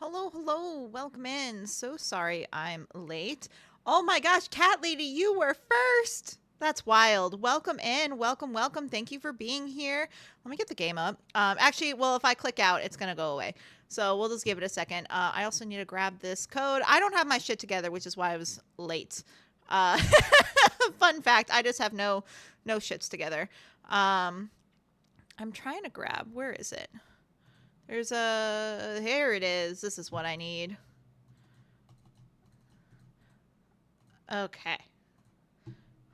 Hello, hello, welcome in. So sorry I'm late. Oh my gosh, Cat Lady, you were first. That's wild. Welcome in. Welcome, welcome. Thank you for being here. Let me get the game up. Actually, well, if I click out, it's going to go away. So we'll just give it a second. I also need to grab this code. I don't have my shit together, which is why I was late. Uh, fun fact, I just have no shits together. I'm trying to grab. Where is it? There's a... Here it is. This is what I need. Okay.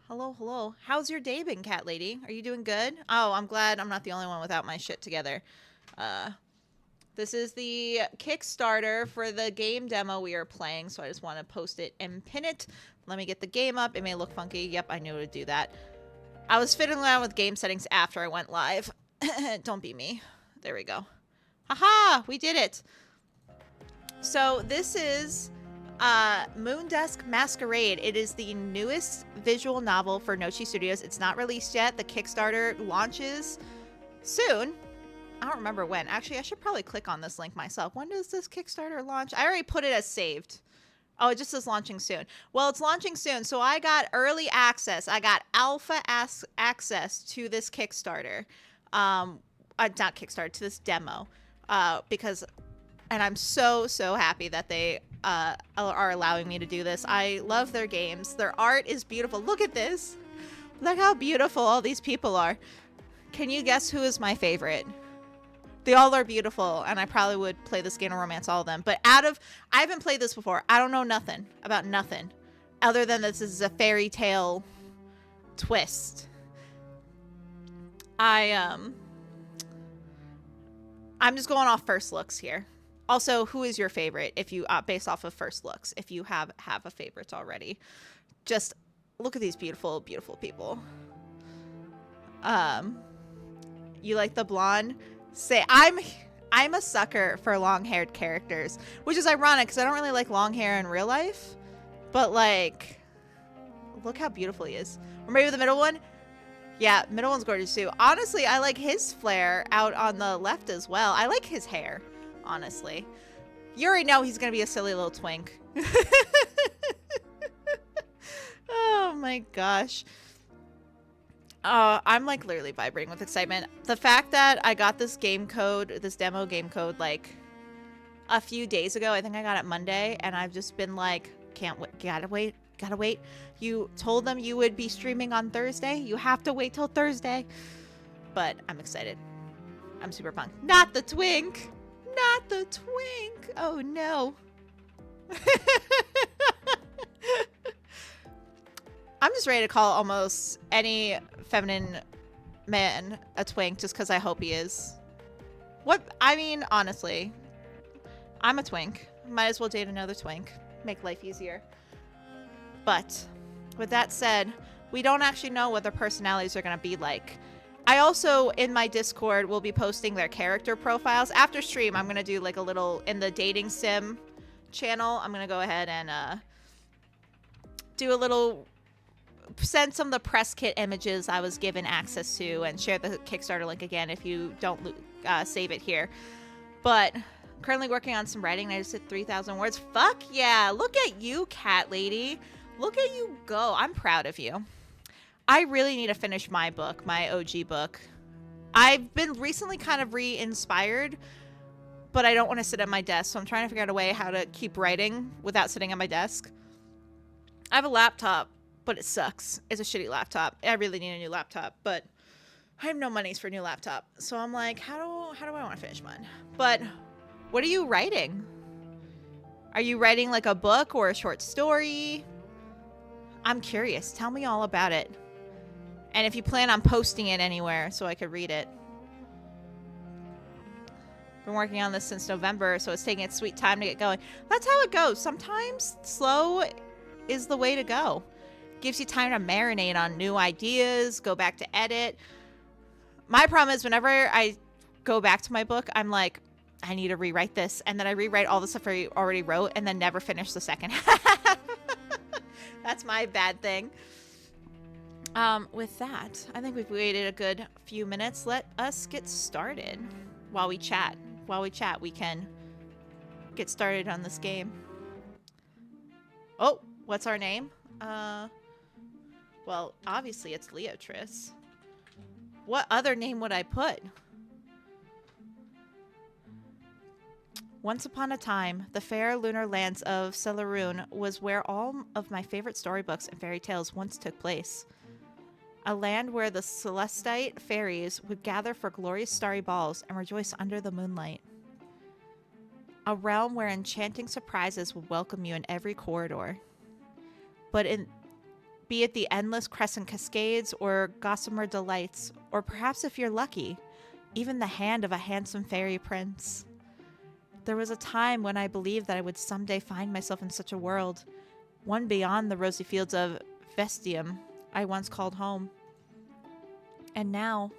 Hello, hello. How's your day been, Cat Lady? Are you doing good? Oh, I'm glad I'm not the only one without my shit together. This is the Kickstarter for the game demo we are playing, so I just want to post it and pin it. Let me get the game up. It may look funky. Yep, I knew to do that. I was fiddling around with game settings after I went live. Don't be me. There we go. Haha, we did it. So this is Moondusk Masquerade. It is the newest visual novel for Nochi Studios. It's not released yet. The Kickstarter launches soon. I don't remember when. Actually, I should probably click on this link myself. When does this Kickstarter launch? I already put it as saved. Oh, it just says launching soon. Well, it's launching soon. So I got early access. I got alpha access to this Kickstarter. Not Kickstarter, to this demo. Because, and I'm so happy that they are allowing me to do this. I love their games. Their art is beautiful. Look at this. Look how beautiful all these people are. Can you guess who is my favorite? They all are beautiful, and I probably would play this game of romance, all of them. But I haven't played this before. I don't know nothing about nothing other than this is a fairy tale twist. I'm just going off first looks here. Also, who is your favorite? If you based off of first looks, if you have a favorite already, just look at these beautiful, beautiful people. You like the blonde? Say I'm a sucker for long-haired characters, which is ironic because I don't really like long hair in real life. But like, look how beautiful he is. Or maybe the middle one. Yeah, middle one's gorgeous too. Honestly, I like his flair out on the left as well. I like his hair, honestly. You already know he's gonna be a silly little twink. Oh my gosh. I'm like literally vibrating with excitement. The fact that I got this game code, this demo game code, like a few days ago. I think I got it Monday, and I've just been like, can't wait, gotta wait. You told them you would be streaming on Thursday. You have to wait till Thursday. But I'm excited. I'm super pumped. Not the twink. Not the twink. Oh no. I'm just ready to call almost any feminine man a twink just because I hope he is. I mean, honestly, I'm a twink. Might as well date another twink. Make life easier. But with that said, we don't actually know what their personalities are going to be like. I also, in my Discord, will be posting their character profiles. After stream, I'm going to do like a little, in the dating sim channel, I'm going to go ahead and do a little, send some of the press kit images I was given access to and share the Kickstarter link again if you don't save it here. But I'm currently working on some writing. I just hit 3,000 words. Fuck yeah. Look at you, Cat Lady. Look at you go. I'm proud of you. I really need to finish my book, my OG book. I've been recently kind of re-inspired, but I don't want to sit at my desk, so I'm trying to figure out a way how to keep writing without sitting at my desk. I have a laptop, but it sucks. It's a shitty laptop. I really need a new laptop, but I have no monies for a new laptop. So I'm like, how do I want to finish mine? But what are you writing? Are you writing like a book or a short story? I'm curious. Tell me all about it. And if you plan on posting it anywhere so I could read it. Been working on this since November, so it's taking its sweet time to get going. That's how it goes. Sometimes slow is the way to go. Gives you time to marinate on new ideas, go back to edit. My problem is whenever I go back to my book, I'm like, I need to rewrite this. And then I rewrite all the stuff I already wrote and then never finish the second half. That's my bad thing. With that, I think we've waited a good few minutes. Let us get started while we chat. We can get started on this game. Oh, what's our name? Well, obviously it's Leotrice. What other name would I put? Once upon a time, the fair lunar lands of Celeroon was where all of my favorite storybooks and fairy tales once took place. A land where the celestite fairies would gather for glorious starry balls and rejoice under the moonlight. A realm where enchanting surprises would welcome you in every corridor. Be it the endless crescent cascades or gossamer delights, or perhaps if you're lucky, even the hand of a handsome fairy prince. There was a time when I believed that I would someday find myself in such a world, one beyond the rosy fields of Vestium I once called home. And now,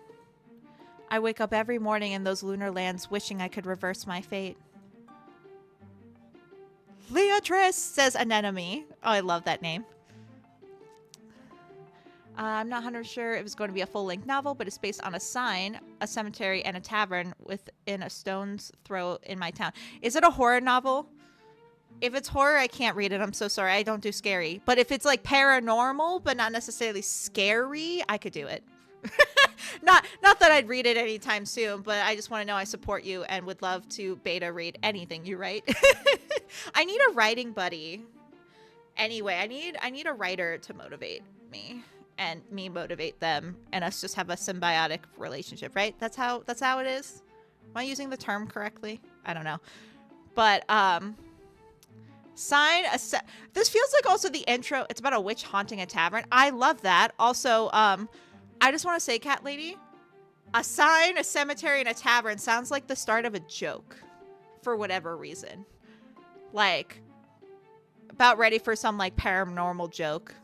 I wake up every morning in those lunar lands wishing I could reverse my fate. Leotrice, says Anemone. Oh, I love that name. I'm not 100% sure it was going to be a full-length novel, but it's based on a sign, a cemetery, and a tavern within a stone's throw in my town. Is it a horror novel? If it's horror, I can't read it. I'm so sorry. I don't do scary. But if it's like paranormal, but not necessarily scary, I could do it. Not that I'd read it anytime soon, but I just want to know I support you and would love to beta read anything you write. I need a writing buddy. Anyway, I need a writer to motivate me and me motivate them and us just have a symbiotic relationship, right? That's how it is. Am I using the term correctly? I don't know. But this feels like also the intro. It's about a witch haunting a tavern. I love that. Also, I just want to say, Cat Lady, a sign, a cemetery, and a tavern sounds like the start of a joke for whatever reason. Like, about ready for some, like, paranormal joke.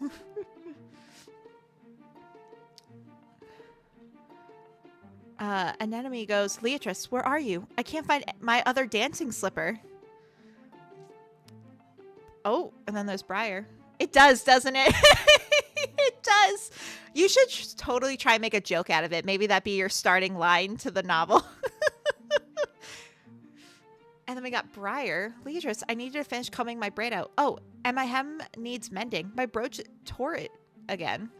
An enemy goes, Leotrice, where are you? I can't find my other dancing slipper. Oh, and then there's Briar. It does, doesn't it? It does. You should totally try and make a joke out of it. Maybe that be your starting line to the novel. And then we got Briar. Leotrice, I need you to finish combing my braid out. Oh, and my hem needs mending. My brooch tore it again.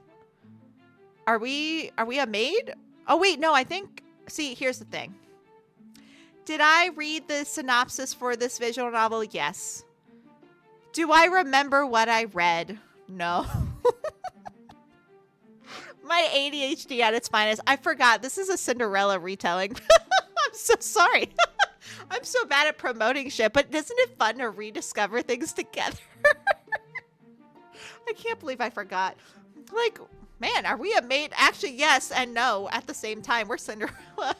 Are we a maid? Oh, wait, no, I think... See, here's the thing. Did I read the synopsis for this visual novel? Yes. Do I remember what I read? No. My ADHD at its finest. I forgot. This is a Cinderella retelling. I'm so sorry. I'm so bad at promoting shit, but isn't it fun to rediscover things together? I can't believe I forgot. Like, man, are we a maid? Actually, yes and no at the same time. We're Cinderella.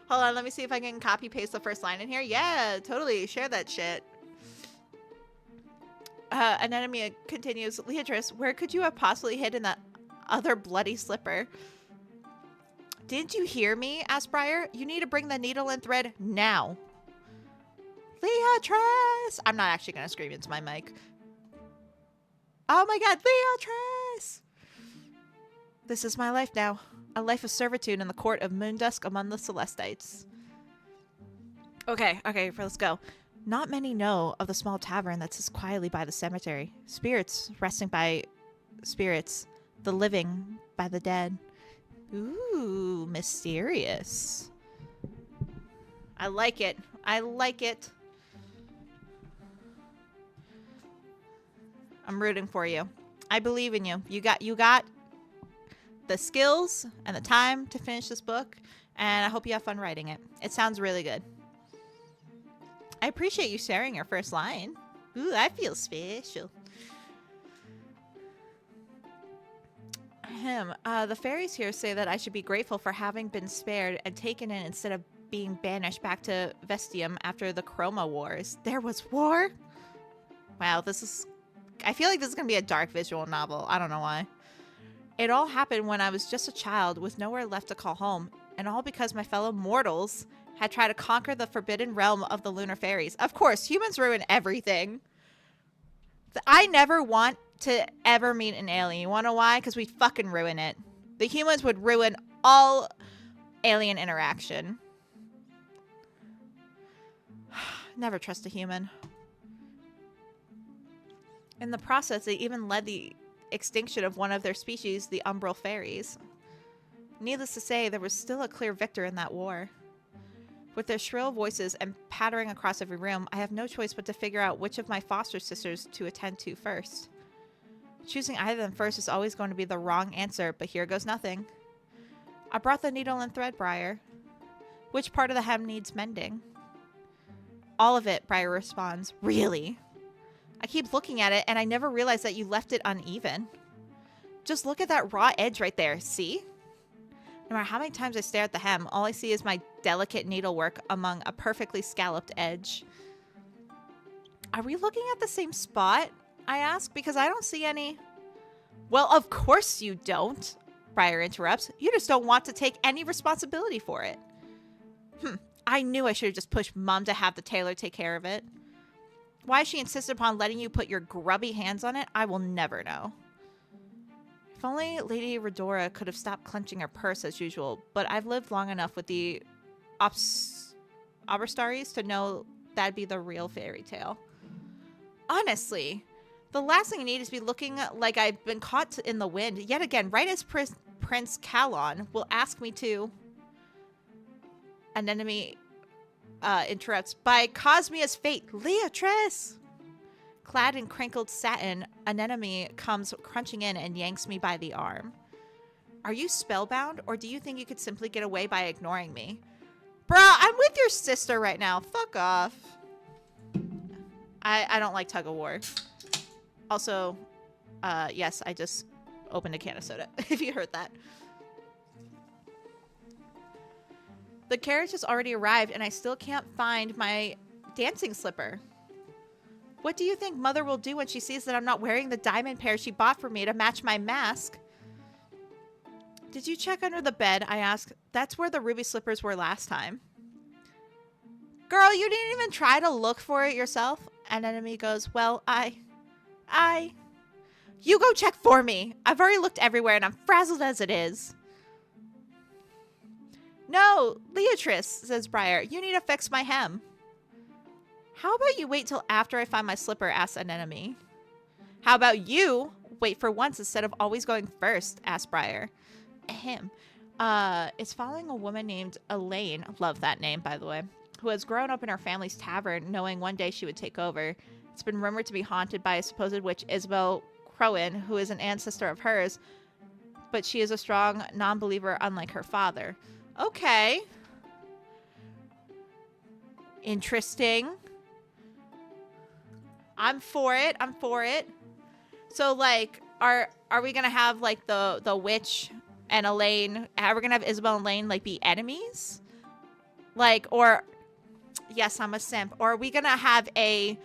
Hold on, let me see if I can copy paste the first line in here. Yeah, totally. Share that shit. An enemy continues, Leotrice, where could you have possibly hidden that other bloody slipper? Didn't you hear me? Asked Briar. You need to bring the needle and thread now. Leotrice! I'm not actually going to scream into my mic. Oh my god, Leotrice! This is my life now. A life of servitude in the court of Moondusk among the Celestites. Okay, let's go. Not many know of the small tavern that sits quietly by the cemetery. Spirits resting by spirits. The living by the dead. Ooh, mysterious. I like it. I like it. I'm rooting for you. I believe in you. You got the skills and the time to finish this book, and I hope you have fun writing it. It sounds really good. I appreciate you sharing your first line. Ooh, I feel special. The fairies here say that I should be grateful for having been spared and taken in instead of being banished back to Vestium after the Chroma Wars. There was war? Wow, I feel like this is going to be a dark visual novel. I don't know why. It all happened when I was just a child with nowhere left to call home, and all because my fellow mortals had tried to conquer the forbidden realm of the lunar fairies. Of course, humans ruin everything. I never want to ever meet an alien. You want to know why? Because we fucking ruin it. The humans would ruin all alien interaction. Never trust a human. In the process, they even led the extinction of one of their species, the umbral fairies. Needless to say, there was still a clear victor in that war. With their shrill voices and pattering across every room, I have no choice but to figure out which of my foster sisters to attend to first. Choosing either of them first is always going to be the wrong answer, but here goes nothing. I brought the needle and thread, Briar. Which part of the hem needs mending? All of it, Briar responds. Really? I keep looking at it, and I never realized that you left it uneven. Just look at that raw edge right there, see? No matter how many times I stare at the hem, all I see is my delicate needlework among a perfectly scalloped edge. Are we looking at the same spot? I ask, because I don't see any. Well, of course you don't, Briar interrupts. You just don't want to take any responsibility for it. I knew I should have just pushed Mom to have the tailor take care of it. Why she insisted upon letting you put your grubby hands on it, I will never know. If only Lady Redora could have stopped clenching her purse as usual, but I've lived long enough with the Oberstaries to know that'd be the real fairy tale. Honestly, the last thing I need is to be looking like I've been caught in the wind yet again, right as Prince Calon will ask me to. An enemy interrupts. By Cosmia's fate, Leatrice! Clad in crinkled satin, an enemy comes crunching in and yanks me by the arm. Are you spellbound, or do you think you could simply get away by ignoring me? Bruh, I'm with your sister right now. Fuck off. I don't like tug-of-war. Also, yes, I just opened a can of soda, if you heard that. The carriage has already arrived, and I still can't find my dancing slipper. What do you think Mother will do when she sees that I'm not wearing the diamond pair she bought for me to match my mask? Did you check under the bed? I asked. That's where the ruby slippers were last time. Girl, you didn't even try to look for it yourself? An enemy goes, well, You go check for me. I've already looked everywhere, and I'm frazzled as it is. No, Leatrice, says Briar. You need to fix my hem. How about you wait till after I find my slipper, asks an enemy. How about you wait for once instead of always going first, asks Briar. Ahem. It's following a woman named Elaine, love that name, by the way, who has grown up in her family's tavern, knowing one day she would take over. It's been rumored to be haunted by a supposed witch, Isabel Crowan, who is an ancestor of hers, but she is a strong non-believer, unlike her father. Okay. Interesting. I'm for it. I'm for it. So, like, are we gonna have like the witch and Elaine? Are we gonna have Isabel and Elaine like be enemies? Like, or yes, I'm a simp. Or are we gonna have a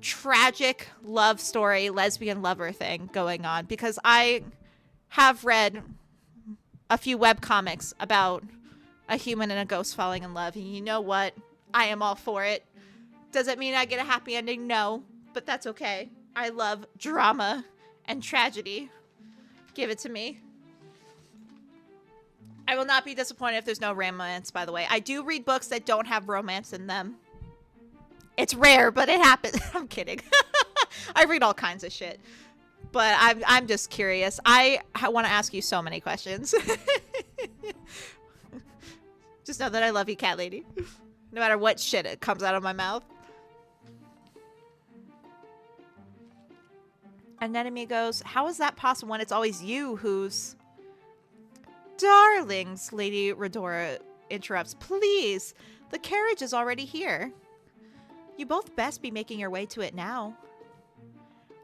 tragic love story, lesbian lover thing going on? Because I have read a few webcomics about a human and a ghost falling in love, and you know what? I am all for it. Does it mean I get a happy ending? No. But that's okay. I love drama and tragedy. Give it to me. I will not be disappointed if there's no romance, by the way. I do read books that don't have romance in them. It's rare, but it happens. I'm kidding. I read all kinds of shit. But I'm just curious. I want to ask you so many questions. Just know that I love you, cat lady. No matter what shit it comes out of my mouth. An enemy goes, how is that possible when it's always you who's... Darlings, Lady Redora interrupts. Please, the carriage is already here. You both best be making your way to it now.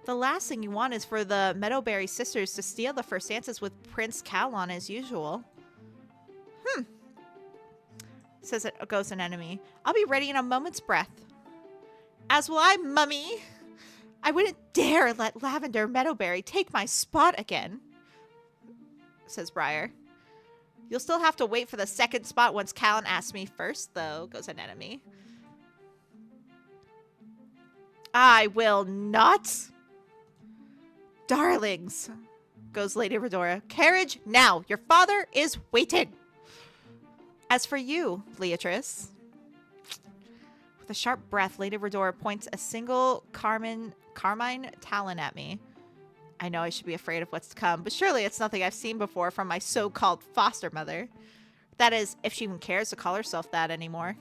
The last thing you want is for the Meadowberry sisters to steal the first dances with Prince Calon as usual. Says it goes an enemy. I'll be ready in a moment's breath. As will I, mummy. I wouldn't dare let Lavender Meadowberry take my spot again, says Briar. You'll still have to wait for the second spot once Callan asks me first, though, goes an enemy. I will not. Darlings, goes Lady Redora. Carriage now. Your father is waiting. As for you, Leatrice, With a sharp breath, Lady Redora points a single carmine talon at me. I know I should be afraid of what's to come, but surely it's nothing I've seen before from my so-called foster mother. That is, if she even cares to call herself that anymore.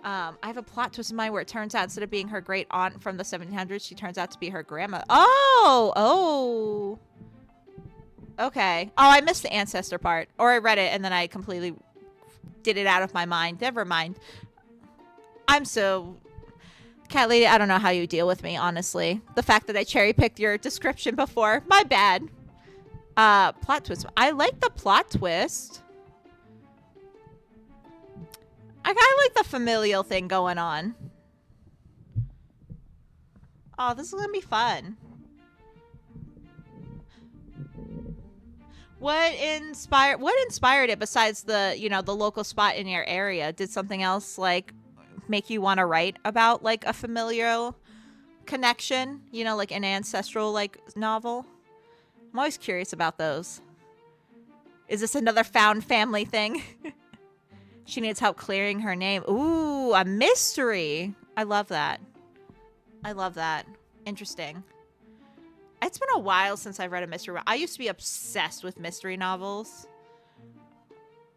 I have a plot twist in mind where it turns out instead of being her great aunt from the 1700s, she turns out to be her grandma. Oh! Okay. Oh, I missed the ancestor part. Or I read it and then I completely did it out of my mind. Never mind. I'm so... Cat Lady, I don't know how you deal with me, honestly. The fact that I cherry-picked your description before. My bad. Plot twist. I like the plot twist. I kind of like the familial thing going on. Oh, this is going to be fun. What inspired it besides the, you know, the local spot in your area? Did something else, like, make you want to write about, like, a familial connection? You know, like an ancestral, like, novel? I'm always curious about those. Is this another found family thing? She needs help clearing her name. Ooh, a mystery. I love that. I love that. Interesting. It's been a while since I've read a mystery. I used to be obsessed with mystery novels.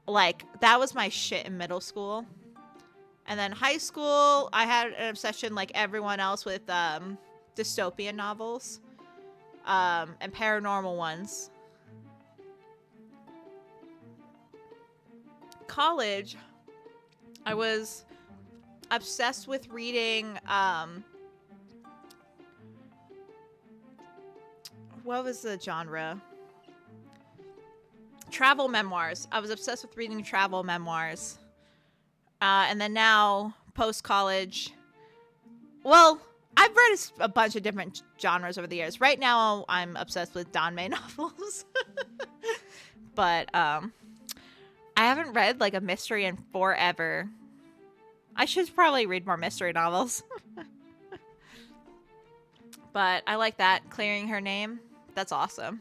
Like, that was my shit in middle school. And then high school, I had an obsession like everyone else with dystopian novels. And paranormal ones. College, I was obsessed with reading what was the genre? Travel memoirs. I was obsessed with reading travel memoirs. And then now, post-college, well, I've read a bunch of different genres over the years. Right now, I'm obsessed with Danmei novels. But, I haven't read, like, a mystery in forever. I should probably read more mystery novels. But I like that. Clearing her name. That's awesome.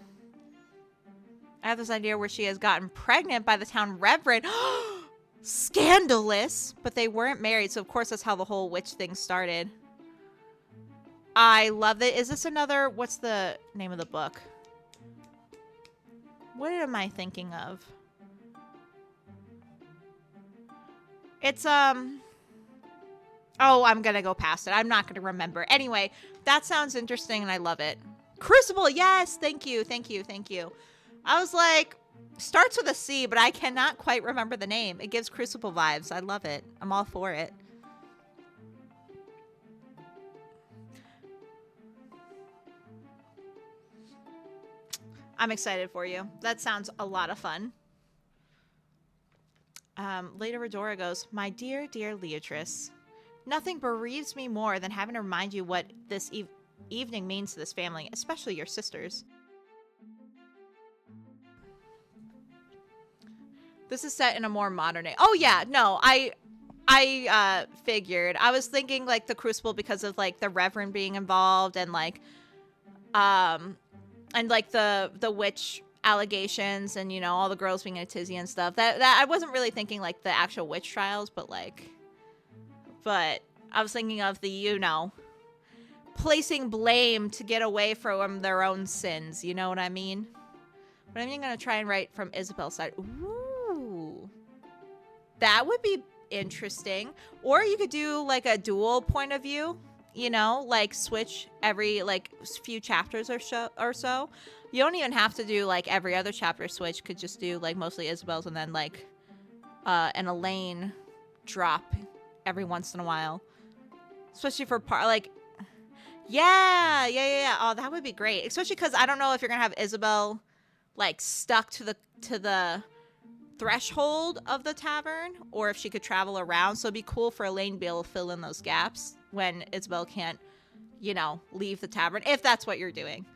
I have this idea where she has gotten pregnant by the town reverend. Scandalous! But they weren't married, so of course that's how the whole witch thing started. I love it. Is this another... What's the name of the book? What am I thinking of? It's, Oh, I'm gonna go past it. I'm not gonna remember. Anyway, that sounds interesting and I love it. Crucible, yes! Thank you, thank you, thank you. I was like, starts with a C, but I cannot quite remember the name. It gives Crucible vibes. I love it. I'm all for it. I'm excited for you. That sounds a lot of fun. Later, Redora goes, my dear, dear Leatrice, nothing bereaves me more than having to remind you what this evening means to this family, especially your sisters. This is set in a more modern age. Oh, yeah, no, I figured. I was thinking, like, the Crucible because of, like, the Reverend being involved and, like, the witch allegations and, you know, all the girls being in a tizzy and stuff. That I wasn't really thinking, like, the actual witch trials, but I was thinking of the, you know, placing blame to get away from their own sins. You know what I mean? But I'm even going to try and write from Isabel's side. Ooh. That would be interesting. Or you could do, like, a dual point of view. You know, like, switch every, like, few chapters or so. You don't even have to do, like, every other chapter switch. Could just do, like, mostly Isabel's and then, like, an Elaine drop every once in a while. Especially for yeah. Oh, that would be great. Especially because I don't know if you're going to have Isabel, like, stuck to the threshold of the tavern or if she could travel around. So it'd be cool for Elaine to be able to fill in those gaps when Isabel can't, you know, leave the tavern, if that's what you're doing.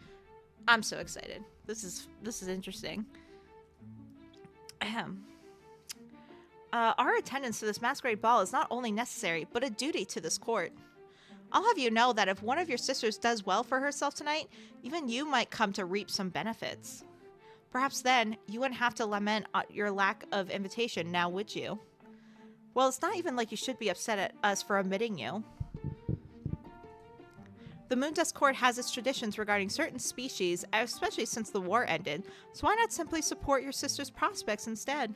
I'm so excited. This is interesting. Our attendance to this masquerade ball is not only necessary, but a duty to this court. I'll have you know that if one of your sisters does well for herself tonight, even you might come to reap some benefits. Perhaps then, you wouldn't have to lament your lack of invitation now, would you? Well, it's not even like you should be upset at us for omitting you. The Moondusk Court has its traditions regarding certain species, especially since the war ended, so why not simply support your sister's prospects instead?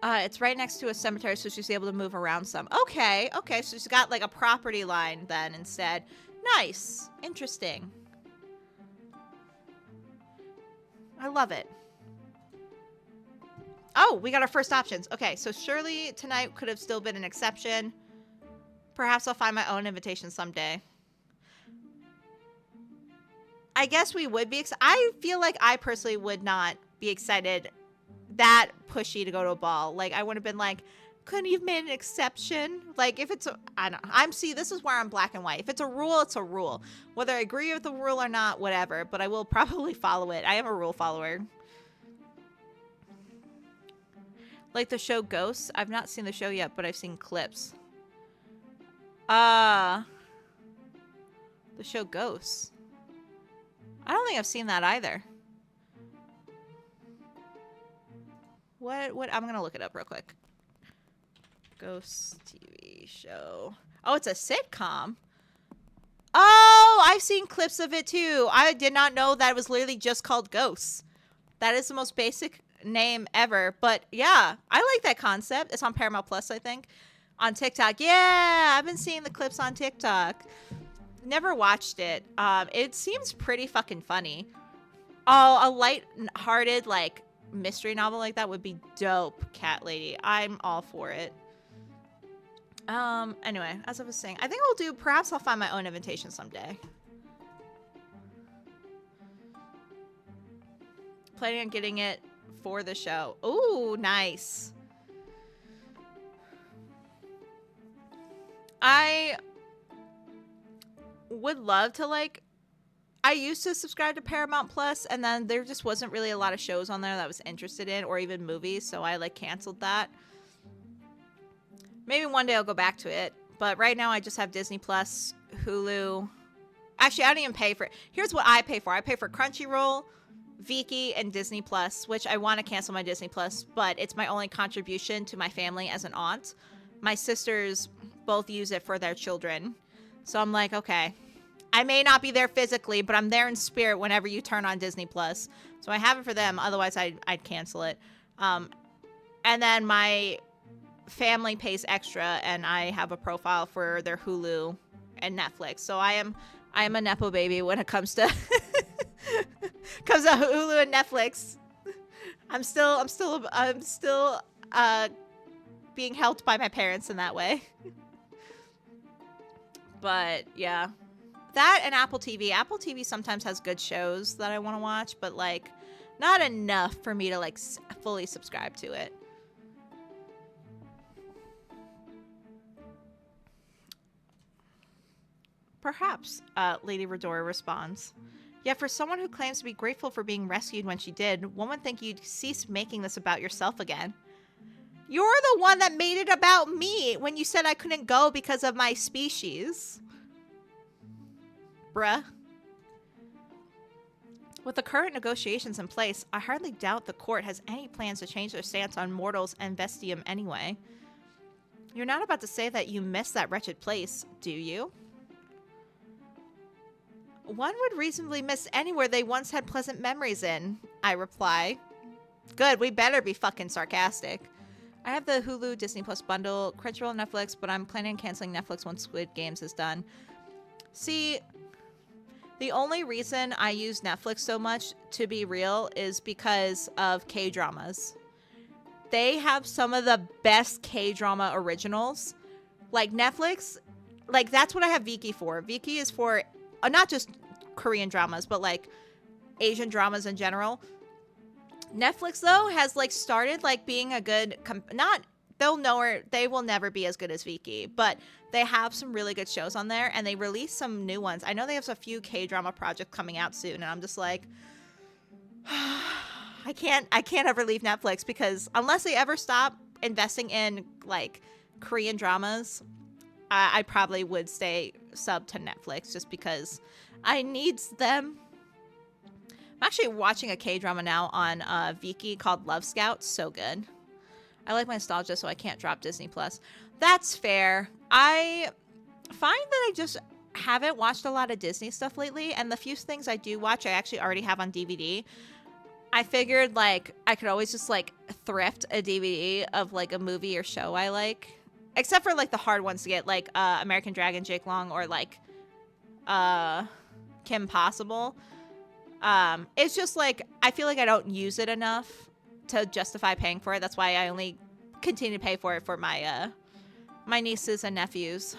It's right next to a cemetery, so she's able to move around some. Okay, okay, so she's got like a property line then instead. Nice. Interesting. I love it. Oh, we got our first options. Okay, so surely tonight could have still been an exception. Perhaps I'll find my own invitation someday. I guess we would be I feel like I personally would not be excited that pushy to go to a ball. Like, I would have been like, couldn't you have made an exception? Like, if it's a, I don't know. See, this is where I'm black and white. If it's a rule, it's a rule. Whether I agree with the rule or not, whatever. But I will probably follow it. I am a rule follower. Like the show Ghosts. I've not seen the show yet, but I've seen clips. The show Ghosts. I don't think I've seen that either. What? I'm gonna look it up real quick. Ghosts TV show. Oh, it's a sitcom. Oh, I've seen clips of it too. I did not know that it was literally just called Ghosts. That is the most basic name ever. But yeah, I like that concept. It's on Paramount Plus, I think. On TikTok. Yeah, I've been seeing the clips on TikTok. Never watched it. It seems pretty fucking funny. Oh, a light-hearted, like, mystery novel like that would be dope, Cat Lady. I'm all for it. Anyway, as I was saying, I think perhaps I'll find my own invitation someday. Planning on getting it for the show. Ooh, nice. I would love to, like, I used to subscribe to Paramount Plus, and then there just wasn't really a lot of shows on there that I was interested in, or even movies, so I, like, canceled that. Maybe one day I'll go back to it, but right now I just have Disney Plus, Hulu. Actually, I don't even pay for it. Here's what I pay for. I pay for Crunchyroll, Viki, and Disney Plus, which I want to cancel my Disney Plus, but it's my only contribution to my family as an aunt. My sisters both use it for their children, so I'm like, okay. I may not be there physically, but I'm there in spirit whenever you turn on Disney Plus. So I have it for them. Otherwise, I'd cancel it. And then my family pays extra, and I have a profile for their Hulu and Netflix. So I am a nepo baby when it comes to Hulu and Netflix. I'm still being helped by my parents in that way. But yeah. That and Apple TV. Apple TV sometimes has good shows that I want to watch, but, like, not enough for me to, like, fully subscribe to it. Perhaps, Lady Redora responds. Yet for someone who claims to be grateful for being rescued when she did, one would think you'd cease making this about yourself again. You're the one that made it about me when you said I couldn't go because of my species. Bruh. With the current negotiations in place, I hardly doubt the court has any plans to change their stance on mortals and bestium anyway. You're not about to say that you miss that wretched place, do you? One would reasonably miss anywhere they once had pleasant memories in, I reply. Good, we better be fucking sarcastic. I have the Hulu Disney Plus bundle, Crunchyroll, Netflix, but I'm planning on canceling Netflix once Squid Games is done. See, the only reason I use Netflix so much, to be real, is because of K-dramas. They have some of the best K-drama originals. Like, Netflix, like, that's what I have Viki for. Viki is for not just Korean dramas, but, like, Asian dramas in general. Netflix, though, has, like, started, like, being a good, they will never be as good as Viki, but they have some really good shows on there, and they release some new ones. I know they have a few K-drama projects coming out soon, and I'm just like, I can't ever leave Netflix, because unless they ever stop investing in, like, Korean dramas, I probably would stay sub to Netflix just because I needs them. I'm actually watching a K-drama now on Viki called Love Scout. So good. I like my nostalgia, so I can't drop Disney Plus. That's fair. I find that I just haven't watched a lot of Disney stuff lately, and the few things I do watch, I actually already have on DVD. I figured, like, I could always just, like, thrift a DVD of, like, a movie or show I like. Except for, like, the hard ones to get, like, American Dragon, Jake Long, or, like, Kim Possible. It's just, like, I feel like I don't use it enough to justify paying for it. That's why I only continue to pay for it for my, my nieces and nephews.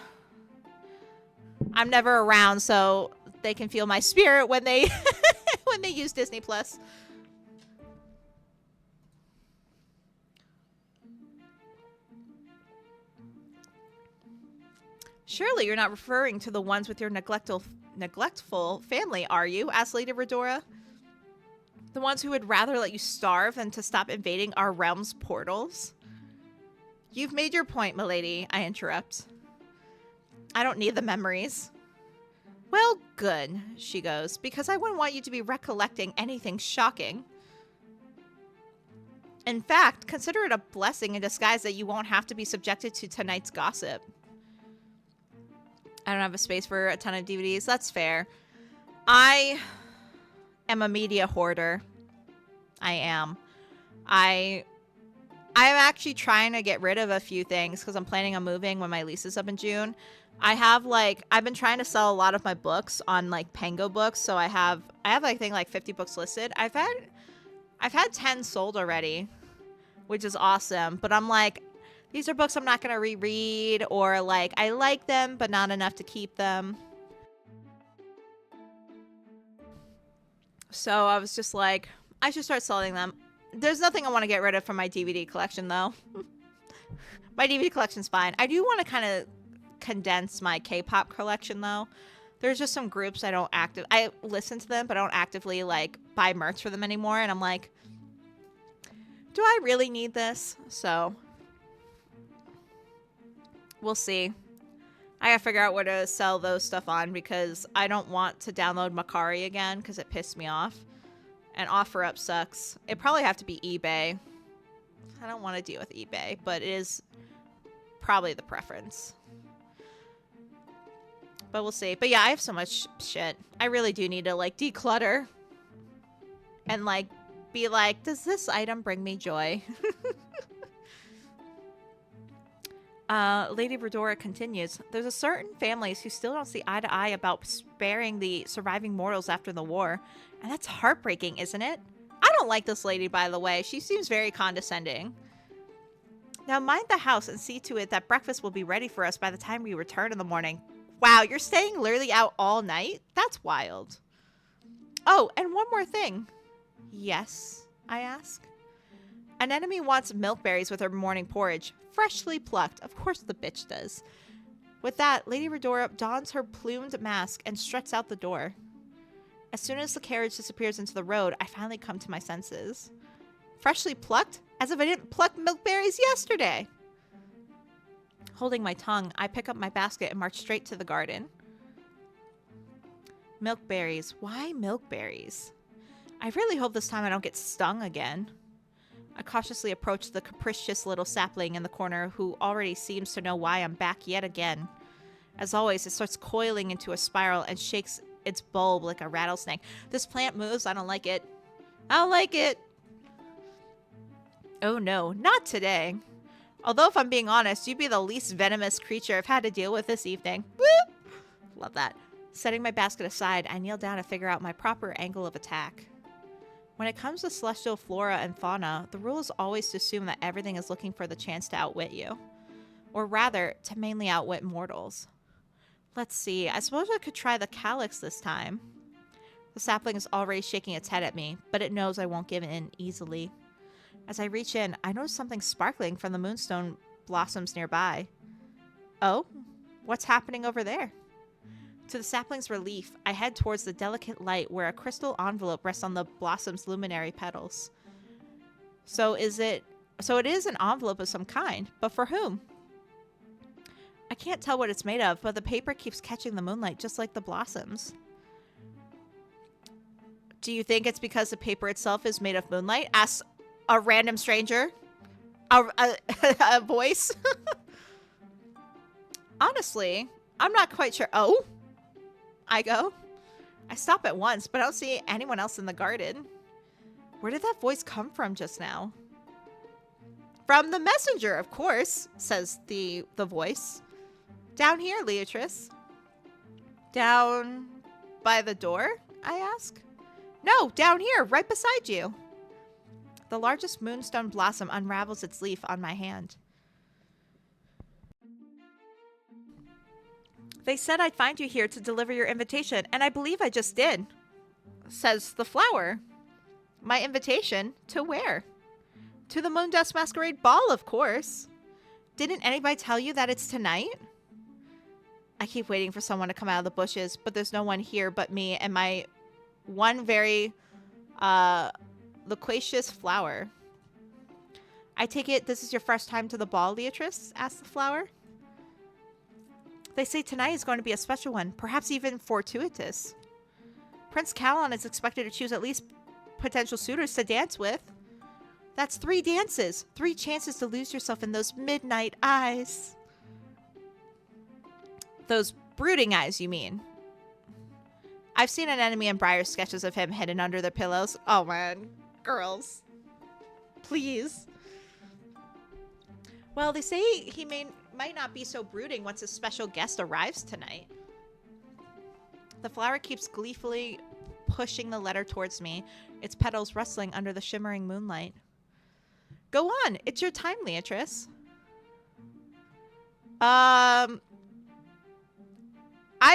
I'm never around, so they can feel my spirit when they when they use Disney Plus. Surely you're not referring to the ones with your neglectful family, are you? Asked Lady Redora. The ones who would rather let you starve than to stop invading our realm's portals? You've made your point, milady, I interrupt. I don't need the memories. Well, good, she goes, because I wouldn't want you to be recollecting anything shocking. In fact, consider it a blessing in disguise that you won't have to be subjected to tonight's gossip. I don't have a space for a ton of DVDs. That's fair. I am a media hoarder. I am. I'm actually trying to get rid of a few things because I'm planning on moving when my lease is up in June. I've been trying to sell a lot of my books on like Pango Books, so I have I think like 50 books listed. I've had 10 sold already, which is awesome, but I'm like, these are books I'm not going to reread, or like I like them but not enough to keep them. So I was just like, I should start selling them. There's nothing I want to get rid of from my DVD collection though. My DVD collection's fine. I do want to kind of condense my K-pop collection though. There's just some groups I listen to them, but I don't actively like buy merch for them anymore. And I'm like, do I really need this? So we'll see. I gotta figure out where to sell those stuff on because I don't want to download Macari again because it pissed me off. And OfferUp sucks. It'd probably have to be eBay. I don't want to deal with eBay, but it is probably the preference. But we'll see. But yeah, I have so much shit. I really do need to like declutter. And like be like, does this item bring me joy? Lady Verdora continues. There's a certain families who still don't see eye to eye about sparing the surviving mortals after the war. And that's heartbreaking, isn't it? I don't like this lady, by the way. She seems very condescending. Now mind the house and see to it that breakfast will be ready for us by the time we return in the morning. Wow, you're staying literally out all night? That's wild. Oh, and one more thing. Yes, I ask. An enemy wants milkberries with her morning porridge. Freshly plucked. Of course the bitch does. With that, Lady Redora dons her plumed mask and struts out the door. As soon as the carriage disappears into the road, I finally come to my senses. Freshly plucked? As if I didn't pluck milkberries yesterday. Holding my tongue, I pick up my basket and march straight to the garden. Milkberries. Why milkberries? I really hope this time I don't get stung again. I cautiously approach the capricious little sapling in the corner who already seems to know why I'm back yet again. As always, it starts coiling into a spiral and shakes its bulb like a rattlesnake. This plant moves. I don't like it. I don't like it. Oh no, not today. Although if I'm being honest, you'd be the least venomous creature I've had to deal with this evening. Whoop! Love that. Setting my basket aside, I kneel down to figure out my proper angle of attack. When it comes to celestial flora and fauna, the rule is always to assume that everything is looking for the chance to outwit you. Or rather, to mainly outwit mortals. Let's see, I suppose I could try the calyx this time. The sapling is already shaking its head at me, but it knows I won't give in easily. As I reach in, I notice something sparkling from the moonstone blossoms nearby. Oh? What's happening over there? To the sapling's relief, I head towards the delicate light where a crystal envelope rests on the blossom's luminary petals. So it is an envelope of some kind, but for whom? I can't tell what it's made of, but the paper keeps catching the moonlight just like the blossoms. Do you think it's because the paper itself is made of moonlight? Asks a random stranger. A voice. Honestly, I'm not quite sure. Oh, I go. I stop at once, but I don't see anyone else in the garden. Where did that voice come from just now? From the messenger, of course, says the voice. Down here, Leatrice. Down by the door, I ask. No, down here, right beside you. The largest moonstone blossom unravels its leaf on my hand. They said I'd find you here to deliver your invitation, and I believe I just did, says the flower. My invitation? To where? To the Moondusk Masquerade Ball, of course. Didn't anybody tell you that it's tonight? I keep waiting for someone to come out of the bushes, but there's no one here but me and my one very loquacious flower. I take it this is your first time to the ball, Leatrice? Asked the flower. They say tonight is going to be a special one, perhaps even fortuitous. Prince Calon is expected to choose at least potential suitors to dance with. That's 3 dances, 3 chances to lose yourself in those midnight eyes. Those brooding eyes, you mean? I've seen an enemy in Briar's sketches of him hidden under their pillows. Oh man, girls. Please. Well, they say he might not be so brooding once a special guest arrives tonight. The flower keeps gleefully pushing the letter towards me, its petals rustling under the shimmering moonlight. Go on, it's your time, Leatrice. I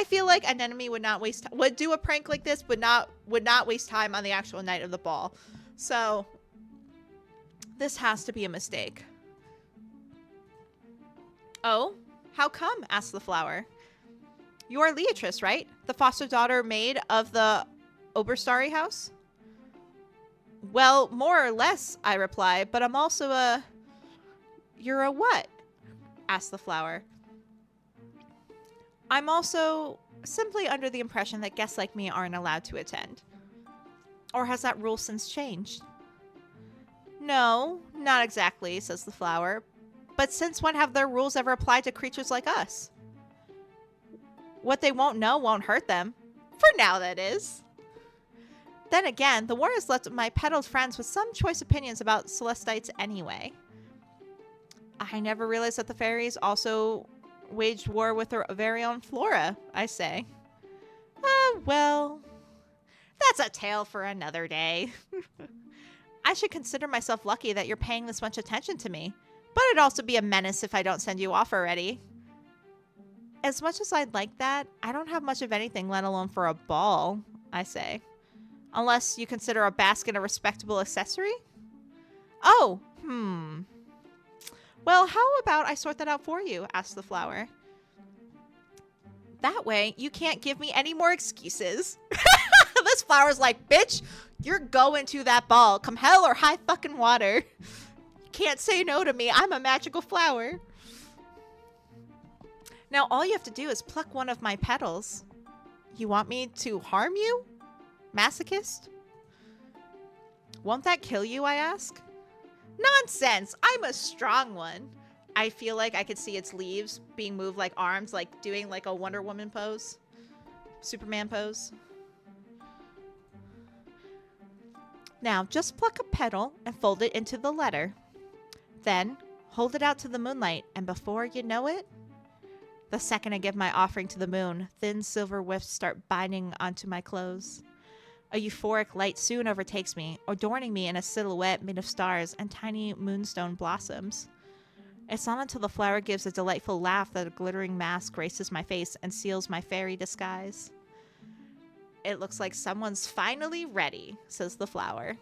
feel like an enemy would not would do a prank like this, would not waste time on the actual night of the ball. So this has to be a mistake. Oh, how come? Asked the flower. You are Leatrice, right? The foster daughter maid of the Oberstari house? Well, more or less, I reply, but I'm also a... You're a what? Asked the flower. I'm also simply under the impression that guests like me aren't allowed to attend. Or has that rule since changed? No, not exactly, says the flower. But since when have their rules ever applied to creatures like us? What they won't know won't hurt them. For now, that is. Then again, the war has left my petaled friends with some choice opinions about Celestites anyway. I never realized that the fairies also waged war with their very own flora, I say. Well, that's a tale for another day. I should consider myself lucky that you're paying this much attention to me, but it'd also be a menace if I don't send you off already. As much as I'd like that, I don't have much of anything, let alone for a ball, I say. Unless you consider a basket a respectable accessory? Oh, Well, how about I sort that out for you? Asked the flower. That way, you can't give me any more excuses. This flower's like, bitch, you're going to that ball. Come hell or high fucking water. You can't say no to me. I'm a magical flower. Now, all you have to do is pluck one of my petals. You want me to harm you? Masochist? Won't that kill you, I ask? Nonsense! I'm a strong one. I feel like I could see its leaves being moved like arms, like doing like a Wonder Woman pose. Superman pose. Now, just pluck a petal and fold it into the letter. Then, hold it out to the moonlight, and before you know it, the second I give my offering to the moon, thin silver whiffs start binding onto my clothes. A euphoric light soon overtakes me, adorning me in a silhouette made of stars and tiny moonstone blossoms. It's not until the flower gives a delightful laugh that a glittering mask graces my face and seals my fairy disguise. It looks like someone's finally ready, says the flower.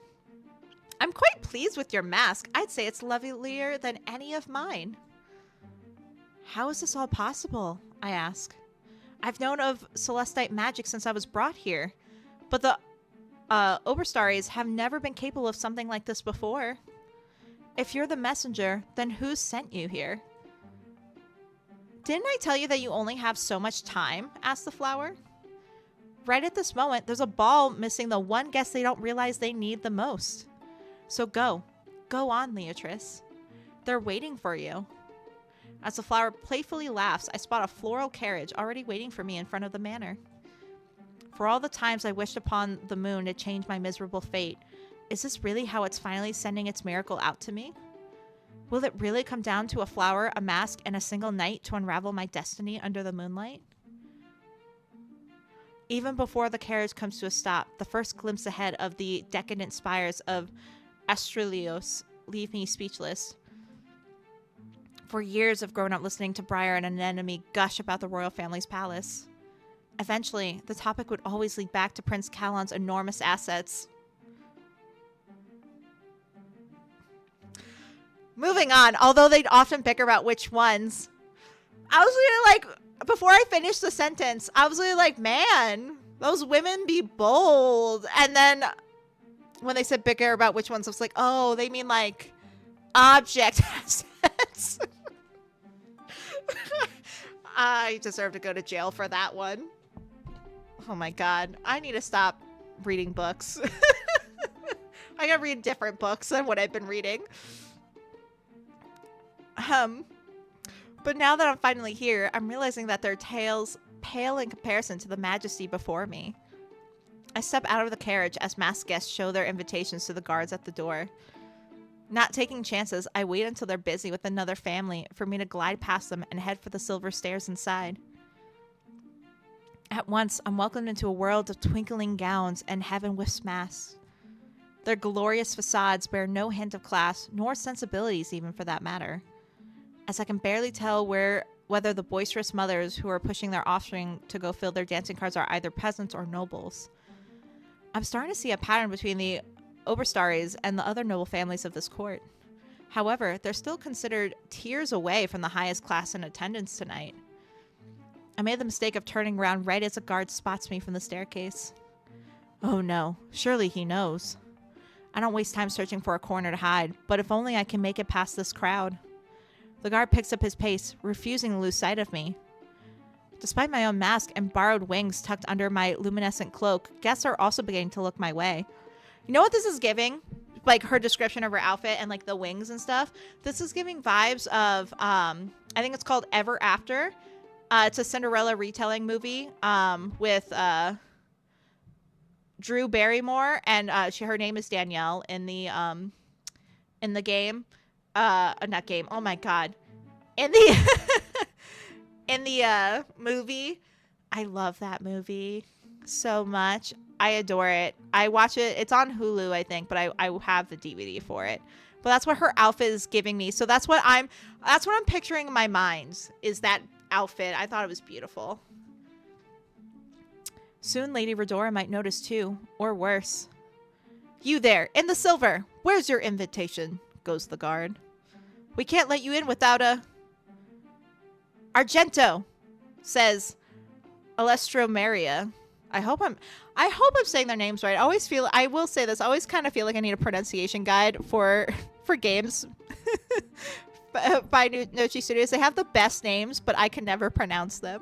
I'm quite pleased with your mask. I'd say it's lovelier than any of mine. How is this all possible? I ask. I've known of Celestite magic since I was brought here, but the Oberstaries have never been capable of something like this before. If you're the messenger, then who sent you here? Didn't I tell you that you only have so much time? Asked the flower. Right at this moment, there's a ball missing the one guest they don't realize they need the most. So go. Go on, Leatrice. They're waiting for you. As the flower playfully laughs, I spot a floral carriage already waiting for me in front of the manor. For all the times I wished upon the moon to change my miserable fate, is this really how it's finally sending its miracle out to me? Will it really come down to a flower, a mask, and a single night to unravel my destiny under the moonlight? Even before the carriage comes to a stop, the first glimpse ahead of the decadent spires of Astralios leave me speechless. For years I've grown up listening to Briar and Anemone gush about the royal family's palace. Eventually, the topic would always lead back to Prince Calon's enormous assets. Moving on, although they'd often bicker about which ones, I was really like, before I finished the sentence, I was really like, man, those women be bold. And then when they said bicker about which ones, I was like, oh, they mean like object assets. I deserve to go to jail for that one. Oh my god. I need to stop reading books. I gotta read different books than what I've been reading. But now that I'm finally here, I'm realizing that their tales pale in comparison to the majesty before me. I step out of the carriage as masked guests show their invitations to the guards at the door. Not taking chances, I wait until they're busy with another family for me to glide past them and head for the silver stairs inside. At once, I'm welcomed into a world of twinkling gowns and heaven-wisp masks. Their glorious facades bear no hint of class, nor sensibilities even for that matter, as I can barely tell whether the boisterous mothers who are pushing their offspring to go fill their dancing cars are either peasants or nobles. I'm starting to see a pattern between the Oberstaries and the other noble families of this court. However, they're still considered tiers away from the highest class in attendance tonight. I made the mistake of turning around right as a guard spots me from the staircase. Oh no, surely he knows. I don't waste time searching for a corner to hide, but if only I can make it past this crowd. The guard picks up his pace, refusing to lose sight of me. Despite my own mask and borrowed wings tucked under my luminescent cloak, guests are also beginning to look my way. You know what this is giving? Like her description of her outfit and like the wings and stuff. This is giving vibes of, I think it's called Ever After. It's a Cinderella retelling movie with Drew Barrymore, and her name is Danielle in the game. Not game. Oh my god. In the in the movie. I love that movie so much. I adore it. I watch it. It's on Hulu, I think, but I have the DVD for it. But that's what her outfit is giving me. So that's what I'm picturing in my mind, is that outfit. I thought it was beautiful. Soon Lady Redora might notice too, or worse. You there, in the silver. Where's your invitation? Goes the guard. We can't let you in without a... Argento, says Alestromaria. I hope I'm saying their names right. I will say this, I always kind of feel like I need a pronunciation guide for games by Nochi Studios. They have the best names, but I can never pronounce them.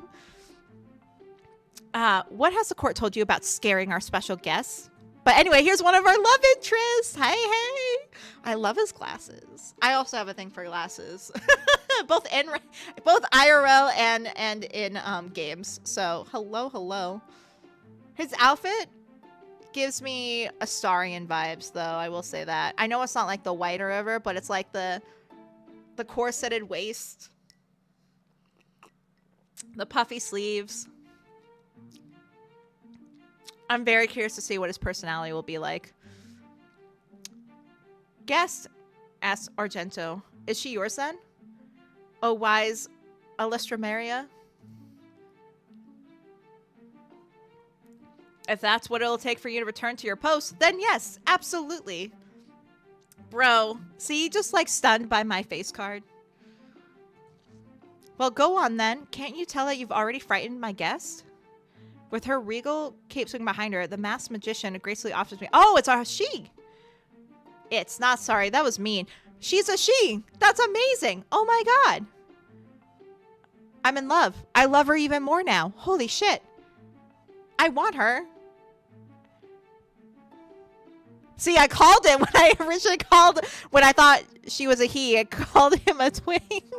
What has the court told you about scaring our special guests? But anyway, here's one of our love interests. Hey. I love his glasses. I also have a thing for glasses. both IRL and in games. So, hello. His outfit gives me Astarian vibes, though. I will say that. I know it's not like the white or whatever, but it's like the corseted waist, the puffy sleeves. I'm very curious to see what his personality will be like. Guest, asks Argento. Is she yours then? Oh, wise Alestromaria? If that's what it'll take for you to return to your post, then yes, absolutely. Bro, see, just like stunned by my face card. Well, go on then. Can't you tell that you've already frightened my guest? With her regal cape swing behind her, the masked magician gracefully offers me... Oh, it's a she! It's not, sorry, that was mean. She's a she! That's amazing! Oh my god! I'm in love. I love her even more now. Holy shit. I want her. See, I called him when I originally called, when I thought she was a he, I called him a twink.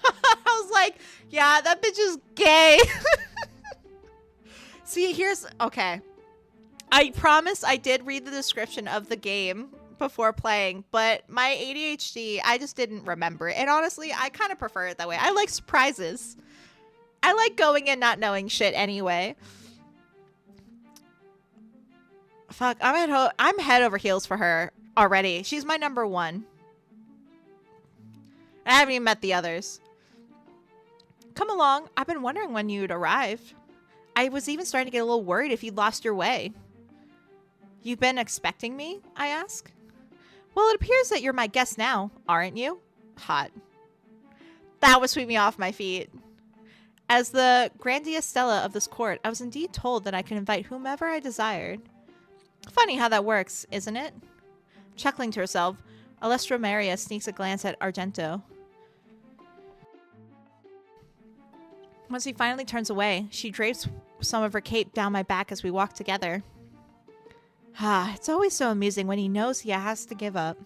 I was like, yeah, that bitch is gay. See, okay. I promise I did read the description of the game before playing, but my ADHD, I just didn't remember it. And honestly, I kind of prefer it that way. I like surprises. I like going in not knowing shit anyway. Fuck, I'm head over heels for her already. She's my number one. I haven't even met the others. Come along. I've been wondering when you'd arrive. I was even starting to get a little worried if you'd lost your way. You've been expecting me? I ask. Well, it appears that you're my guest now, aren't you? Hot. That would sweep me off my feet. As the Grandia Stella of this court, I was indeed told that I could invite whomever I desired. Funny how that works, isn't it? Chuckling to herself, Alestromaria sneaks a glance at Argento. Once he finally turns away, she drapes some of her cape down my back as we walk together. It's always so amusing when he knows he has to give up.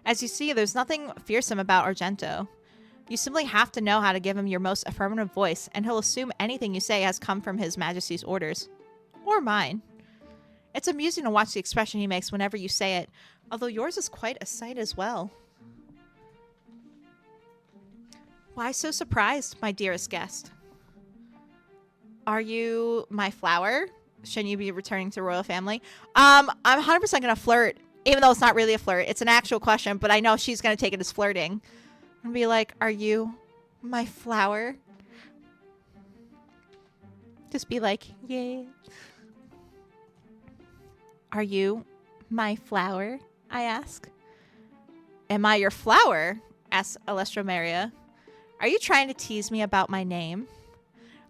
As you see, there's nothing fearsome about Argento. You simply have to know how to give him your most affirmative voice, and he'll assume anything you say has come from His Majesty's orders. Or mine. It's amusing to watch the expression he makes whenever you say it, although yours is quite a sight as well. Why so surprised, my dearest guest? Are you my flower? Shouldn't you be returning to royal family? I'm 100% going to flirt, even though it's not really a flirt. It's an actual question, but I know she's going to take it as flirting. And be like, are you my flower? Just be like, yeah. Are you my flower? I ask. Am I your flower? Asks Alestromaria. Are you trying to tease me about my name?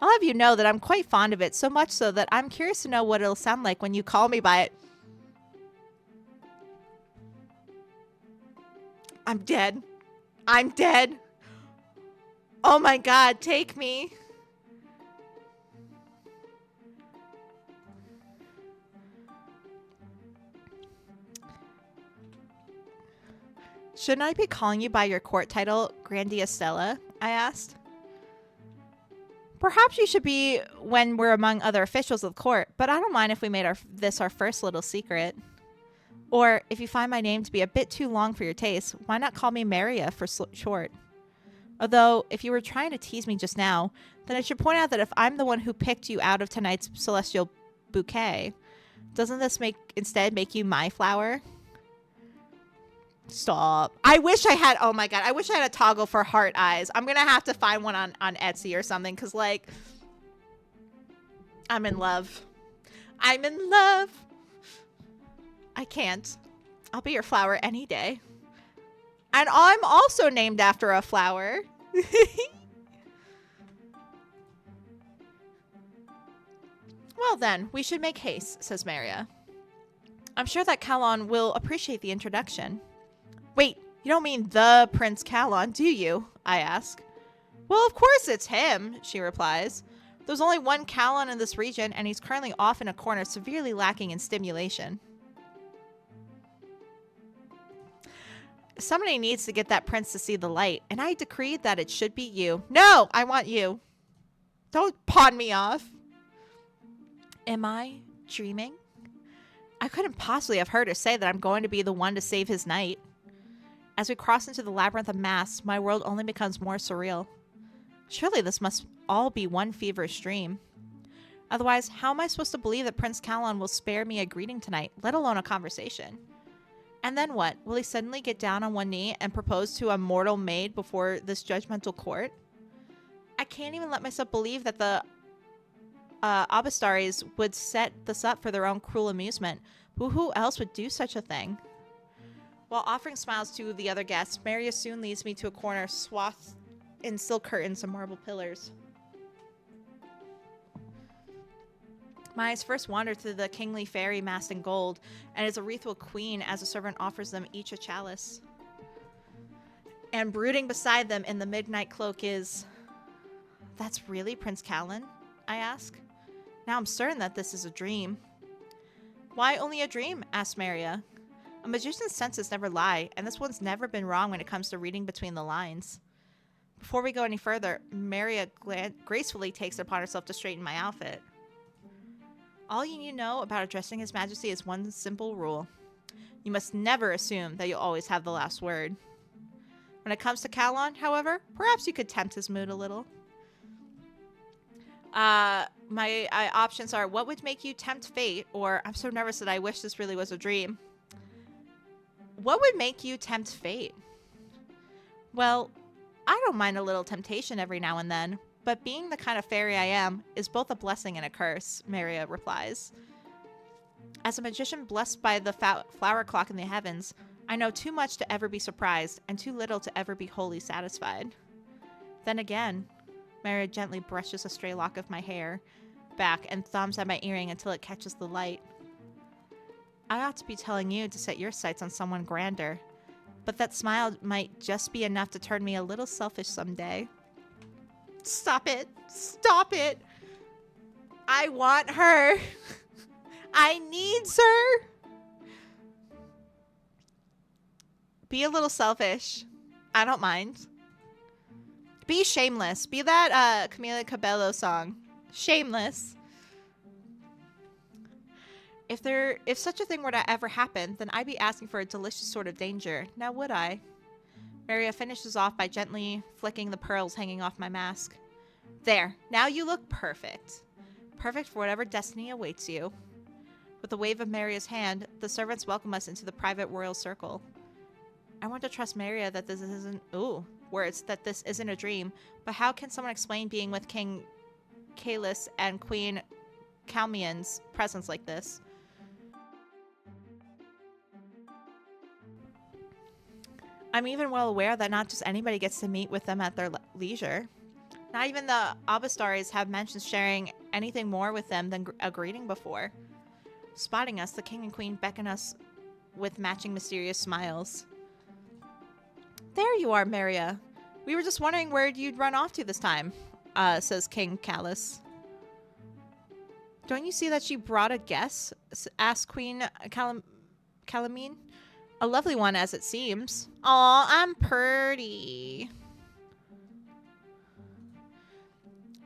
I'll have you know that I'm quite fond of it, so much so that I'm curious to know what it'll sound like when you call me by it. I'm dead. I'm dead. Oh my god, take me. Shouldn't I be calling you by your court title, Grandia Stella? I asked. Perhaps you should be when we're among other officials of the court, but I don't mind if we made this our first little secret. Or, if you find my name to be a bit too long for your taste, why not call me Maria for short? Although, if you were trying to tease me just now, then I should point out that if I'm the one who picked you out of tonight's celestial bouquet, doesn't this instead make you my flower? Stop. I wish I had, oh my god, I wish I had a toggle for heart eyes. I'm gonna have to find one on Etsy or something, because, like, I'm in love. I'm in love. I can't. I'll be your flower any day. And I'm also named after a flower. Well then, we should make haste, says Maria. I'm sure that Calon will appreciate the introduction. Wait, you don't mean the Prince Calon, do you? I ask. Well, of course it's him, she replies. There's only one Calon in this region, and he's currently off in a corner, severely lacking in stimulation. Somebody needs to get that prince to see the light, and I decreed that it should be you. No, I want you. Don't pawn me off. Am I dreaming? I couldn't possibly have heard her say that I'm going to be the one to save his knight. As we cross into the labyrinth of masks, my world only becomes more surreal. Surely this must all be one feverish dream. Otherwise, how am I supposed to believe that Prince Calon will spare me a greeting tonight, let alone a conversation? And then what? Will he suddenly get down on one knee and propose to a mortal maid before this judgmental court? I can't even let myself believe that the Abastaris would set this up for their own cruel amusement. But who else would do such a thing? While offering smiles to the other guests, Maria soon leads me to a corner swathed in silk curtains and marble pillars. My eyes first wander to the kingly fairy masked in gold, and is a wreathful queen as a servant offers them each a chalice. And brooding beside them in the midnight cloak is... That's really Prince Calon? I ask. Now I'm certain that this is a dream. Why only a dream? Asked Maria. A magician's senses never lie, and this one's never been wrong when it comes to reading between the lines. Before we go any further, Maria gracefully takes it upon herself to straighten my outfit. All you need to know about addressing His Majesty is one simple rule. You must never assume that you'll always have the last word. When it comes to Calon, however, perhaps you could tempt his mood a little. My options are, what would make you tempt fate? Or, I'm so nervous that I wish this really was a dream. What would make you tempt fate? Well, I don't mind a little temptation every now and then, but being the kind of fairy I am is both a blessing and a curse, Maria replies. As a magician blessed by the flower clock in the heavens, I know too much to ever be surprised and too little to ever be wholly satisfied. Then again, Maria gently brushes a stray lock of my hair back and thumbs at my earring until it catches the light. I ought to be telling you to set your sights on someone grander, but that smile might just be enough to turn me a little selfish someday. Stop it! Stop it! I want her! I need her! Be a little selfish. I don't mind. Be shameless. Be that Camila Cabello song. Shameless. If such a thing were to ever happen, then I'd be asking for a delicious sort of danger. Now would I? Maria finishes off by gently flicking the pearls hanging off my mask. There. Now you look perfect. Perfect for whatever destiny awaits you. With a wave of Maria's hand, the servants welcome us into the private royal circle. I want to trust Maria that this isn't... Ooh, words. That this isn't a dream. But how can someone explain being with King Kalis and Queen Kalmian's presence like this? I'm even well aware that not just anybody gets to meet with them at their leisure. Not even the Abastaris have mentioned sharing anything more with them than a greeting before. Spotting us, the king and queen beckon us with matching mysterious smiles. There you are, Maria. We were just wondering where you'd run off to this time, says King Kalis. Don't you see that she brought a guest? Asked Queen Calamine. A lovely one, as it seems. Aw, I'm pretty.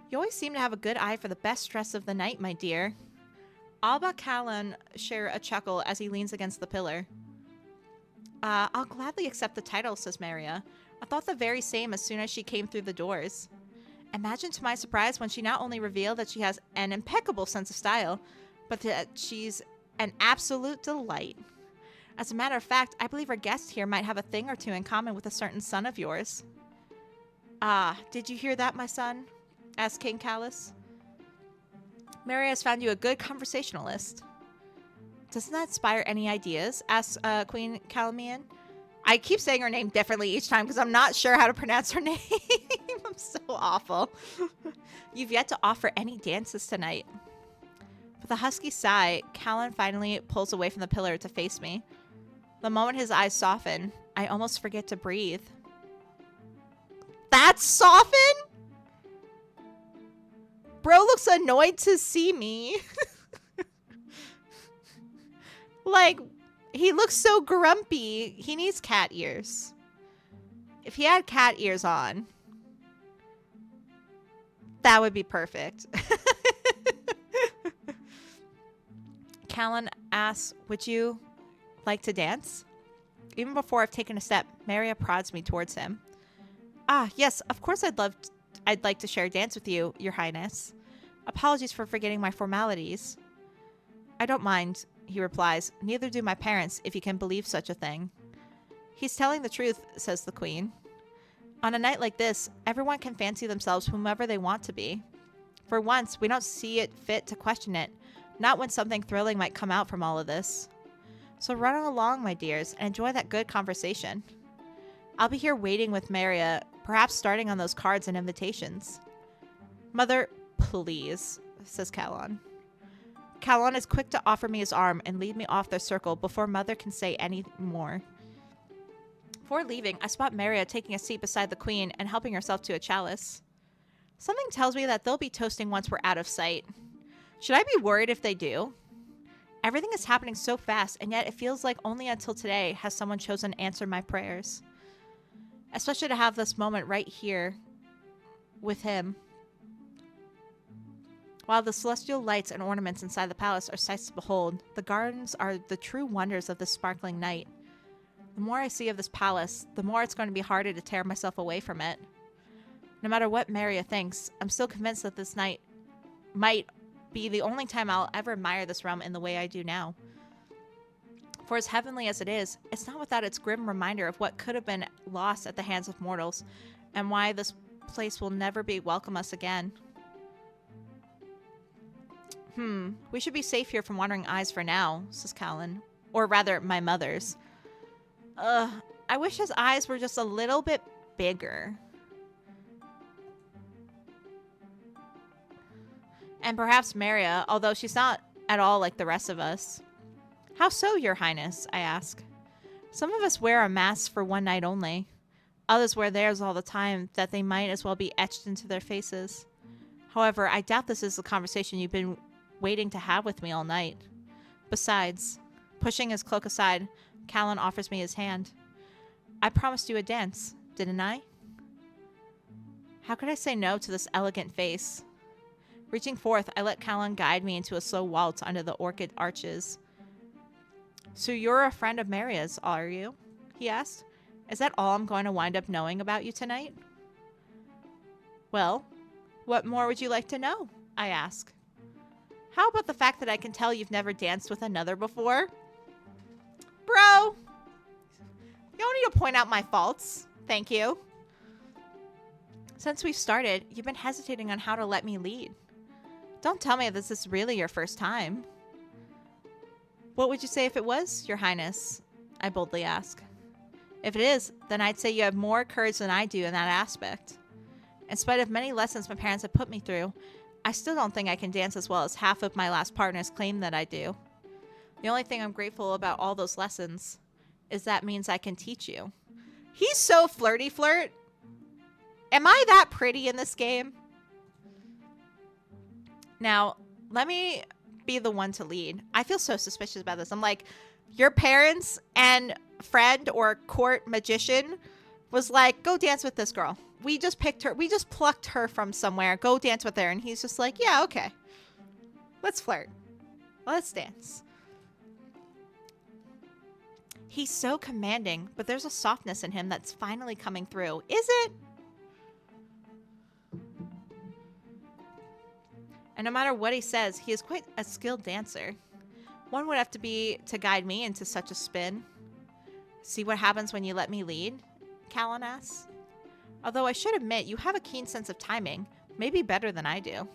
You always seem to have a good eye for the best dress of the night, my dear. Alba Callan share a chuckle as he leans against the pillar. I'll gladly accept the title, says Maria. I thought the very same as soon as she came through the doors. Imagine to my surprise when she not only revealed that she has an impeccable sense of style, but that she's an absolute delight. As a matter of fact, I believe our guest here might have a thing or two in common with a certain son of yours. Ah, did you hear that, my son? Asked King Kalis. Maria has found you a good conversationalist. Doesn't that inspire any ideas? Asked Queen Calamian. I keep saying her name differently each time because I'm not sure how to pronounce her name. I'm so awful. You've yet to offer any dances tonight. With a husky sigh, Callan finally pulls away from the pillar to face me. The moment his eyes soften, I almost forget to breathe. That's soften? Bro looks annoyed to see me. Like, he looks so grumpy. He needs cat ears. If he had cat ears on, that would be perfect. Callan asks, would you like to dance? Even before I've taken a step, Maria prods me towards him. Ah, yes, of course I'd like to share a dance with you, Your Highness. Apologies for forgetting my formalities. I don't mind, he replies. Neither do my parents, if you can believe such a thing. He's telling the truth, says the queen. On a night like this, everyone can fancy themselves whomever they want to be. For once, we don't see it fit to question it, not when something thrilling might come out from all of this. So run along, my dears, and enjoy that good conversation. I'll be here waiting with Maria, perhaps starting on those cards and invitations. Mother, please, says Callan. Callan is quick to offer me his arm and lead me off their circle before Mother can say any more. Before leaving, I spot Maria taking a seat beside the queen and helping herself to a chalice. Something tells me that they'll be toasting once we're out of sight. Should I be worried if they do? Everything is happening so fast, and yet it feels like only until today has someone chosen to answer my prayers. Especially to have this moment right here with him. While the celestial lights and ornaments inside the palace are sights to behold, the gardens are the true wonders of this sparkling night. The more I see of this palace, the more it's going to be harder to tear myself away from it. No matter what Maria thinks, I'm still convinced that this night might be the only time I'll ever admire this realm in the way I do now. For as heavenly as it is, it's not without its grim reminder of what could have been lost at the hands of mortals, and why this place will never be welcome us again. We should be safe here from wandering eyes for now, says Callan. Or rather, my mother's. I wish his eyes were just a little bit bigger. And perhaps Maria, although she's not at all like the rest of us. How so, Your Highness? I ask. Some of us wear a mask for one night only. Others wear theirs all the time, that they might as well be etched into their faces. However, I doubt this is the conversation you've been waiting to have with me all night. Besides, pushing his cloak aside, Callan offers me his hand. I promised you a dance, didn't I? How could I say no to this elegant face? Reaching forth, I let Callan guide me into a slow waltz under the orchid arches. So you're a friend of Maria's, are you? He asked. Is that all I'm going to wind up knowing about you tonight? Well, what more would you like to know? I ask. How about the fact that I can tell you've never danced with another before? Bro! You don't need to point out my faults. Thank you. Since we've started, you've been hesitating on how to let me lead. Don't tell me this is really your first time. What would you say if it was, Your Highness? I boldly ask. If it is, then I'd say you have more courage than I do in that aspect. In spite of many lessons my parents have put me through, I still don't think I can dance as well as half of my last partners claim that I do. The only thing I'm grateful about all those lessons is that means I can teach you. He's so flirty flirt. Am I that pretty in this game? Now, let me be the one to lead. I feel so suspicious about this. I'm like, your parents and friend or court magician was like, go dance with this girl. We just picked her. We just plucked her from somewhere. Go dance with her. And he's just like, yeah, okay. Let's flirt. Let's dance. He's so commanding, but there's a softness in him that's finally coming through. Is it? And no matter what he says, he is quite a skilled dancer. One would have to be to guide me into such a spin. See what happens when you let me lead? Callan asks. Although I should admit, you have a keen sense of timing, maybe better than I do. You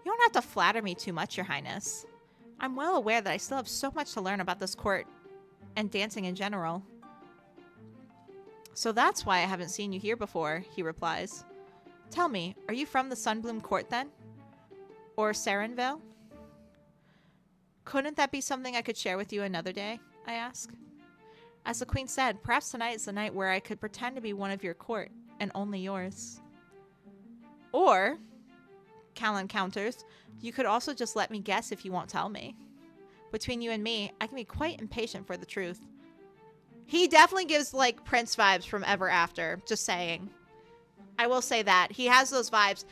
don't have to flatter me too much, Your Highness. I'm well aware that I still have so much to learn about this court and dancing in general. So that's why I haven't seen you here before, he replies. Tell me, are you from the Sunbloom Court then? Or Sarenville? Couldn't that be something I could share with you another day? I ask. As the queen said, perhaps tonight is the night where I could pretend to be one of your court, and only yours. Or, Callan counters, you could also just let me guess if you won't tell me. Between you and me, I can be quite impatient for the truth. He definitely gives, like, Prince vibes from Ever After, just saying. I will say that. He has those vibes.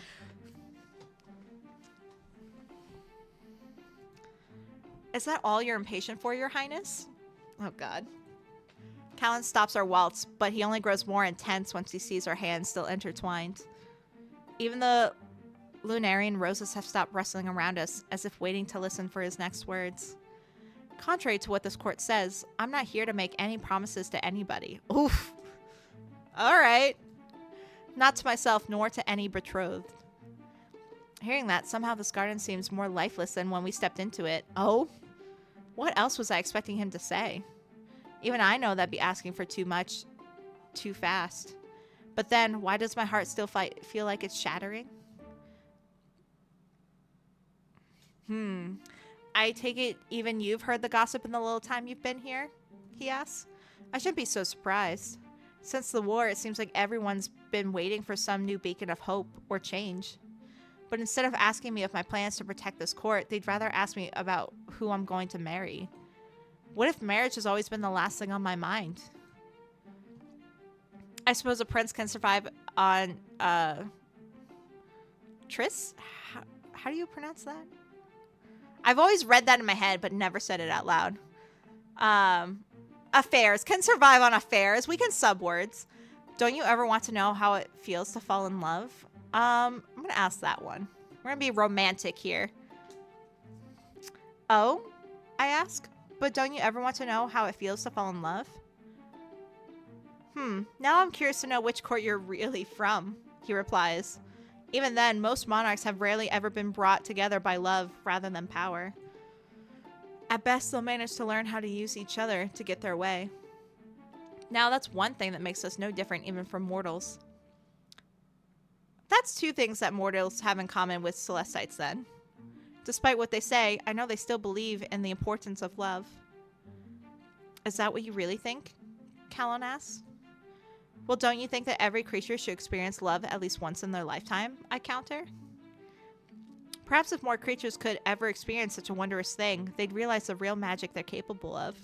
Is that all you're impatient for, Your Highness? Oh, God. Callan stops our waltz, but he only grows more intense once he sees our hands still intertwined. Even the Lunarian roses have stopped rustling around us, as if waiting to listen for his next words. Contrary to what this court says, I'm not here to make any promises to anybody. Oof. All right. Not to myself, nor to any betrothed. Hearing that, somehow this garden seems more lifeless than when we stepped into it. Oh? What else was I expecting him to say? Even I know that'd be asking for too much, too fast. But then, why does my heart still feel like it's shattering? I take it even you've heard the gossip in the little time you've been here? He asks. I shouldn't be so surprised. Since the war, it seems like everyone's been waiting for some new beacon of hope or change. But instead of asking me of my plans to protect this court, they'd rather ask me about who I'm going to marry. What if marriage has always been the last thing on my mind? I suppose a prince can survive on, Tris? How do you pronounce that? I've always read that in my head, but never said it out loud. Affairs. Can survive on affairs. We can subwords. Don't you ever want to know how it feels to fall in love? I'm going to ask that one. We're going to be romantic here. Oh? I ask. But don't you ever want to know how it feels to fall in love? Now I'm curious to know which court you're really from, he replies. Even then, most monarchs have rarely ever been brought together by love rather than power. At best, they'll manage to learn how to use each other to get their way. Now, that's one thing that makes us no different even from mortals. That's two things that mortals have in common with Celestites, then. Despite what they say, I know they still believe in the importance of love. Is that what you really think? Callan asks. Well, don't you think that every creature should experience love at least once in their lifetime? I counter. Perhaps if more creatures could ever experience such a wondrous thing, they'd realize the real magic they're capable of.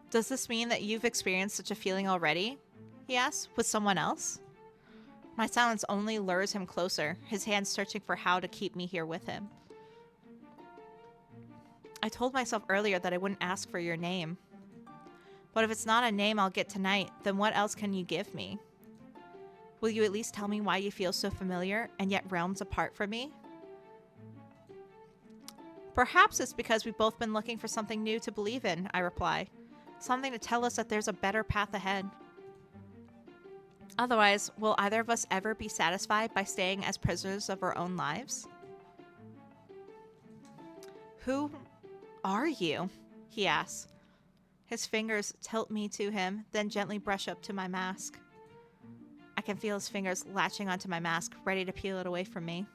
Does this mean that you've experienced such a feeling already? He asks, with someone else? My silence only lures him closer, his hands searching for how to keep me here with him. I told myself earlier that I wouldn't ask for your name. But if it's not a name I'll get tonight, then what else can you give me? Will you at least tell me why you feel so familiar and yet realms apart from me? Perhaps it's because we've both been looking for something new to believe in, I reply. Something to tell us that there's a better path ahead. Otherwise, will either of us ever be satisfied by staying as prisoners of our own lives? Who are you? He asks. His fingers tilt me to him, then gently brush up to my mask. I can feel his fingers latching onto my mask, ready to peel it away from me.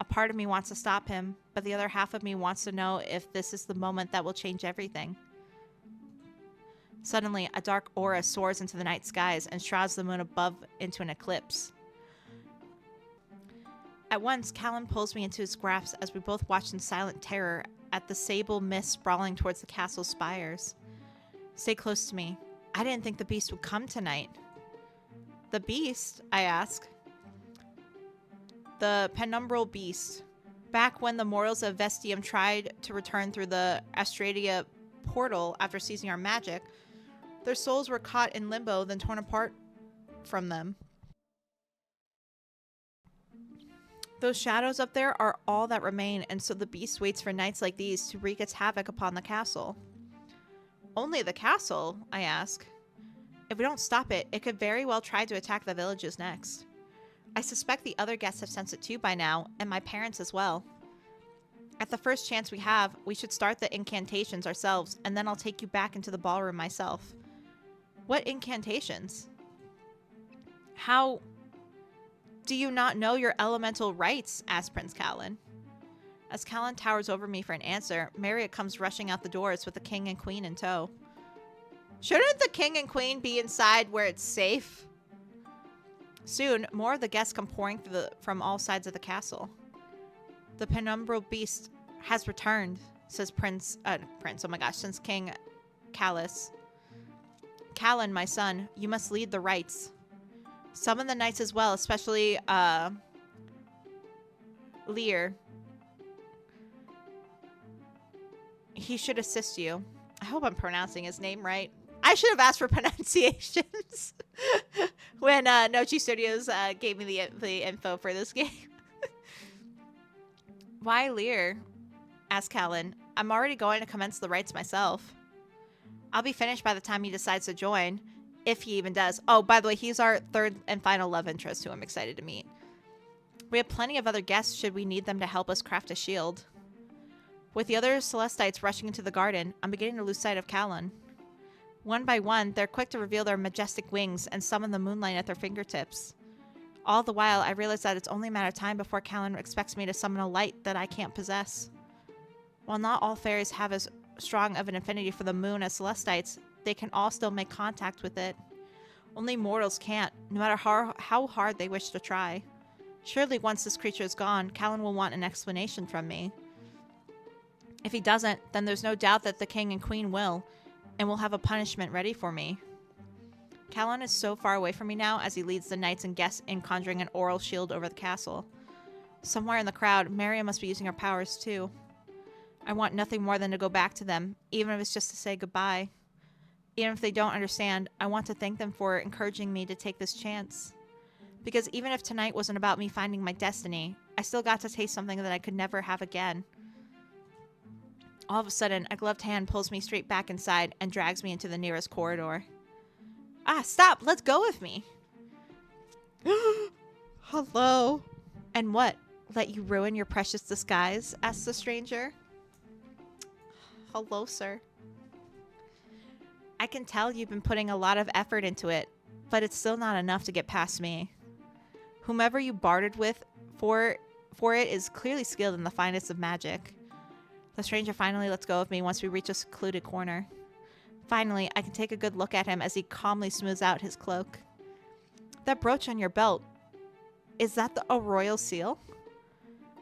A part of me wants to stop him, but the other half of me wants to know if this is the moment that will change everything. Suddenly, a dark aura soars into the night skies and shrouds the moon above into an eclipse. At once, Callan pulls me into his grasp as we both watch in silent terror at the sable mist sprawling towards the castle's spires. Stay close to me. I didn't think the beast would come tonight. The beast? I ask. The penumbral beast. Back when the mortals of Vestium tried to return through the Astradia portal after seizing our magic, their souls were caught in limbo, then torn apart from them. Those shadows up there are all that remain, and so the beast waits for nights like these to wreak its havoc upon the castle. Only the castle? I ask. If we don't stop it, it could very well try to attack the villages next. I suspect the other guests have sensed it too by now, and my parents as well. At the first chance we have, we should start the incantations ourselves, and then I'll take you back into the ballroom myself. What incantations? How... Do you not know your elemental rights? Asks Prince Callan. As Callan towers over me for an answer, Marriott comes rushing out the doors with the king and queen in tow. Shouldn't the king and queen be inside where it's safe? Soon, more of the guests come pouring from all sides of the castle. The penumbral beast has returned, says since King Callus. Callan, my son, you must lead the rites. Summon the knights as well, especially, Lear. He should assist you. I hope I'm pronouncing his name right. I should have asked for pronunciations when Nochi Studios gave me the info for this game. Why Lear? Asked Callan. I'm already going to commence the rites myself. I'll be finished by the time he decides to join, if he even does. Oh, by the way, he's our third and final love interest who I'm excited to meet. We have plenty of other guests should we need them to help us craft a shield. With the other Celestites rushing into the garden, I'm beginning to lose sight of Callan. One by one, they're quick to reveal their majestic wings and summon the moonlight at their fingertips. All the while, I realize that it's only a matter of time before Callan expects me to summon a light that I can't possess. While not all fairies have as strong of an affinity for the moon as Celestites, they can all still make contact with it. Only mortals can't, no matter how hard they wish to try. Surely once this creature is gone, Callan will want an explanation from me. If he doesn't, then there's no doubt that the king and queen will, and will have a punishment ready for me. Callan is so far away from me now as he leads the knights and guests in conjuring an oral shield over the castle. Somewhere in the crowd, Maria must be using her powers too. I want nothing more than to go back to them, even if it's just to say goodbye. Even if they don't understand, I want to thank them for encouraging me to take this chance. Because even if tonight wasn't about me finding my destiny, I still got to taste something that I could never have again. All of a sudden, a gloved hand pulls me straight back inside and drags me into the nearest corridor. Ah, stop! Let's go with me! Hello? And what? Let you ruin your precious disguise? Asked the stranger. Hello, sir. I can tell you've been putting a lot of effort into it, but it's still not enough to get past me. Whomever you bartered with for it is clearly skilled in the finest of magic. The stranger finally lets go of me once we reach a secluded corner. Finally, I can take a good look at him as he calmly smooths out his cloak. That brooch on your belt, is that a royal seal?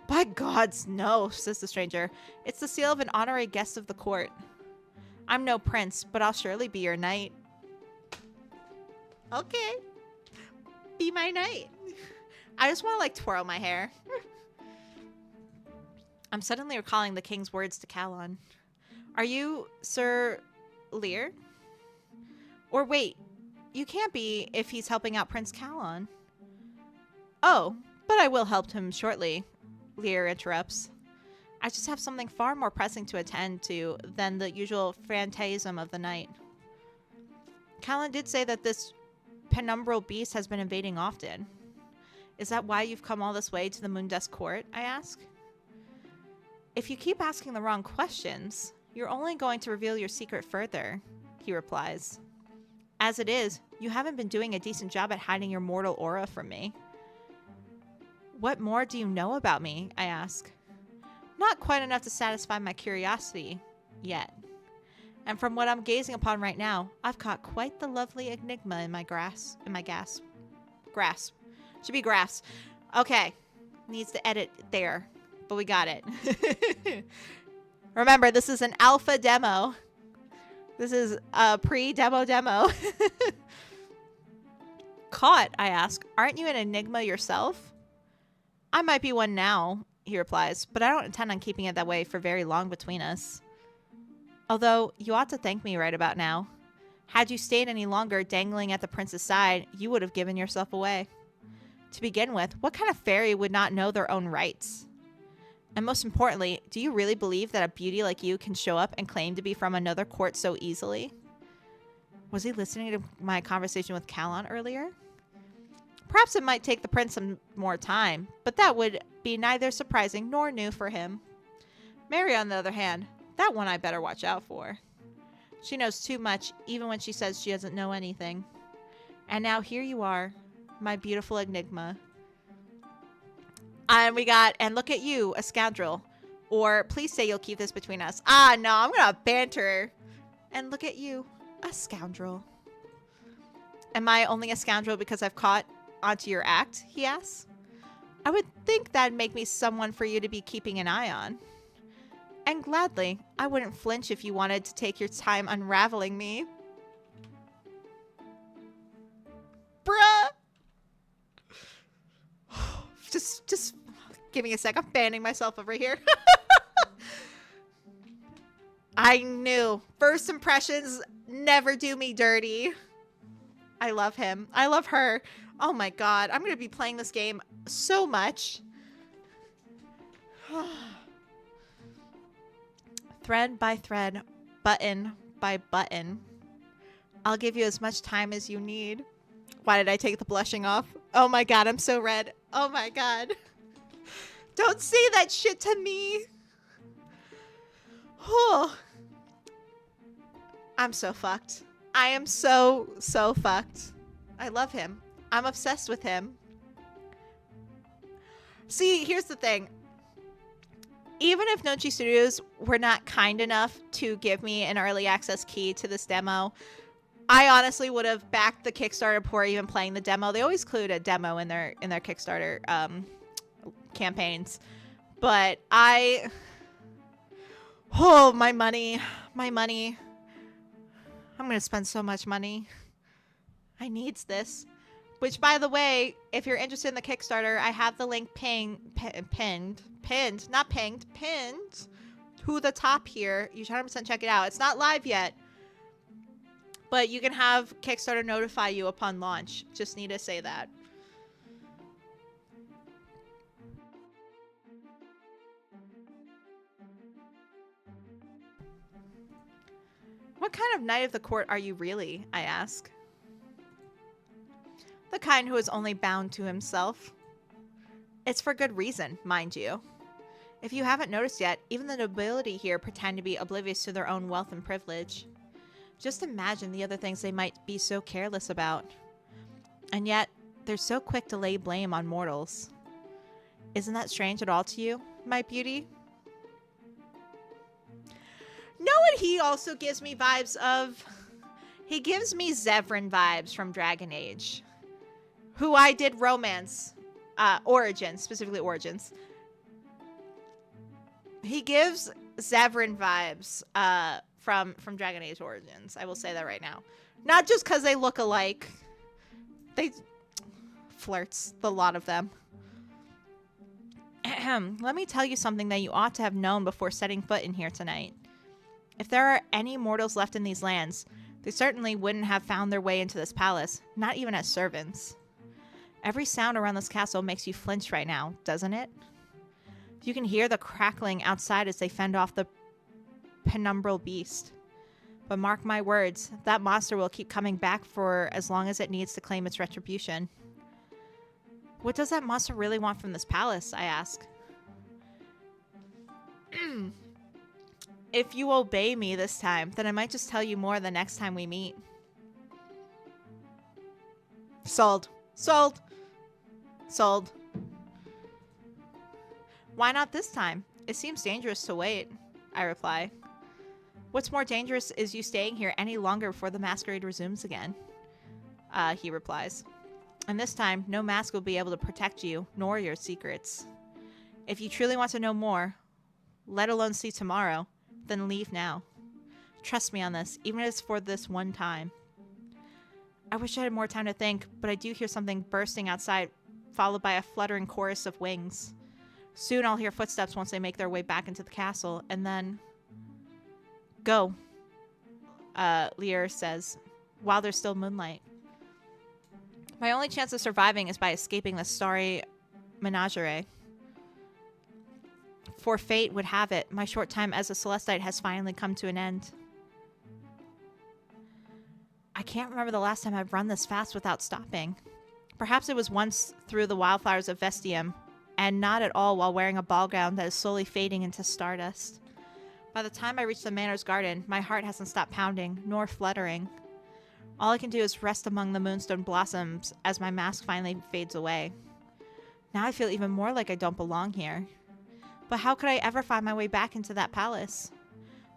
By gods, no, says the stranger. It's the seal of an honorary guest of the court. I'm no prince, but I'll surely be your knight. Okay. Be my knight. I just want to, like, twirl my hair. I'm suddenly recalling the king's words to Callan. Are you Sir Lear? Or wait, you can't be if he's helping out Prince Callan. Oh, but I will help him shortly, Lear interrupts. I just have something far more pressing to attend to than the usual phantasm of the night. Callan did say that this penumbral beast has been invading often. Is that why you've come all this way to the Moondusk court? I ask. If you keep asking the wrong questions, you're only going to reveal your secret further, he replies. As it is, you haven't been doing a decent job at hiding your mortal aura from me. What more do you know about me? I ask. Not quite enough to satisfy my curiosity, yet. And from what I'm gazing upon right now, I've caught quite the lovely enigma in my grasp. Grasp. Should be grasp. Okay. Needs to edit there. But we got it. Remember, this is an alpha demo. This is a pre-demo demo. Caught, I ask. Aren't you an enigma yourself? I might be one now, he replies, but I don't intend on keeping it that way for very long between us. Although, you ought to thank me right about now. Had you stayed any longer dangling at the prince's side, you would have given yourself away. To begin with, what kind of fairy would not know their own rights? And most importantly, do you really believe that a beauty like you can show up and claim to be from another court so easily? Was he listening to my conversation with Callan earlier? Perhaps it might take the prince some more time, but that would be neither surprising nor new for him. Mary, on the other hand, that one I better watch out for. She knows too much, even when she says she doesn't know anything. And now here you are, my beautiful enigma. And we got, and look at you, a scoundrel. Or, please say you'll keep this between us. Ah, no, I'm gonna banter. And look at you, a scoundrel. Am I only a scoundrel because I've caught onto your act? He asks. I would think that'd make me someone for you to be keeping an eye on. And gladly, I wouldn't flinch if you wanted to take your time unraveling me. Bruh! Just give me a sec. I'm fanning myself over here. I knew. First impressions never do me dirty. I love him. I love her. Oh my god. I'm going to be playing this game so much. Thread by thread, button by button. I'll give you as much time as you need. Why did I take the blushing off? Oh my god, I'm so red. Oh my god. Don't say that shit to me. Oh. I'm so fucked. I am so fucked. I love him. I'm obsessed with him. See, here's the thing. Even if Nochi Studios were not kind enough to give me an early access key to this demo, I honestly would have backed the Kickstarter before even playing the demo. They always include a demo in their Kickstarter campaigns. But oh, my money. I'm going to spend so much money. I needs this. Which, by the way, if you're interested in the Kickstarter, I have the link pinned to the top here. You should 100% check it out. It's not live yet, but you can have Kickstarter notify you upon launch. Just need to say that. What kind of knight of the court are you really? I ask. The kind who is only bound to himself. It's for good reason, mind you. If you haven't noticed yet, even the nobility here pretend to be oblivious to their own wealth and privilege. Just imagine the other things they might be so careless about. And yet, they're so quick to lay blame on mortals. Isn't that strange at all to you, my beauty? Know what he also gives me vibes of? He gives me Zevran vibes from Dragon Age. Who I did romance. Origins, specifically Origins. He gives Zevran vibes from Dragon Age Origins. I will say that right now. Not just because they look alike. They flirts, the lot of them. Let me tell you something that you ought to have known before setting foot in here tonight. If there are any mortals left in these lands, they certainly wouldn't have found their way into this palace, not even as servants. Every sound around this castle makes you flinch right now, doesn't it? You can hear the crackling outside as they fend off the penumbral beast. But mark my words, that monster will keep coming back for as long as it needs to claim its retribution. What does that monster really want from this palace, I ask? If you obey me this time, then I might just tell you more the next time we meet. Sold. Sold. Sold. Why not this time? It seems dangerous to wait, I reply. What's more dangerous is you staying here any longer before the masquerade resumes again. He replies. And this time, no mask will be able to protect you, nor your secrets. If you truly want to know more, let alone see tomorrow, then leave now. Trust me on this, even if it's for this one time. I wish I had more time to think, but I do hear something bursting outside, followed by a fluttering chorus of wings. Soon I'll hear footsteps once they make their way back into the castle, and then... Go, Lear says, while there's still moonlight. My only chance of surviving is by escaping the starry menagerie. For fate would have it, my short time as a Celestite has finally come to an end. I can't remember the last time I've run this fast without stopping. Perhaps it was once through the wildflowers of Vestium, and not at all while wearing a ball gown that is slowly fading into stardust. By the time I reach the manor's garden, my heart hasn't stopped pounding, nor fluttering. All I can do is rest among the moonstone blossoms as my mask finally fades away. Now I feel even more like I don't belong here. But how could I ever find my way back into that palace?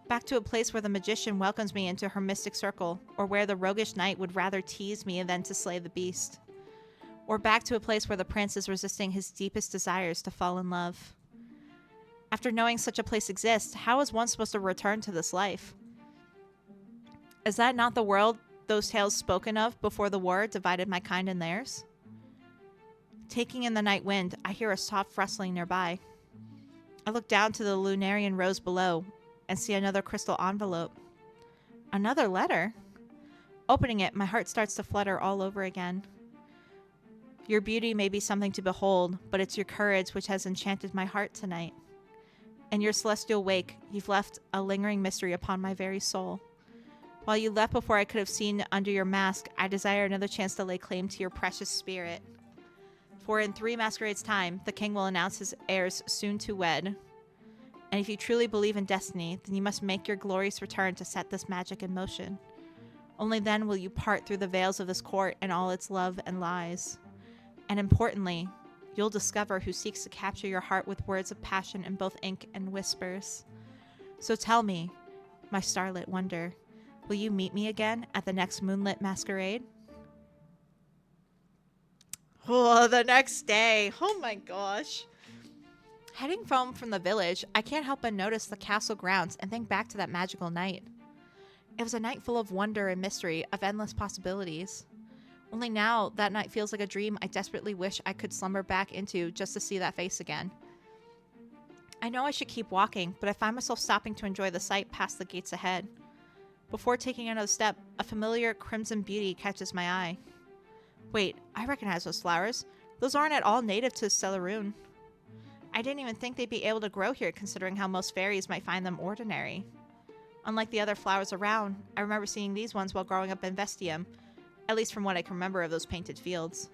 Back to a place where the magician welcomes me into her mystic circle, or where the roguish knight would rather tease me than to slay the beast. Or back to a place where the prince is resisting his deepest desires to fall in love. After knowing such a place exists, how is one supposed to return to this life? Is that not the world those tales spoken of before the war divided my kind and theirs? Taking in the night wind, I hear a soft rustling nearby. I look down to the lunarian rose below and see another crystal envelope. Another letter? Opening it, my heart starts to flutter all over again. Your beauty may be something to behold, but it's your courage which has enchanted my heart tonight. In your celestial wake, you've left a lingering mystery upon my very soul. While you left before I could have seen under your mask, I desire another chance to lay claim to your precious spirit. For in 3 masquerades' time, the king will announce his heirs soon to wed. And if you truly believe in destiny, then you must make your glorious return to set this magic in motion. Only then will you part through the veils of this court and all its love and lies. And importantly, you'll discover who seeks to capture your heart with words of passion in both ink and whispers. So tell me, my starlit wonder, Will you meet me again at the next moonlit masquerade? Oh, the next day. Oh my gosh. Heading home from the village, I can't help but notice the castle grounds and think back to that magical night. It was a night full of wonder and mystery, of endless possibilities. Only now, that night feels like a dream I desperately wish I could slumber back into just to see that face again. I know I should keep walking, but I find myself stopping to enjoy the sight past the gates ahead. Before taking another step, a familiar crimson beauty catches my eye. Wait, I recognize those flowers. Those aren't at all native to Celeroon. I didn't even think they'd be able to grow here, considering how most fairies might find them ordinary. Unlike the other flowers around, I remember seeing these ones while growing up in Vestium, at least from what I can remember of those painted fields.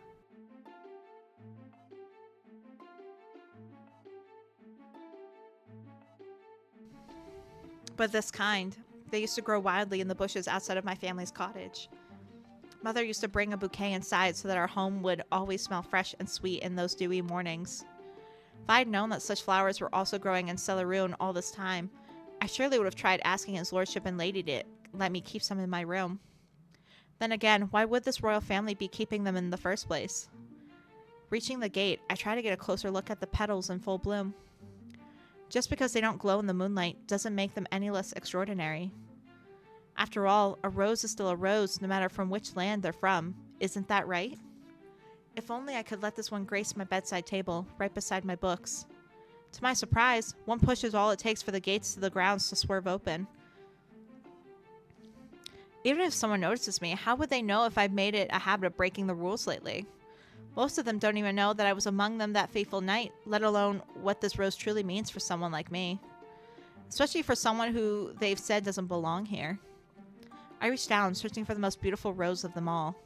But this kind, they used to grow wildly in the bushes outside of my family's cottage. Mother used to bring a bouquet inside so that our home would always smell fresh and sweet in those dewy mornings. If I had known that such flowers were also growing in Celeroon all this time, I surely would have tried asking his lordship and lady to let me keep some in my room. Then again, why would this royal family be keeping them in the first place? Reaching the gate, I try to get a closer look at the petals in full bloom. Just because they don't glow in the moonlight doesn't make them any less extraordinary. After all, a rose is still a rose no matter from which land they're from. Isn't that right? If only I could let this one grace my bedside table, right beside my books. To my surprise, one push is all it takes for the gates to the grounds to swerve open. Even if someone notices me, how would they know if I've made it a habit of breaking the rules lately? Most of them don't even know that I was among them that fateful night, let alone what this rose truly means for someone like me. Especially for someone who they've said doesn't belong here. I reach down, searching for the most beautiful rose of them all.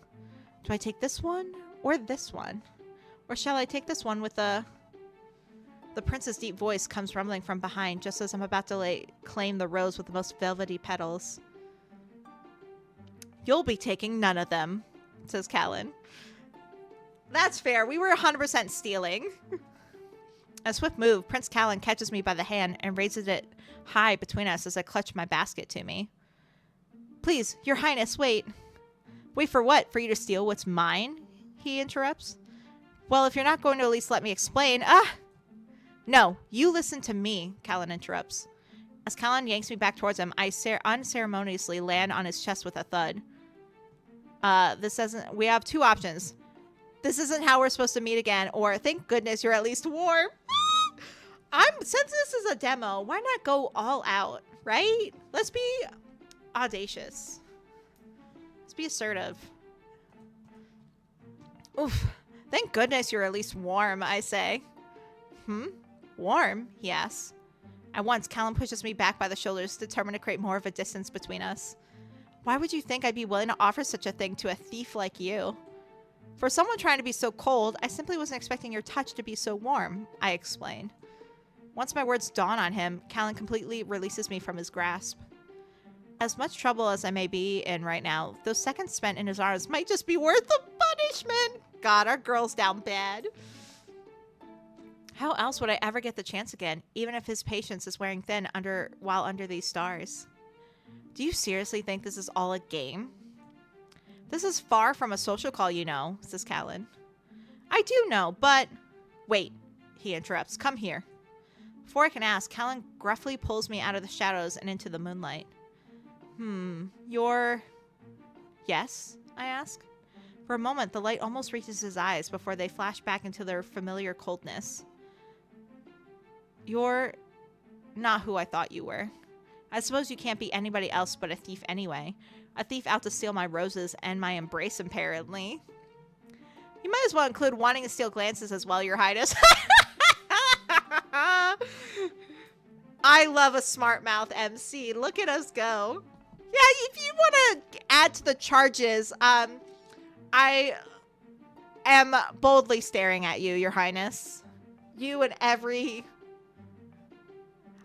Do I take this one or this one? Or shall I take this one with the... The prince's deep voice comes rumbling from behind just as I'm about to claim the rose with the most velvety petals. You'll be taking none of them, says Callan. That's fair. We were 100% stealing. A swift move, Prince Callan catches me by the hand and raises it high between us as I clutch my basket to me. Please, your highness, wait. Wait for what? For you to steal what's mine? He interrupts. Well, if you're not going to at least let me explain. No, you listen to me, Callan interrupts. As Callan yanks me back towards him, I unceremoniously land on his chest with a thud. We have two options. This isn't how we're supposed to meet again, or thank goodness you're at least warm. Since this is a demo, why not go all out, right? Let's be audacious. Let's be assertive. Oof. Thank goodness you're at least warm, I say. Warm? He asks. At once, Callan pushes me back by the shoulders, determined to create more of a distance between us. Why would you think I'd be willing to offer such a thing to a thief like you? For someone trying to be so cold, I simply wasn't expecting your touch to be so warm, I explained. Once my words dawn on him, Callan completely releases me from his grasp. As much trouble as I may be in right now, those seconds spent in his arms might just be worth the punishment. God, our girl's down bad. How else would I ever get the chance again, even if his patience is wearing thin while under these stars? Do you seriously think this is all a game? This is far from a social call, you know, says Callan. I do know, but... Wait, he interrupts. Come here. Before I can ask, Callan gruffly pulls me out of the shadows and into the moonlight. You're... Yes, I ask. For a moment, the light almost reaches his eyes before they flash back into their familiar coldness. You're not who I thought you were. I suppose you can't be anybody else but a thief anyway. A thief out to steal my roses and my embrace, apparently. You might as well include wanting to steal glances as well, your highness. I love a smart mouth MC. Look at us go. Yeah, if you want to add to the charges, I am boldly staring at you, your highness. You and every...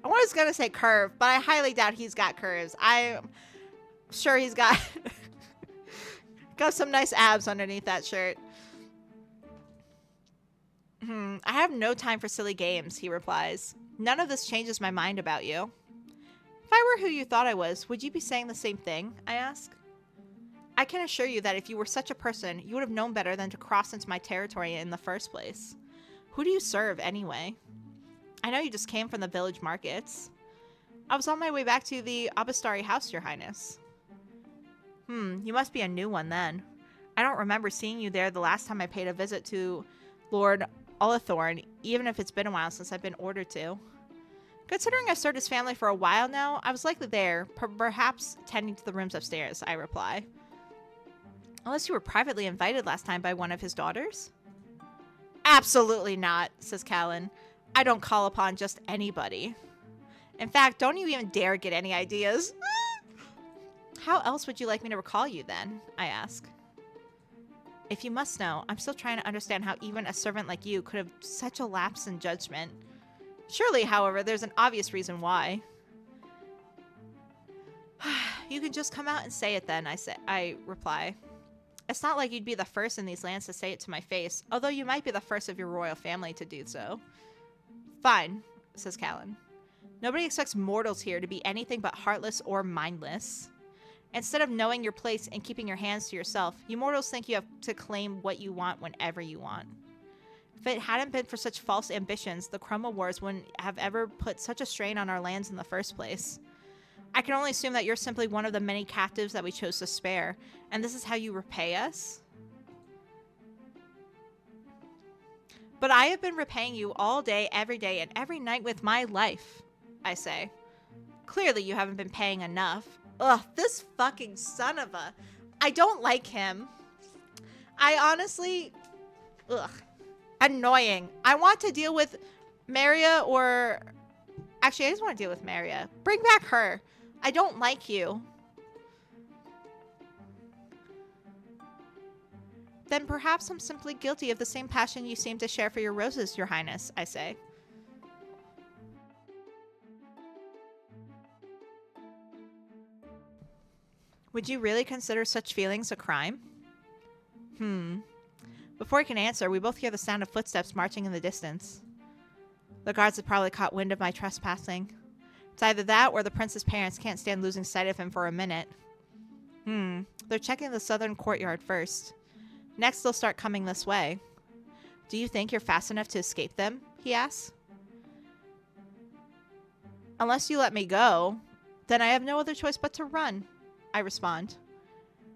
I was going to say curve, but I highly doubt he's got curves. I'm sure he's got some nice abs underneath that shirt. I have no time for silly games, he replies. None of this changes my mind about you. If I were who you thought I was, would you be saying the same thing? I ask. I can assure you that if you were such a person, you would have known better than to cross into my territory in the first place. Who do you serve, anyway? I know you just came from the village markets. I was on my way back to the Abastari house, Your Highness. You must be a new one then. I don't remember seeing you there the last time I paid a visit to Lord Ullathorne, even if it's been a while since I've been ordered to. Considering I've served his family for a while now, I was likely there, perhaps tending to the rooms upstairs, I reply. Unless you were privately invited last time by one of his daughters? Absolutely not, says Callan. I don't call upon just anybody. In fact, don't you even dare get any ideas. How else would you like me to recall you then? I ask. If you must know, I'm still trying to understand how even a servant like you could have such a lapse in judgment. Surely, however, there's an obvious reason why. You can just come out and say it then, I reply. It's not like you'd be the first in these lands to say it to my face, although you might be the first of your royal family to do so. Fine, says Callan. Nobody expects mortals here to be anything but heartless or mindless. Instead of knowing your place and keeping your hands to yourself, you mortals think you have to claim what you want whenever you want. If it hadn't been for such false ambitions, the Chroma Wars wouldn't have ever put such a strain on our lands in the first place. I can only assume that you're simply one of the many captives that we chose to spare, and this is how you repay us? But I have been repaying you all day, and every night with my life, I say. Clearly you haven't been paying enough. Ugh, this fucking son of a... I don't like him. I honestly... Ugh. Annoying. I want to deal with Maria or... Actually, I just want to deal with Maria. Bring back her. I don't like you. Then perhaps I'm simply guilty of the same passion you seem to share for your roses, Your Highness, I say. Would you really consider such feelings a crime? Before he can answer, we both hear the sound of footsteps marching in the distance. The guards have probably caught wind of my trespassing. It's either that or the prince's parents can't stand losing sight of him for a minute. They're checking the southern courtyard first. Next, they'll start coming this way. Do you think you're fast enough to escape them? He asks. Unless you let me go, then I have no other choice but to run, I respond.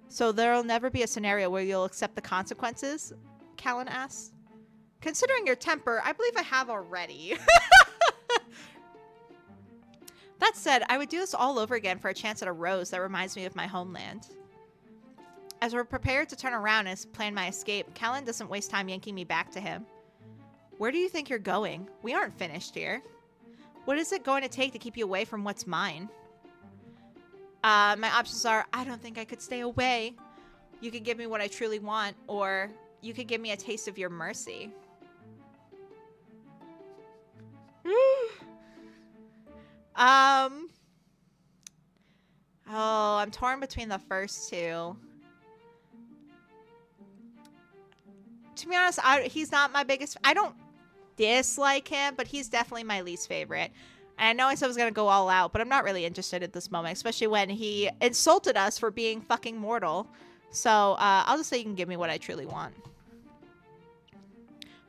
So there'll never be a scenario where you'll accept the consequences? Callan asks. Considering your temper, I believe I have already. That said, I would do this all over again for a chance at a rose that reminds me of my homeland. As we're prepared to turn around and plan my escape, Callan doesn't waste time yanking me back to him. Where do you think you're going? We aren't finished here. What is it going to take to keep you away from what's mine? My options are, I don't think I could stay away. You could give me what I truly want, or you could give me a taste of your mercy. Oh, I'm torn between the first two. To be honest, he's not my biggest... I don't dislike him, but he's definitely my least favorite. And I know I said I was going to go all out, but I'm not really interested at this moment, especially when he insulted us for being fucking mortal. So, I'll just say you can give me what I truly want.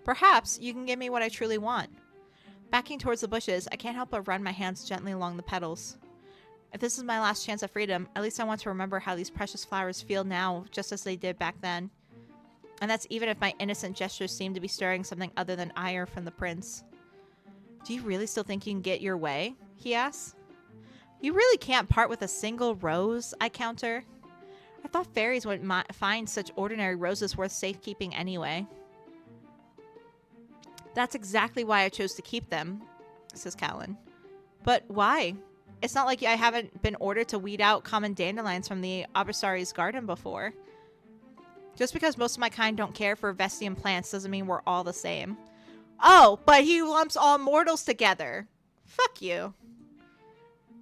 Perhaps you can give me what I truly want. Backing towards the bushes, I can't help but run my hands gently along the petals. If this is my last chance of freedom, at least I want to remember how these precious flowers feel now, just as they did back then. And that's even if my innocent gestures seem to be stirring something other than ire from the prince. Do you really still think you can get your way? He asks. You really can't part with a single rose, I counter. I thought fairies wouldn't find such ordinary roses worth safekeeping anyway. That's exactly why I chose to keep them, says Callan. But why? It's not like I haven't been ordered to weed out common dandelions from the Abasari's garden before. Just because most of my kind don't care for Vestian plants doesn't mean we're all the same. Oh, but he lumps all mortals together. Fuck you.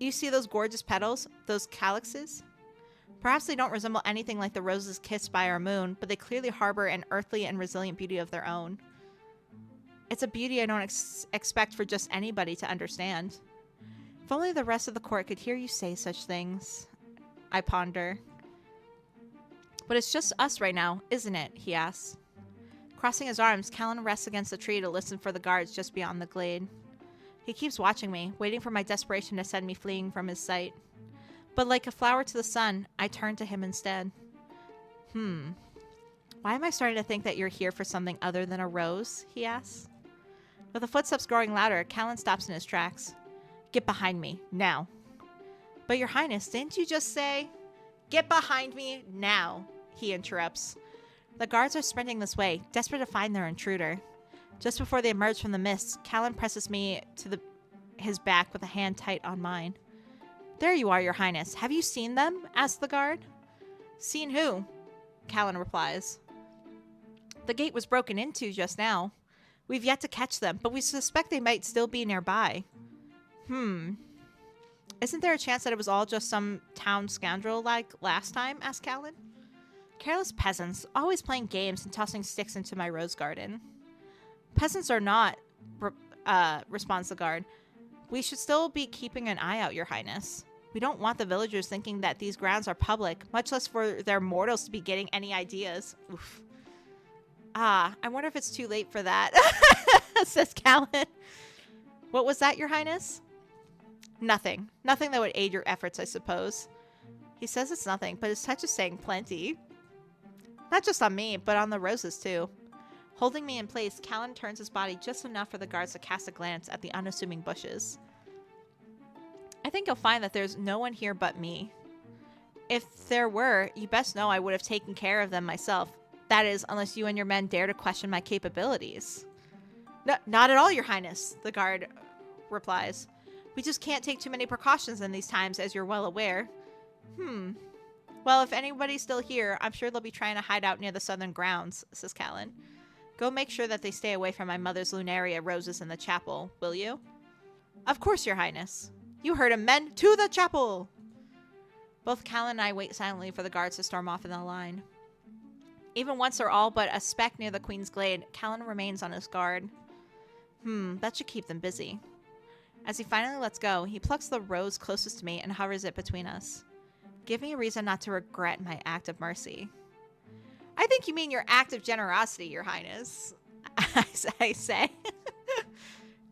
You see those gorgeous petals? Those calyxes? Perhaps they don't resemble anything like the roses kissed by our moon, but they clearly harbor an earthly and resilient beauty of their own. It's a beauty I don't expect for just anybody to understand. If only the rest of the court could hear you say such things, I ponder. But it's just us right now, isn't it? He asks. Crossing his arms, Callan rests against the tree to listen for the guards just beyond the glade. He keeps watching me, waiting for my desperation to send me fleeing from his sight. But like a flower to the sun, I turn to him instead. Why am I starting to think that you're here for something other than a rose? He asks. With the footsteps growing louder, Callan stops in his tracks. Get behind me, now. But your highness, didn't you just say? Get behind me, now, he interrupts. The guards are sprinting this way, desperate to find their intruder. Just before they emerge from the mist, Callan presses me to his back with a hand tight on mine. There you are, your highness. Have you seen them? Asks the guard. Seen who? Callan replies. The gate was broken into just now. We've yet to catch them, but we suspect they might still be nearby. Isn't there a chance that it was all just some town scoundrel like last time? Asked Callan. Careless peasants, always playing games and tossing sticks into my rose garden. Peasants or not, responds the guard. We should still be keeping an eye out, your highness. We don't want the villagers thinking that these grounds are public, much less for their mortals to be getting any ideas. Oof. I wonder if it's too late for that, says Callan. What was that, your highness? Nothing. Nothing that would aid your efforts, I suppose. He says it's nothing, but his touch is saying plenty. Not just on me, but on the roses, too. Holding me in place, Callan turns his body just enough for the guards to cast a glance at the unassuming bushes. I think you'll find that there's no one here but me. If there were, you best know I would have taken care of them myself. That is, unless you and your men dare to question my capabilities. No, not at all, your highness, the guard replies. We just can't take too many precautions in these times, as you're well aware. Well, if anybody's still here, I'm sure they'll be trying to hide out near the southern grounds, says Callan. Go make sure that they stay away from my mother's lunaria roses in the chapel, will you? Of course, your highness. You heard him, men! To the chapel! Both Callan and I wait silently for the guards to storm off in the line. Even once they're all but a speck near the Queen's Glade, Callan remains on his guard. That should keep them busy. As he finally lets go, he plucks the rose closest to me and hovers it between us. Give me a reason not to regret my act of mercy. I think you mean your act of generosity, your highness, I say.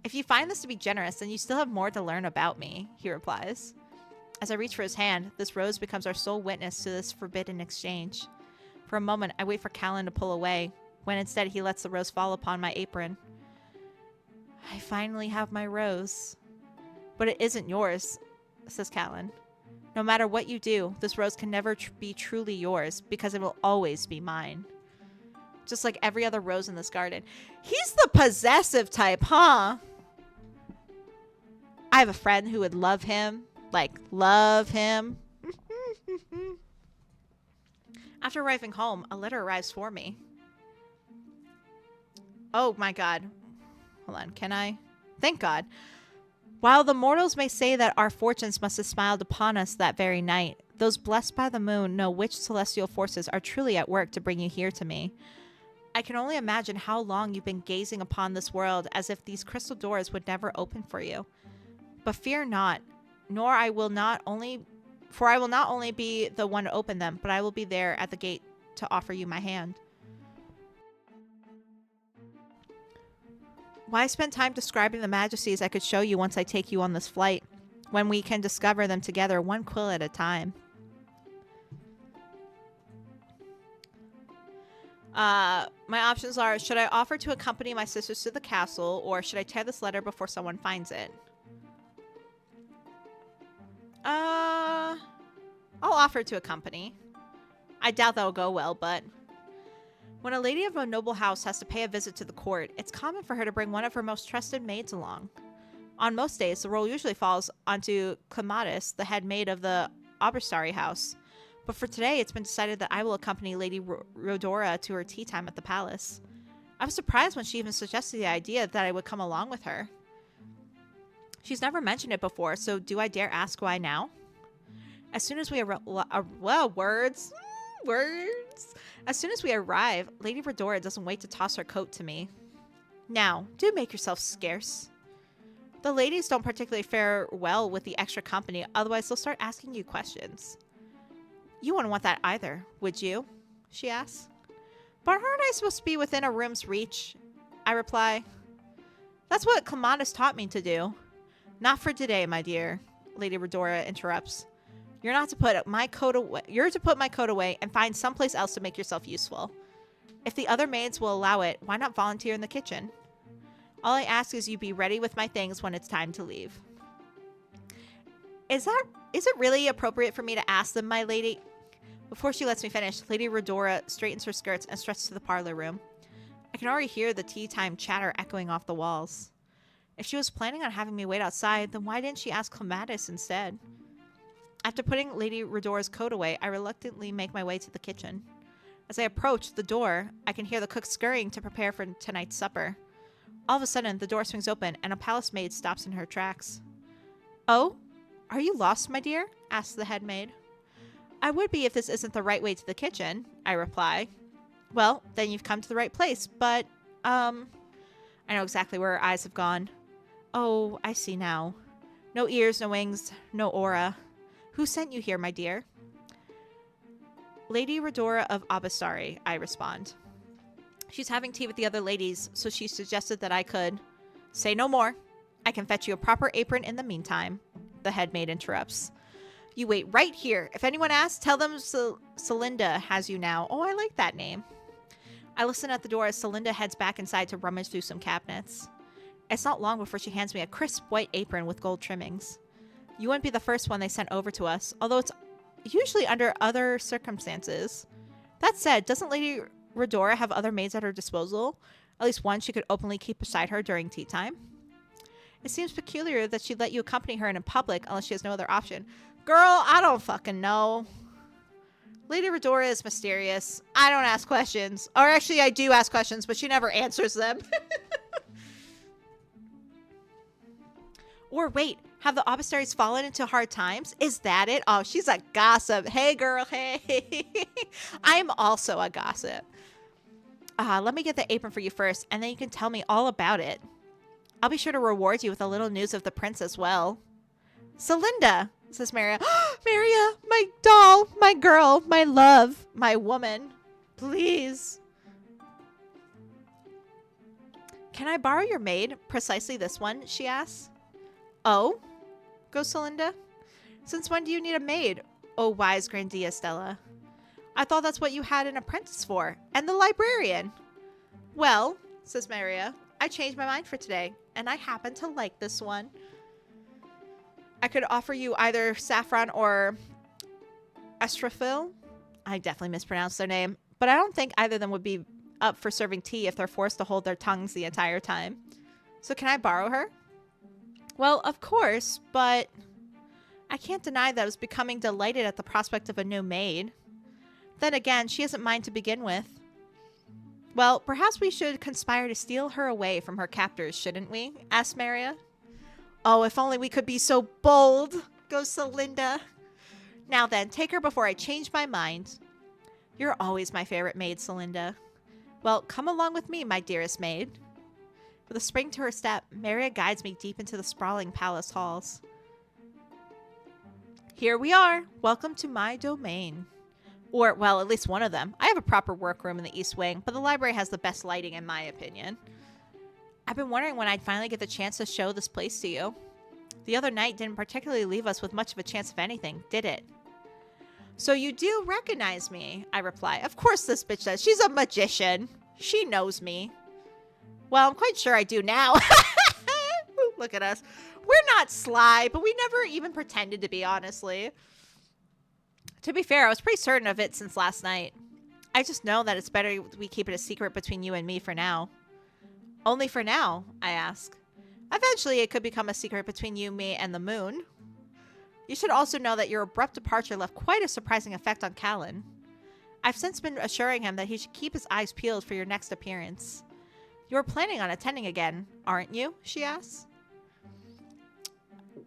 If you find this to be generous, then you still have more to learn about me, he replies. As I reach for his hand, this rose becomes our sole witness to this forbidden exchange. For a moment, I wait for Callan to pull away, when instead he lets the rose fall upon my apron. I finally have my rose. But it isn't yours, says Callan. No matter what you do, this rose can never be truly yours, because it will always be mine. Just like every other rose in this garden. He's the possessive type, huh? I have a friend who would love him. Like, love him. After arriving home, a letter arrives for me. Oh my god. Hold on, can I? Thank God. While the mortals may say that our fortunes must have smiled upon us that very night, those blessed by the moon know which celestial forces are truly at work to bring you here to me. I can only imagine how long you've been gazing upon this world as if these crystal doors would never open for you. But fear not, for I will not only be the one to open them, but I will be there at the gate to offer you my hand. Why spend time describing the majesties I could show you once I take you on this flight, when we can discover them together one quill at a time? My options are, should I offer to accompany my sisters to the castle, or should I tear this letter before someone finds it? I'll offer to accompany. I doubt that'll go well, but... When a lady of a noble house has to pay a visit to the court, it's common for her to bring one of her most trusted maids along. On most days, the role usually falls onto Clematis, the head maid of the Oberstari house. But for today, it's been decided that I will accompany Lady Rhodora to her tea time at the palace. I was surprised when she even suggested the idea that I would come along with her. She's never mentioned it before, so do I dare ask why now? As soon as we As soon as we arrive, Lady Rhodora doesn't wait to toss her coat to me. Now, do make yourself scarce. The ladies don't particularly fare well with the extra company, otherwise they'll start asking you questions. You wouldn't want that either, would you? She asks. But aren't I supposed to be within a room's reach? I reply. That's what Clematis taught me to do. Not for today, my dear, Lady Redora interrupts. You're not to put my coat away. You're to put my coat away and find someplace else to make yourself useful. If the other maids will allow it, why not volunteer in the kitchen? All I ask is you be ready with my things when it's time to leave. Is it really appropriate for me to ask them, my lady? Before she lets me finish, Lady Redora straightens her skirts and stretches to the parlor room. I can already hear the tea time chatter echoing off the walls. If she was planning on having me wait outside, then why didn't she ask Clematis instead? After putting Lady Redora's coat away, I reluctantly make my way to the kitchen. As I approach the door, I can hear the cook scurrying to prepare for tonight's supper. All of a sudden, the door swings open and a palace maid stops in her tracks. Oh? Are you lost, my dear? Asks the head maid. I would be if this isn't the right way to the kitchen, I reply. Well, then you've come to the right place, but, I know exactly where her eyes have gone. Oh, I see now. No ears, no wings, no aura. Who sent you here, my dear? Lady Redora of Abasari, I respond. She's having tea with the other ladies, so she suggested that I could. Say no more. I can fetch you a proper apron in the meantime, the head maid interrupts. You wait right here. If anyone asks, tell them Celinda has you now. Oh, I like that name. I listen at the door as Celinda heads back inside to rummage through some cabinets. It's not long before she hands me a crisp white apron with gold trimmings. You wouldn't be the first one they sent over to us, although it's usually under other circumstances. That said, doesn't Lady Redora have other maids at her disposal? At least one she could openly keep beside her during tea time? It seems peculiar that she'd let you accompany her in public unless she has no other option. Girl, I don't fucking know. Lady Redora is mysterious. I don't ask questions. Or actually, I do ask questions, but she never answers them. Or wait, have the Abastaries fallen into hard times? Is that it? Oh, she's a gossip. Hey, girl, hey. I'm also a gossip. Let me get the apron for you first, and then you can tell me all about it. I'll be sure to reward you with a little news of the prince as well. Celinda, says Maria. Maria, my doll, my girl, my love, my woman. Please. Can I borrow your maid? Precisely this one, she asks. Oh? Goes Celinda. Since when do you need a maid? Oh, wise Grandia Stella. I thought that's what you had an apprentice for. And the librarian. Well, says Maria, I changed my mind for today, and I happen to like this one. I could offer you either Saffron or Estraphil. I definitely mispronounced their name, but I don't think either of them would be up for serving tea if they're forced to hold their tongues the entire time. So can I borrow her? Well, of course, but I can't deny that I was becoming delighted at the prospect of a new maid. Then again, she isn't mine to begin with. Well, perhaps we should conspire to steal her away from her captors, shouldn't we? Asked Maria. Oh, if only we could be so bold, goes Celinda. Now then, take her before I change my mind. You're always my favorite maid, Celinda. Well, come along with me, my dearest maid. With a spring to her step, Maria guides me deep into the sprawling palace halls. Here we are. Welcome to my domain. Or, well, at least one of them. I have a proper workroom in the East Wing, but the library has the best lighting in my opinion. I've been wondering when I'd finally get the chance to show this place to you. The other night didn't particularly leave us with much of a chance of anything, did it? So you do recognize me, I reply. Of course this bitch does. She's a magician. She knows me. Well, I'm quite sure I do now. Look at us. We're not sly, but we never even pretended to be, honestly. To be fair, I was pretty certain of it since last night. I just know that it's better we keep it a secret between you and me for now. Only for now, I ask. Eventually, it could become a secret between you, me, and the moon. You should also know that your abrupt departure left quite a surprising effect on Callan. I've since been assuring him that he should keep his eyes peeled for your next appearance. You're planning on attending again, aren't you? She asks.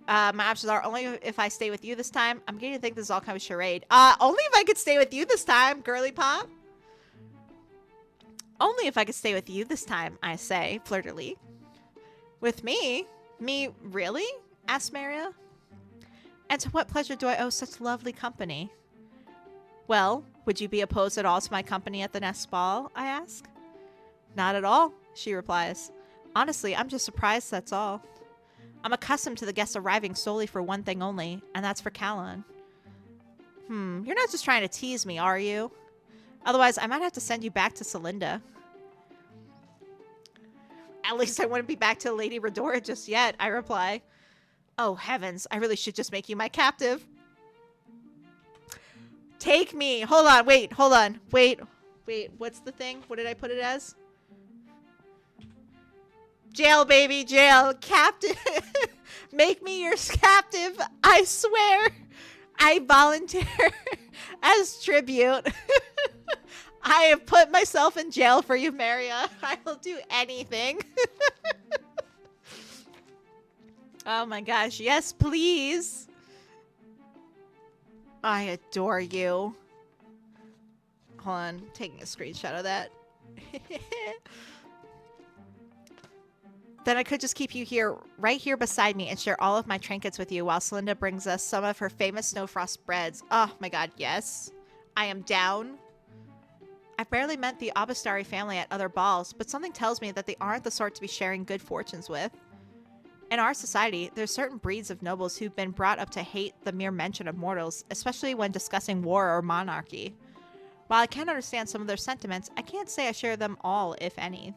My options are only if I stay with you this time. I'm getting to think this is all kind of a charade. Only if I could stay with you this time, girly pop. Only if I could stay with you this time, I say, flirtily. With me? Me, really? Asked Maria. And to what pleasure do I owe such lovely company? Well, would you be opposed at all to my company at the next ball? I ask. Not at all, she replies. Honestly, I'm just surprised, that's all. I'm accustomed to the guests arriving solely for one thing only, and that's for Callan. You're not just trying to tease me, are you? Otherwise, I might have to send you back to Celinda. At least I wouldn't be back to Lady Redora just yet, I reply. Oh, heavens, I really should just make you my captive. Take me. Hold on, wait, hold on. Wait, what's the thing? What did I put it as? Jail, baby, jail. Captive. Make me your captive. I swear. I volunteer as tribute. I have put myself in jail for you, Maria. I will do anything. Oh my gosh. Yes, please. I adore you. Hold on. Taking a screenshot of that. Then I could just keep you here, right here beside me, and share all of my trinkets with you while Celinda brings us some of her famous snowfrost breads. Oh my god, yes. I am down. I've barely met the Abastari family at other balls, but something tells me that they aren't the sort to be sharing good fortunes with. In our society, there's certain breeds of nobles who've been brought up to hate the mere mention of mortals, especially when discussing war or monarchy. While I can't understand some of their sentiments, I can't say I share them all, if any.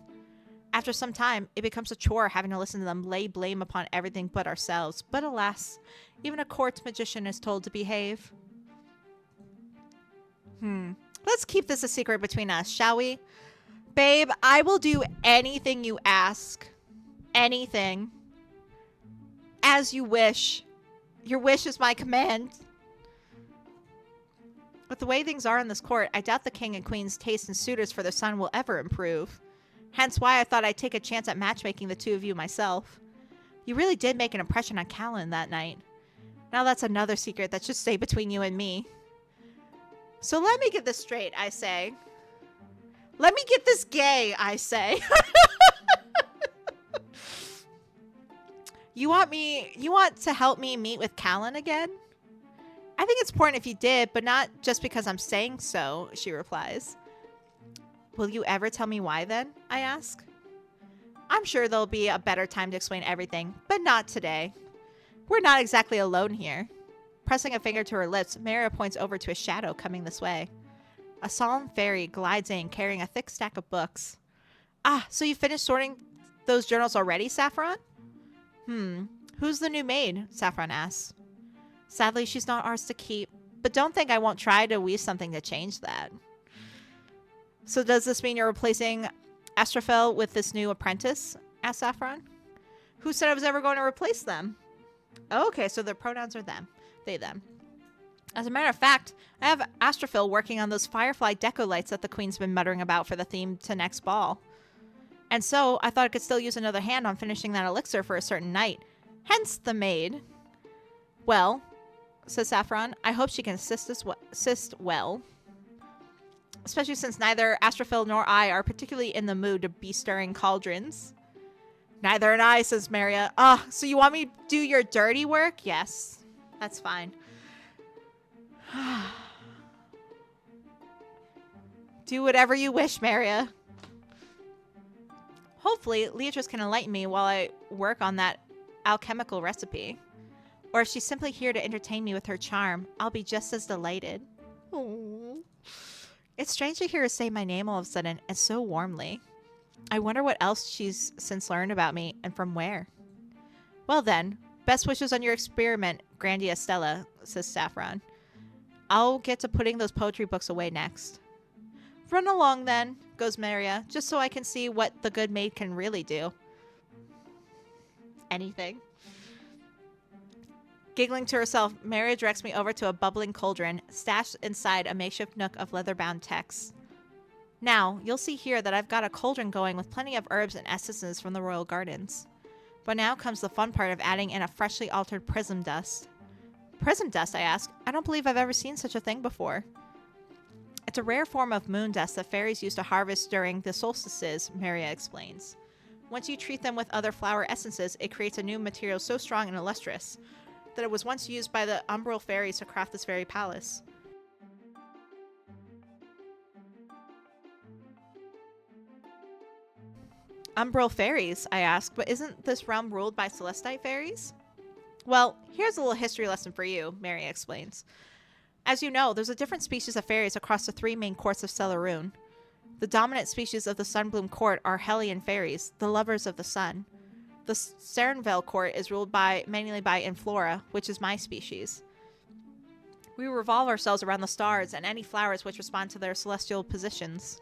After some time, it becomes a chore having to listen to them lay blame upon everything but ourselves. But alas, even a court magician is told to behave. Let's keep this a secret between us, shall we? Babe, I will do anything you ask. Anything. As you wish. Your wish is my command. With the way things are in this court, I doubt the king and queen's taste in suitors for their son will ever improve. Hence why I thought I'd take a chance at matchmaking the two of you myself. You really did make an impression on Callan that night. Now that's another secret that should stay between you and me. So let me get this straight, I say. Let me get this gay, I say. You want to help me meet with Callan again? I think it's important if you did, but not just because I'm saying so, she replies. Will you ever tell me why then? I ask. I'm sure there'll be a better time to explain everything, but not today. We're not exactly alone here. Pressing a finger to her lips, Maria points over to a shadow coming this way. A solemn fairy glides in carrying a thick stack of books. Ah, so you finished sorting those journals already, Saffron? Who's the new maid? Saffron asks. Sadly, she's not ours to keep, but don't think I won't try to weave something to change that. So does this mean you're replacing Astrophel with this new apprentice? Asked Saffron. Who said I was ever going to replace them? Oh, okay, so the pronouns are them. They, them. As a matter of fact, I have Astrophil working on those firefly deco lights that the queen's been muttering about for the theme to next ball. And so, I thought I could still use another hand on finishing that elixir for a certain night. Hence the maid. Well, says Saffron, I hope she can assist well. Especially since neither Astrophil nor I are particularly in the mood to be stirring cauldrons. Neither and I, says Maria. So you want me to do your dirty work? Yes, that's fine. Do whatever you wish, Maria. Hopefully, Leatrice can enlighten me while I work on that alchemical recipe. Or if she's simply here to entertain me with her charm, I'll be just as delighted. Aww. It's strange to hear her say my name all of a sudden, and so warmly. I wonder what else she's since learned about me, and from where. Well then, best wishes on your experiment, Grandia Stella, says Saffron. I'll get to putting those poetry books away next. Run along then, goes Maria, just so I can see what the good maid can really do. Anything. Giggling to herself, Maria directs me over to a bubbling cauldron, stashed inside a makeshift nook of leather-bound texts. Now, you'll see here that I've got a cauldron going with plenty of herbs and essences from the royal gardens. But now comes the fun part of adding in a freshly altered prism dust. Prism dust, I ask? I don't believe I've ever seen such a thing before. It's a rare form of moon dust that fairies use to harvest during the solstices, Maria explains. Once you treat them with other flower essences, it creates a new material so strong and illustrious that it was once used by the umbral fairies to craft this very palace. Umbral fairies, I ask, but isn't this realm ruled by celestite fairies? Well, here's a little history lesson for you, Mary explains. As you know, there's a different species of fairies across the 3 main courts of Celarune. The dominant species of the Sunbloom Court are Hellion fairies, the lovers of the sun. The Serenvale Court is ruled mainly by Inflora, which is my species. We revolve ourselves around the stars and any flowers which respond to their celestial positions.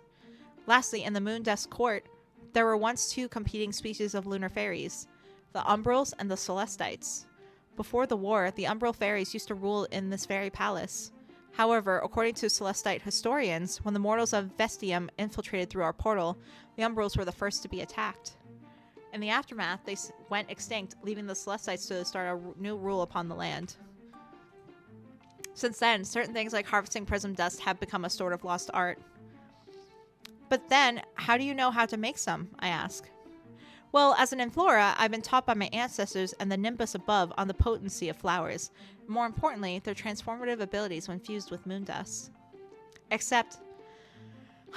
Lastly, in the Moondusk Court, there were once 2 competing species of lunar fairies, the Umbrals and the Celestites. Before the war, the Umbral fairies used to rule in this very palace. However, according to Celestite historians, when the mortals of Vestium infiltrated through our portal, the Umbrals were the first to be attacked. In the aftermath, they went extinct, leaving the Celestites to start a new rule upon the land. Since then, certain things like harvesting prism dust have become a sort of lost art. But then, how do you know how to make some? I ask. Well, as an Inflora, I've been taught by my ancestors and the Nimbus above on the potency of flowers. More importantly, their transformative abilities when fused with moon dust. Except,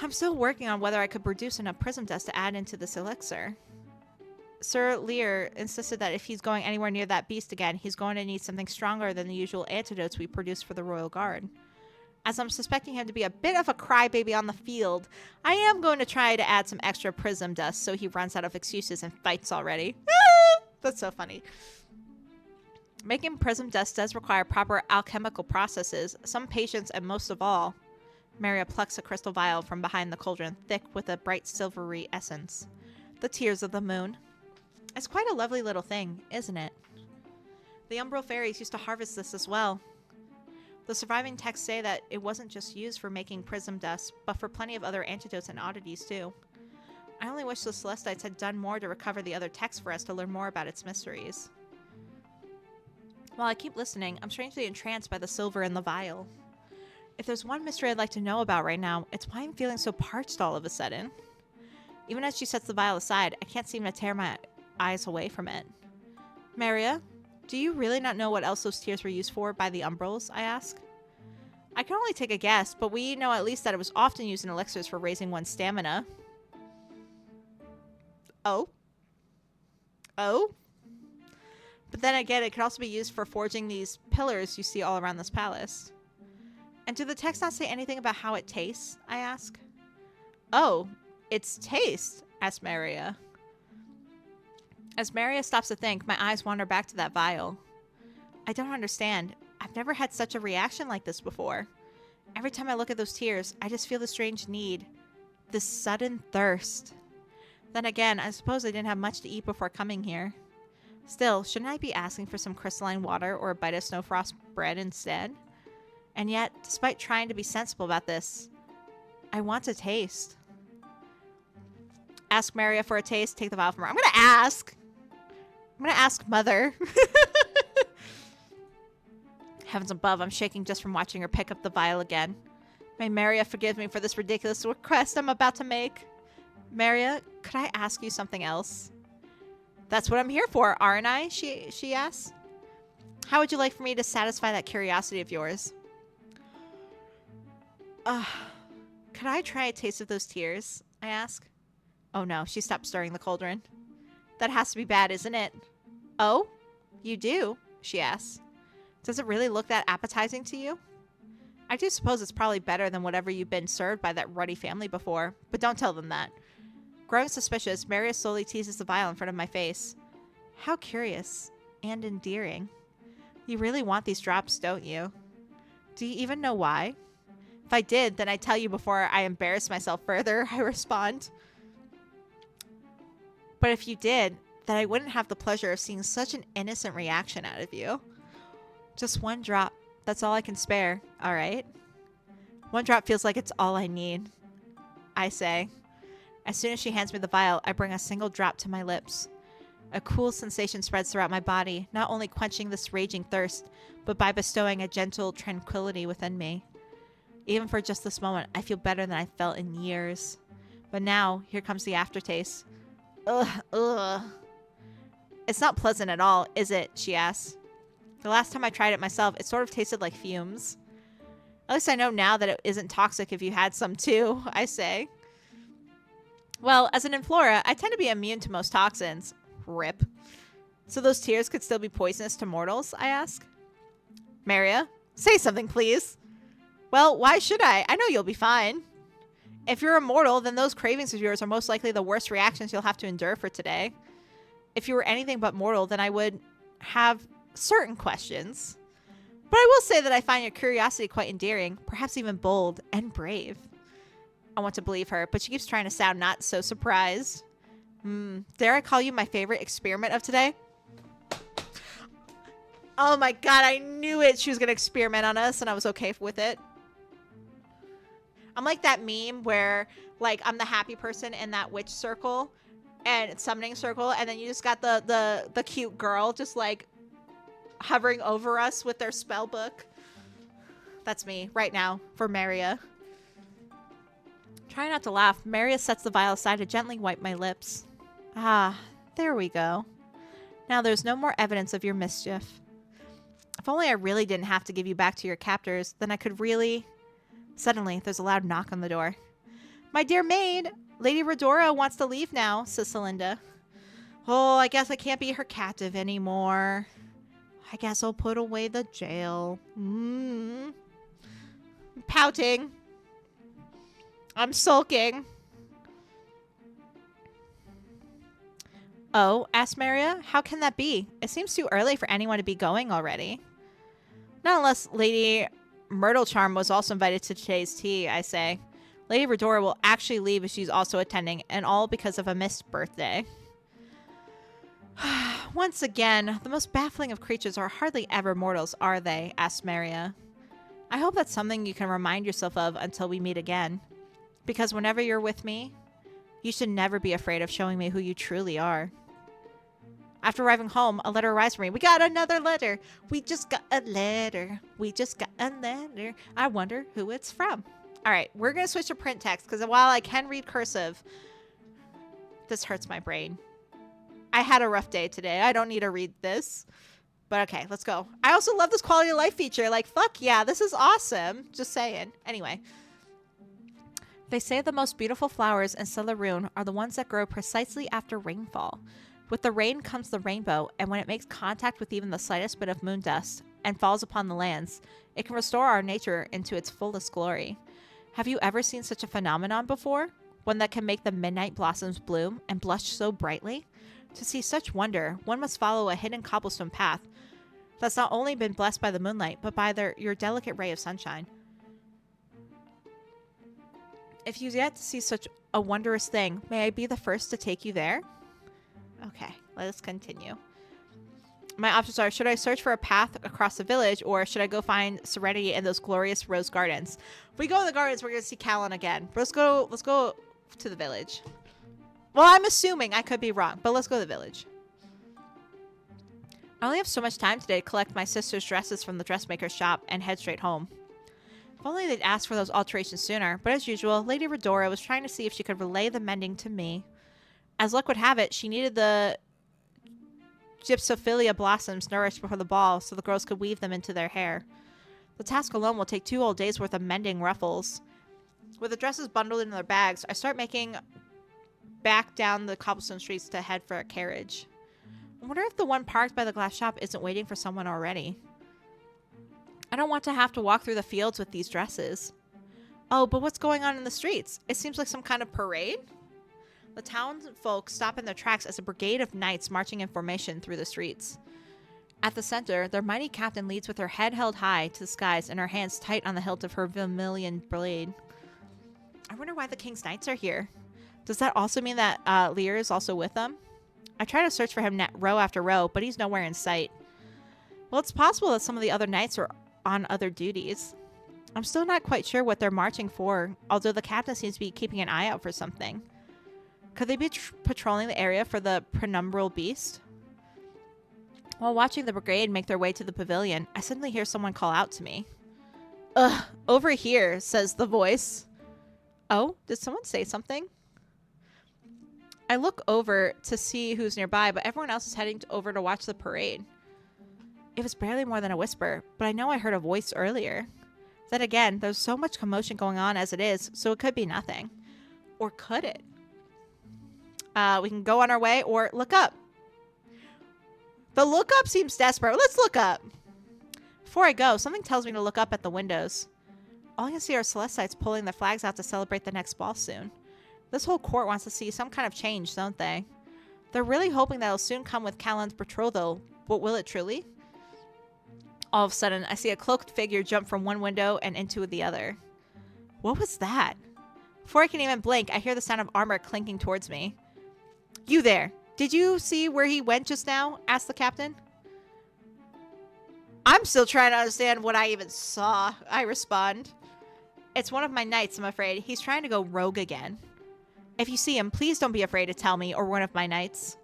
I'm still working on whether I could produce enough prism dust to add into this elixir. Sir Lear insisted that if he's going anywhere near that beast again, he's going to need something stronger than the usual antidotes we produce for the Royal Guard. As I'm suspecting him to be a bit of a crybaby on the field, I am going to try to add some extra prism dust so he runs out of excuses and fights already. That's so funny. Making prism dust does require proper alchemical processes, some patience, and most of all, Maria plucks a crystal vial from behind the cauldron, thick with a bright silvery essence. The tears of the moon. It's quite a lovely little thing, isn't it? The Umbral fairies used to harvest this as well. The surviving texts say that it wasn't just used for making prism dust, but for plenty of other antidotes and oddities too. I only wish the Celestites had done more to recover the other texts for us to learn more about its mysteries. While I keep listening, I'm strangely entranced by the silver in the vial. If there's one mystery I'd like to know about right now, it's why I'm feeling so parched all of a sudden. Even as she sets the vial aside, I can't seem to tear my eyes away from it. Maria, do you really not know what else those tears were used for by the Umbrals? I ask. I can only take a guess, but we know at least that it was often used in elixirs for raising one's stamina. Oh? But then again, it could also be used for forging these pillars you see all around this palace. And do the texts not say anything about how it tastes? I ask. Oh, its taste? Asks Maria. As Maria stops to think, my eyes wander back to that vial. I don't understand. I've never had such a reaction like this before. Every time I look at those tears, I just feel the strange need. This sudden thirst. Then again, I suppose I didn't have much to eat before coming here. Still, shouldn't I be asking for some crystalline water or a bite of snowfrost bread instead? And yet, despite trying to be sensible about this, I want to taste. Ask Maria for a taste, take the vial from her. I'm going to ask Mother. Heavens above, I'm shaking just from watching her pick up the vial again. May Maria forgive me for this ridiculous request I'm about to make. Maria, could I ask you something else? That's what I'm here for, aren't I? She asks. How would you like for me to satisfy that curiosity of yours? Could I try a taste of those tears? I ask. Oh no, she stopped stirring the cauldron. That has to be bad, isn't it? Oh? You do? She asks. Does it really look that appetizing to you? I do suppose it's probably better than whatever you've been served by that ruddy family before, but don't tell them that. Growing suspicious, Maria slowly teases the vial in front of my face. How curious and endearing. You really want these drops, don't you? Do you even know why? If I did, then I'd tell you before I embarrass myself further, I respond. But if you did, then I wouldn't have the pleasure of seeing such an innocent reaction out of you. Just one drop. That's all I can spare, all right? One drop feels like it's all I need, I say. As soon as she hands me the vial, I bring a single drop to my lips. A cool sensation spreads throughout my body, not only quenching this raging thirst, but by bestowing a gentle tranquility within me. Even for just this moment, I feel better than I felt in years. But now, here comes the aftertaste. Ugh, ugh. It's not pleasant at all, is it? She asks. The last time I tried it myself, it sort of tasted like fumes. At least I know now that it isn't toxic if you had some too, I say. Well, as an Inflora, I tend to be immune to most toxins. Rip. So those tears could still be poisonous to mortals, I ask. Maria, say something, please. Well, why should I? I know you'll be fine. If you're immortal, then those cravings of yours are most likely the worst reactions you'll have to endure for today. If you were anything but mortal, then I would have certain questions. But I will say that I find your curiosity quite endearing, perhaps even bold and brave. I want to believe her, but she keeps trying to sound not so surprised. Dare I call you my favorite experiment of today? Oh my god, I knew it. She was going to experiment on us, and I was okay with it. I'm like that meme where, like, I'm the happy person in that witch circle and summoning circle, and then you just got the cute girl just, like, hovering over us with their spell book. That's me right now for Maria. Try not to laugh. Maria sets the vial aside to gently wipe my lips. Ah, there we go. Now there's no more evidence of your mischief. If only I really didn't have to give you back to your captors, then I could really... Suddenly, there's a loud knock on the door. My dear maid, Lady Redora wants to leave now, says Celinda. Oh, I guess I can't be her captive anymore. I guess I'll put away the jail. Pouting. I'm sulking. Oh, asked Maria. How can that be? It seems too early for anyone to be going already. Not unless Lady Myrtle Charm was also invited to today's tea, I say. Lady Redora will actually leave if she's also attending, and all because of a missed birthday. Once again, the most baffling of creatures are hardly ever mortals, are they? Asked Maria. I hope that's something you can remind yourself of until we meet again. Because whenever you're with me, you should never be afraid of showing me who you truly are. After arriving home, a letter arrives for me. We got another letter. We just got a letter. We just got a letter. I wonder who it's from. All right, we're going to switch to print text because while I can read cursive, this hurts my brain. I had a rough day today. I don't need to read this. But okay, let's go. I also love this quality of life feature. Like, fuck yeah, this is awesome. Just saying. Anyway. They say the most beautiful flowers in Celarune are the ones that grow precisely after rainfall. With the rain comes the rainbow, and when it makes contact with even the slightest bit of moon dust and falls upon the lands, it can restore our nature into its fullest glory. Have you ever seen such a phenomenon before? One that can make the midnight blossoms bloom and blush so brightly? To see such wonder, one must follow a hidden cobblestone path that's not only been blessed by the moonlight, but by your delicate ray of sunshine. If you've yet to see such a wondrous thing, may I be the first to take you there? Okay, let us continue. My options are, should I search for a path across the village, or should I go find serenity in those glorious rose gardens? If we go in the gardens, we're going to see Callan again. But let's go to the village. Well, I'm assuming. I could be wrong, but let's go to the village. I only have so much time today to collect my sister's dresses from the dressmaker's shop and head straight home. If only they'd asked for those alterations sooner, but as usual, Lady Redora was trying to see if she could relay the mending to me. As luck would have it, she needed the gypsophilia blossoms nourished before the ball so the girls could weave them into their hair. The task alone will take 2 whole days worth of mending ruffles. With the dresses bundled in their bags, I start making back down the cobblestone streets to head for a carriage. I wonder if the one parked by the glass shop isn't waiting for someone already. I don't want to have to walk through the fields with these dresses. Oh, but what's going on in the streets? It seems like some kind of parade? The townsfolk stop in their tracks as a brigade of knights marching in formation through the streets. At the center, their mighty captain leads with her head held high to the skies and her hands tight on the hilt of her vermilion blade. I wonder why the king's knights are here. Does that also mean that Lear is also with them? I try to search for him row after row, but he's nowhere in sight. Well, it's possible that some of the other knights are on other duties. I'm still not quite sure what they're marching for, although the captain seems to be keeping an eye out for something. Could they be patrolling the area for the penumbral beast? While watching the brigade make their way to the pavilion, I suddenly hear someone call out to me. Ugh, over here, says the voice. Oh, did someone say something? I look over to see who's nearby, but everyone else is heading over to watch the parade. It was barely more than a whisper, but I know I heard a voice earlier. Then again, there's so much commotion going on as it is, so it could be nothing. Or could it? We can go on our way or look up. The look up seems desperate. Let's look up. Before I go, something tells me to look up at the windows. All I can see are Celestites pulling their flags out to celebrate the next ball soon. This whole court wants to see some kind of change, don't they? They're really hoping that it'll soon come with Callan's betrothal, but will it truly? All of a sudden, I see a cloaked figure jump from one window and into the other. What was that? Before I can even blink, I hear the sound of armor clinking towards me. You there! Did you see where he went just now? Asked the captain. I'm still trying to understand what I even saw, I respond. It's one of my knights, I'm afraid. He's trying to go rogue again. If you see him, please don't be afraid to tell me or one of my knights.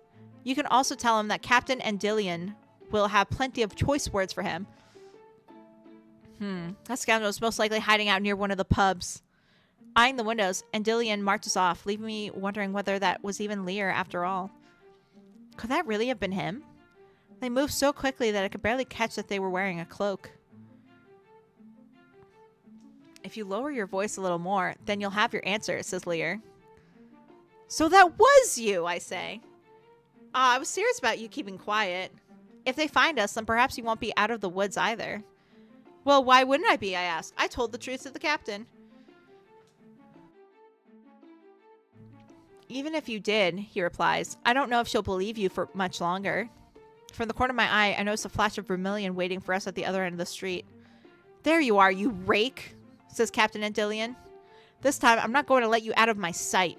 You can also tell him that Captain Endilion will have plenty of choice words for him. That scoundrel is most likely hiding out near one of the pubs. Eyeing the windows, Endilion marches off, leaving me wondering whether that was even Lear after all. Could that really have been him? They moved so quickly that I could barely catch that they were wearing a cloak. If you lower your voice a little more, then you'll have your answer, says Lear. So that was you, I say. I was serious about you keeping quiet. If they find us, then perhaps you won't be out of the woods either. Well, why wouldn't I be, I ask. I told the truth to the captain. Even if you did, he replies, I don't know if she'll believe you for much longer. From the corner of my eye, I notice a flash of vermilion waiting for us at the other end of the street. There you are, you rake, says Captain Endilion. This time, I'm not going to let you out of my sight.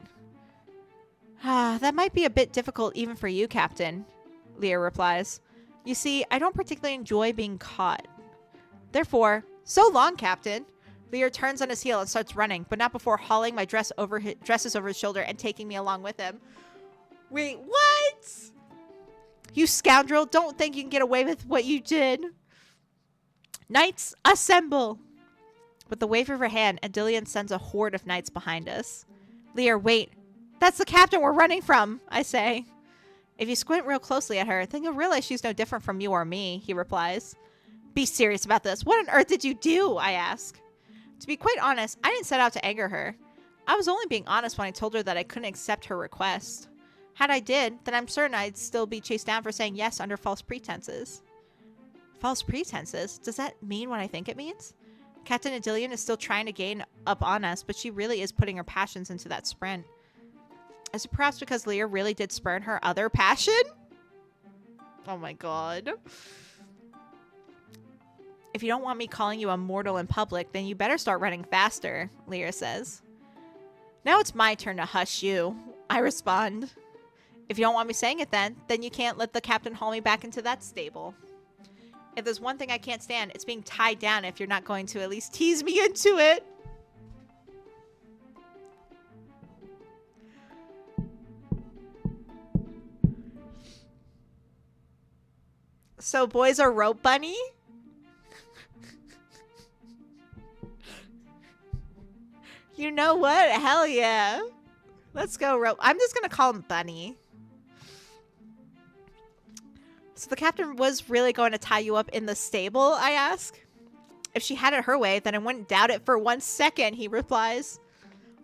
That might be a bit difficult even for you, Captain, Lear replies. You see, I don't particularly enjoy being caught. Therefore, so long, Captain. Lear turns on his heel and starts running, but not before hauling my dresses over his shoulder and taking me along with him. Wait, what? You scoundrel, don't think you can get away with what you did. Knights, assemble! With the wave of her hand, Endilion sends a horde of knights behind us. Lear, wait. That's the captain we're running from, I say. If you squint real closely at her, then you'll realize she's no different from you or me, he replies. Be serious about this. What on earth did you do? I ask. To be quite honest, I didn't set out to anger her. I was only being honest when I told her that I couldn't accept her request. Had I did, then I'm certain I'd still be chased down for saying yes under false pretenses. False pretenses? Does that mean what I think it means? Captain Endilion is still trying to gain up on us, but she really is putting her passions into that sprint. Is it perhaps because Lear really did spurn her other passion? Oh my god. If you don't want me calling you a mortal in public, then you better start running faster, Lear says. Now it's my turn to hush you, I respond. If you don't want me saying it then you can't let the captain haul me back into that stable. If there's one thing I can't stand, it's being tied down if you're not going to at least tease me into it. So boys are rope bunny? You know what? Hell yeah. Let's go rope. I'm just going to call him Bunny. So the captain was really going to tie you up in the stable, I ask. If she had it her way, then I wouldn't doubt it for 1 second, he replies.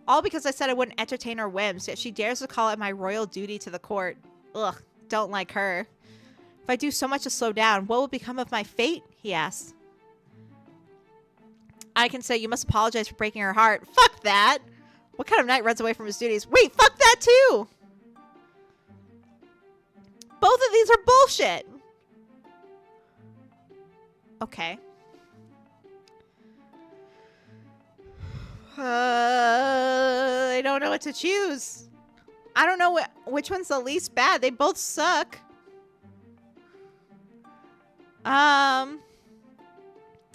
All because I said I wouldn't entertain her whims, yet she dares to call it my royal duty to the court. Ugh, don't like her. If I do so much to slow down, what will become of my fate? He asks. I can say you must apologize for breaking her heart. Fuck that! What kind of knight runs away from his duties? Wait, fuck that too! Both of these are bullshit! Okay. I don't know what to choose. I don't know which one's the least bad. They both suck.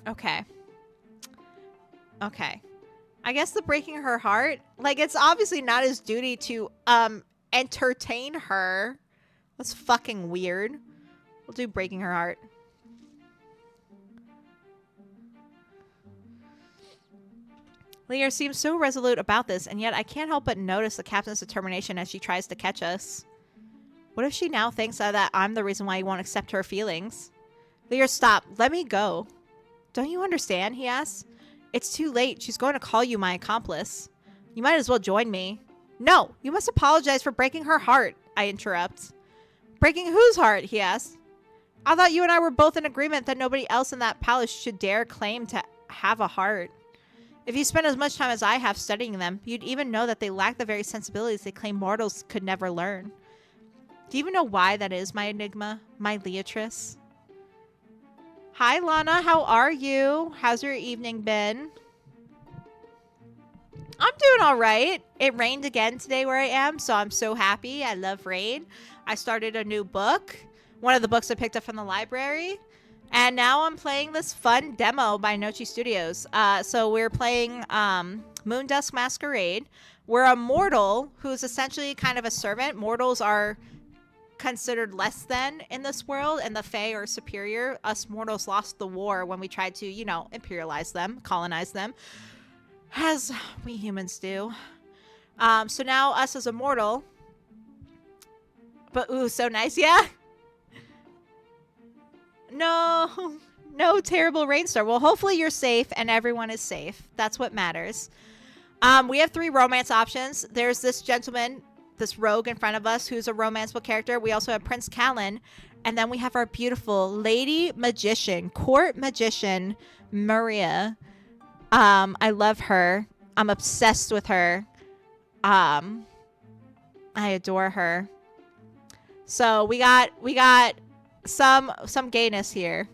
Okay. Okay. I guess the breaking her heart, like, it's obviously not his duty to, entertain her. That's fucking weird. We'll do breaking her heart. Lear seems so resolute about this, and yet I can't help but notice the captain's determination as she tries to catch us. What if she now thinks that I'm the reason why he won't accept her feelings? Lear, stop. Let me go. Don't you understand? He asks. It's too late. She's going to call you my accomplice. You might as well join me. No, you must apologize for breaking her heart, I interrupt. Breaking whose heart? He asks. I thought you and I were both in agreement that nobody else in that palace should dare claim to have a heart. If you spend as much time as I have studying them, you'd even know that they lack the very sensibilities they claim mortals could never learn. Do you even know why that is, my enigma? My Leatrice? Hi, Lana. How are you? How's your evening been? I'm doing all right. It rained again today where I am, so I'm so happy. I love rain. I started a new book. One of the books I picked up from the library. And now I'm playing this fun demo by Nochi Studios. So we're playing Moondusk Masquerade. We're a mortal who's essentially kind of a servant. Mortals are considered less than in this world, and the Fae are superior. Us mortals lost the war when we tried to, you know, imperialize them, colonize them, as we humans do. So now us as a mortal. But, ooh, so nice, yeah? No terrible rainstorm. Well, hopefully you're safe and everyone is safe. That's what matters. We have 3 romance options. There's this gentleman, this rogue in front of us, who's a romanceable character. We also have Prince Callan. And then we have our beautiful lady magician, court magician, Maria. I love her. I'm obsessed with her. I adore her. So we got some gayness here.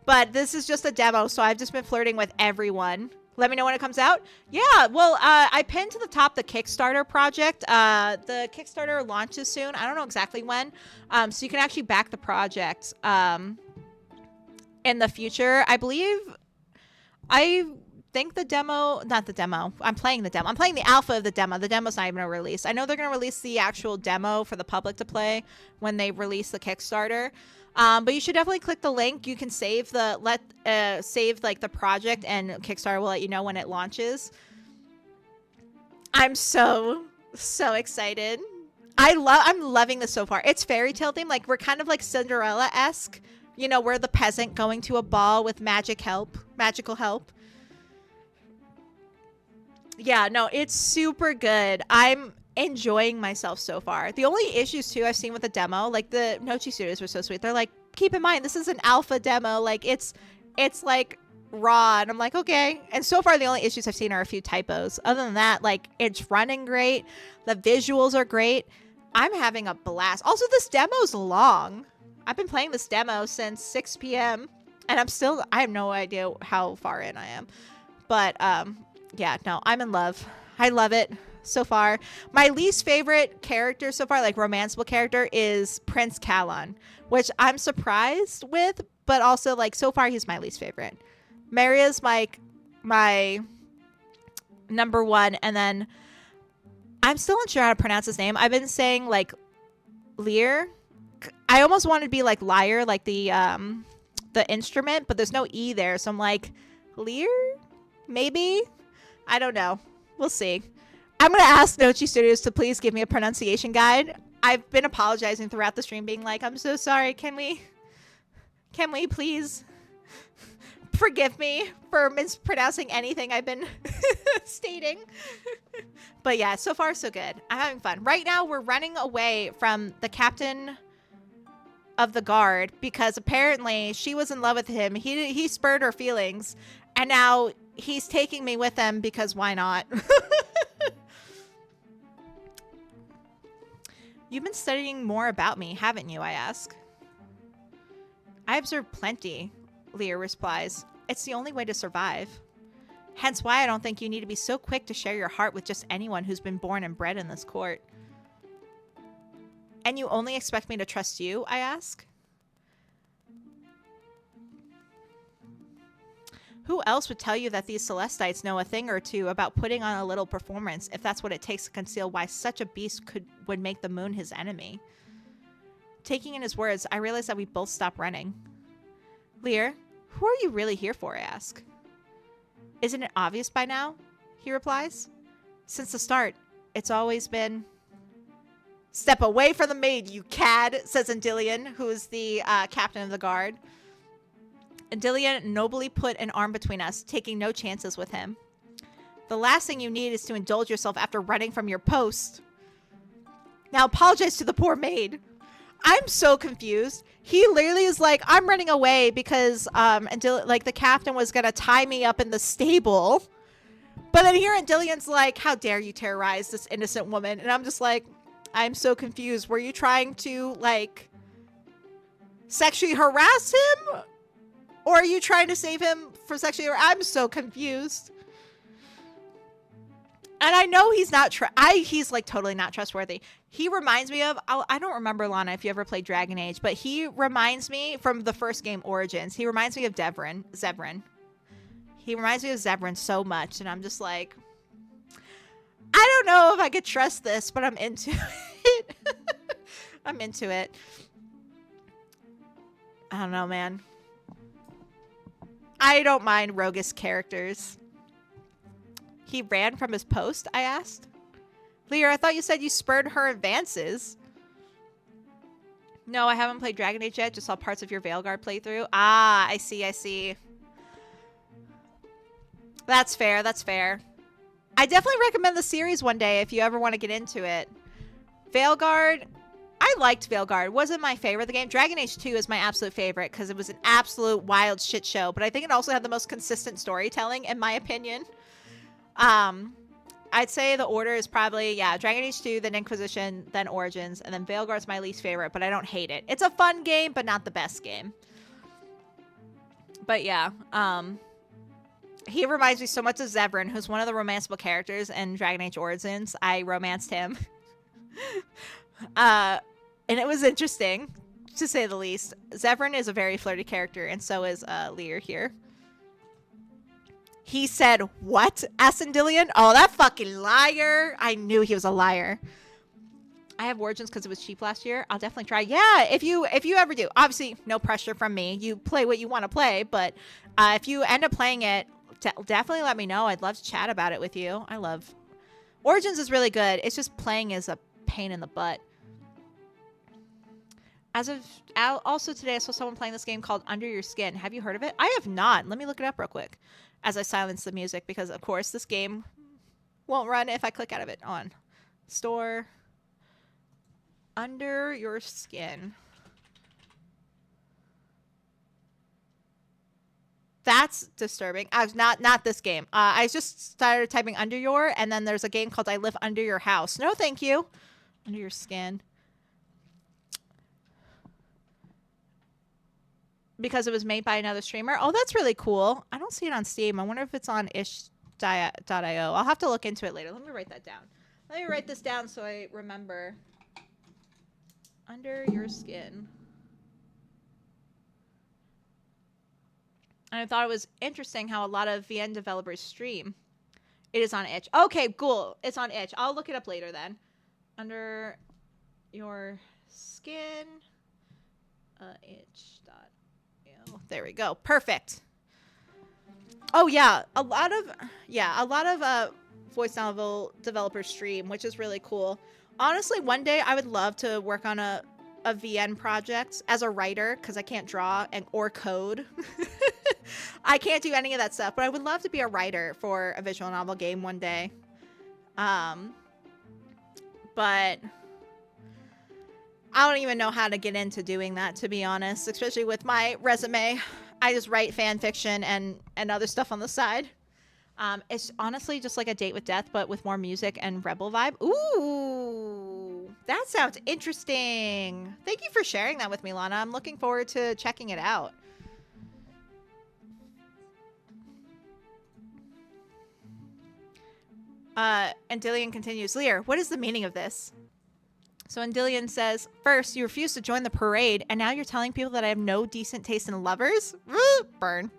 But this is just a demo, so I've just been flirting with everyone. Let me know when it comes out. Yeah, well, I pinned to the top the Kickstarter project. The Kickstarter launches soon. I don't know exactly when. So you can actually back the project in the future. I think the demo, not the demo. I'm playing the demo. I'm playing the alpha of the demo. The demo's not even a release. I know they're going to release the actual demo for the public to play when they release the Kickstarter. But you should definitely click the link. You can save save like the project, and Kickstarter will let you know when it launches. I'm so excited. I'm loving this so far. It's fairy tale themed. Like, we're kind of like Cinderella-esque. You know, we're the peasant going to a ball with magical help. Yeah, no, it's super good. I'm enjoying myself so far. The only issues too I've seen with the demo, like the Nochi Studios were so sweet. They're like, keep in mind this is an alpha demo. Like it's like raw, and I'm like, okay. And so far the only issues I've seen are a few typos. Other than that, like, it's running great. The visuals are great. I'm having a blast. Also, this demo's long. I've been playing this demo since 6 p.m. and I have no idea how far in I am. But yeah, no, I'm in love. I love it so far. My least favorite character so far, like romanceable character, is Prince Callan, which I'm surprised with, but also, like, so far he's my least favorite. Maria's my number 1, and then I'm still unsure how to pronounce his name. I've been saying like Lear. I almost wanted to be like lyre, like the instrument, but there's no E there, so I'm like, Lear? Maybe? I don't know. We'll see. I'm going to ask Nochi Studios to please give me a pronunciation guide. I've been apologizing throughout the stream, being like, I'm so sorry. Can we please forgive me for mispronouncing anything I've been stating? But yeah, so far so good. I'm having fun. Right now, we're running away from the captain of the guard because apparently she was in love with him. He spurred her feelings, and now he's taking me with him because why not? You've been studying more about me, haven't you? I ask. I observe plenty, Lear replies. It's the only way to survive. Hence why I don't think you need to be so quick to share your heart with just anyone who's been born and bred in this court. And you only expect me to trust you? I ask. Who else would tell you that these Celestites know a thing or two about putting on a little performance if that's what it takes to conceal why such a beast would make the moon his enemy? Taking in his words, I realize that we both stop running. Lear, who are you really here for? I ask. Isn't it obvious by now? He replies. Since the start, it's always been... Step away from the maid, you cad, says Endilion, who is the captain of the guard. Endilion nobly put an arm between us, taking no chances with him. The last thing you need is to indulge yourself after running from your post. Now apologize to the poor maid. I'm so confused. He literally is like, I'm running away because like the captain was gonna tie me up in the stable. But then here Endilion's like, how dare you terrorize this innocent woman? And I'm just like, I'm so confused. Were you trying to like sexually harass him? Or are you trying to save him for sexually? I'm so confused. And I know he's not, he's like totally not trustworthy. He reminds me of, I don't remember, Lana, if you ever played Dragon Age, but he reminds me from the first game, Origins. He reminds me of Zevran. He reminds me of Zevran so much. And I'm just like, I don't know if I could trust this, but I'm into it. I'm into it. I don't know, man. I don't mind roguish characters. He ran from his post, I asked. Lear, I thought you said you spurred her advances. No, I haven't played Dragon Age yet. Just saw parts of your Veilguard playthrough. Ah, I see, I see. That's fair, that's fair. I definitely recommend the series one day if you ever want to get into it. Veilguard, I liked Veilguard. It wasn't my favorite of the game. Dragon Age 2 is my absolute favorite because it was an absolute wild shit show. But I think it also had the most consistent storytelling, in my opinion. I'd say the order is probably, yeah, Dragon Age 2, then Inquisition, then Origins, and then Veilguard's my least favorite, but I don't hate it. It's a fun game, but not the best game. But yeah, he reminds me so much of Zevran, who's one of the romanceable characters in Dragon Age Origins. I romanced him. And it was interesting, to say the least. Zevran is a very flirty character, and so is Lear here. He said, what? Asked Endilion? Oh, that fucking liar. I knew he was a liar. I have Origins because it was cheap last year. I'll definitely try. Yeah, if you ever do. Obviously, no pressure from me. You play what you want to play. But if you end up playing it, definitely let me know. I'd love to chat about it with you. I love... Origins is really good. It's just playing is a pain in the butt. Also today, I saw someone playing this game called Under Your Skin. Have you heard of it? I have not. Let me look it up real quick. As I silence the music, because of course this game won't run if I click out of it. On store, Under Your Skin. That's disturbing. Not this game. I just started typing Under Your, and then there's a game called I Live Under Your House. No, thank you. Under Your Skin. Because it was made by another streamer. Oh, that's really cool. I don't see it on Steam. I wonder if it's on ish.io. I'll have to look into it later. Let me write that down. Let me write this down so I remember. Under Your Skin. And I thought it was interesting how a lot of VN developers stream. It is on itch. Okay, cool. It's on itch. I'll look it up later then. Under Your Skin. Itch.io. There we go. Perfect. Oh yeah, a lot of voice novel developers stream, which is really cool. Honestly, one day I would love to work on a VN project as a writer, because I can't draw or code. I can't do any of that stuff, but I would love to be a writer for a visual novel game one day. But I don't even know how to get into doing that, to be honest, especially with my resume. I just write fan fiction and other stuff on the side. It's honestly just like A Date with Death, but with more music and rebel vibe. Ooh, that sounds interesting. Thank you for sharing that with me, Lana. I'm looking forward to checking it out. And Dillian continues, Lear, what is the meaning of this? So Endilion says, first, you refused to join the parade, and now you're telling people that I have no decent taste in lovers? Burn.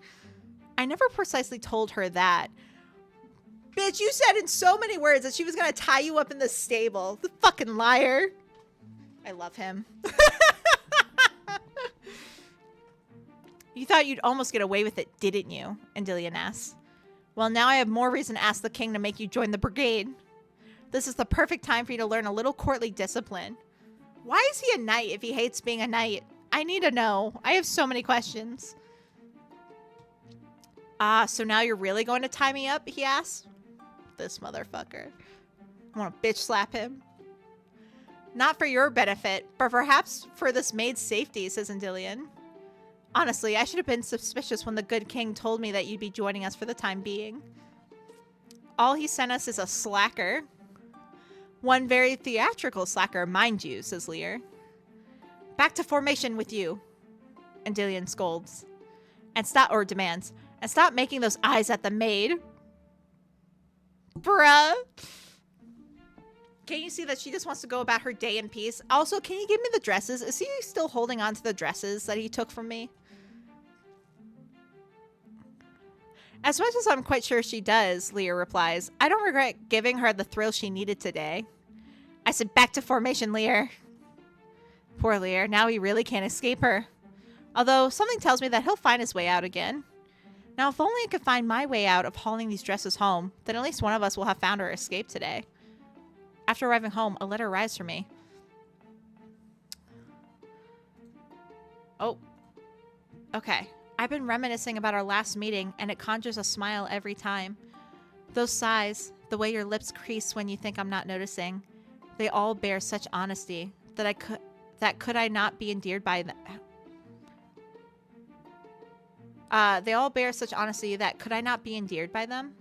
I never precisely told her that. Bitch, you said in so many words that she was going to tie you up in the stable. The fucking liar. I love him. You thought you'd almost get away with it, didn't you? Endilion asks. Well, now I have more reason to ask the king to make you join the brigade. This is the perfect time for you to learn a little courtly discipline. Why is he a knight if he hates being a knight? I need to know. I have so many questions. So now you're really going to tie me up? He asks. This motherfucker. I want to bitch slap him. Not for your benefit, but perhaps for this maid's safety, says Endilion. Honestly, I should have been suspicious when the good king told me that you'd be joining us for the time being. All he sent us is a slacker. One very theatrical slacker, mind you, says Lear. Back to formation with you, Endilion scolds. And stop, or demands, and stop making those eyes at the maid. Bruh. Can you see that she just wants to go about her day in peace? Also, can you give me the dresses? Is he still holding on to the dresses that he took from me? As much as I'm quite sure she does, Lear replies, I don't regret giving her the thrill she needed today. I said back to formation, Lear. Poor Lear, now he really can't escape her. Although, something tells me that he'll find his way out again. Now, if only I could find my way out of hauling these dresses home, then at least one of us will have found our escape today. After arriving home, a letter arrives for me. Oh. Okay. I've been reminiscing about our last meeting, and it conjures a smile every time. Those sighs, the way your lips crease when you think I'm not noticing, they all bear such honesty that could I not be endeared by them. They all bear such honesty that could I not be endeared by them?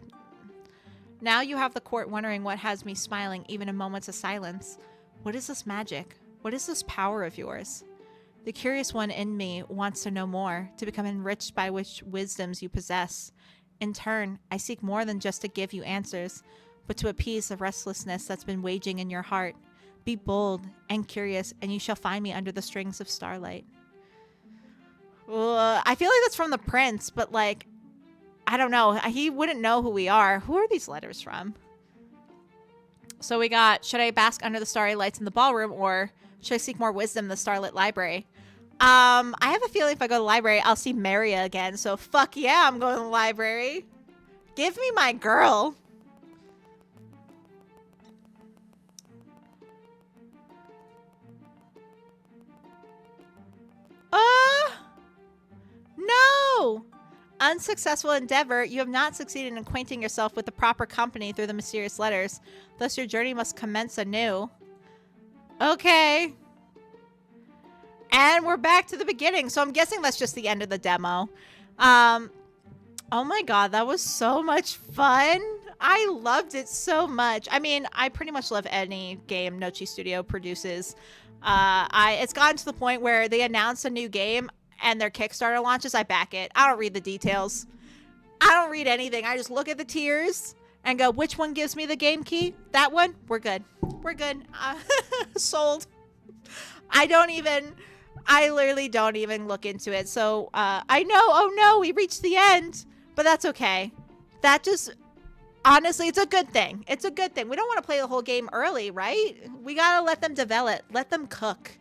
Now you have the court wondering what has me smiling even in moments of silence. What is this magic? What is this power of yours? The curious one in me wants to know more, to become enriched by which wisdoms you possess. In turn, I seek more than just to give you answers, but to appease the restlessness that's been waging in your heart. Be bold and curious, and you shall find me under the strings of starlight. I feel like that's from the prince, but like, I don't know. He wouldn't know who we are. Who are these letters from? So we got, should I bask under the starry lights in the ballroom, or should I seek more wisdom in the starlit library? I have a feeling if I go to the library, I'll see Maria again. So fuck yeah, I'm going to the library. Give me my girl. No! Unsuccessful endeavor, you have not succeeded in acquainting yourself with the proper company through the mysterious letters. Thus your journey must commence anew. Okay. And we're back to the beginning. So I'm guessing that's just the end of the demo. Oh my god, that was so much fun. I loved it so much. I mean, I pretty much love any game Nochi Studio produces. It's gotten to the point where they announce a new game and their Kickstarter launches, I back it. I don't read the details. I don't read anything. I just look at the tiers and go, which one gives me the game key? That one? We're good. We're good. Sold. I literally don't even look into it. So I know, oh no, we reached the end. But that's okay. That just, honestly, it's a good thing. It's a good thing. We don't want to play the whole game early, right? We got to let them develop. Let them cook.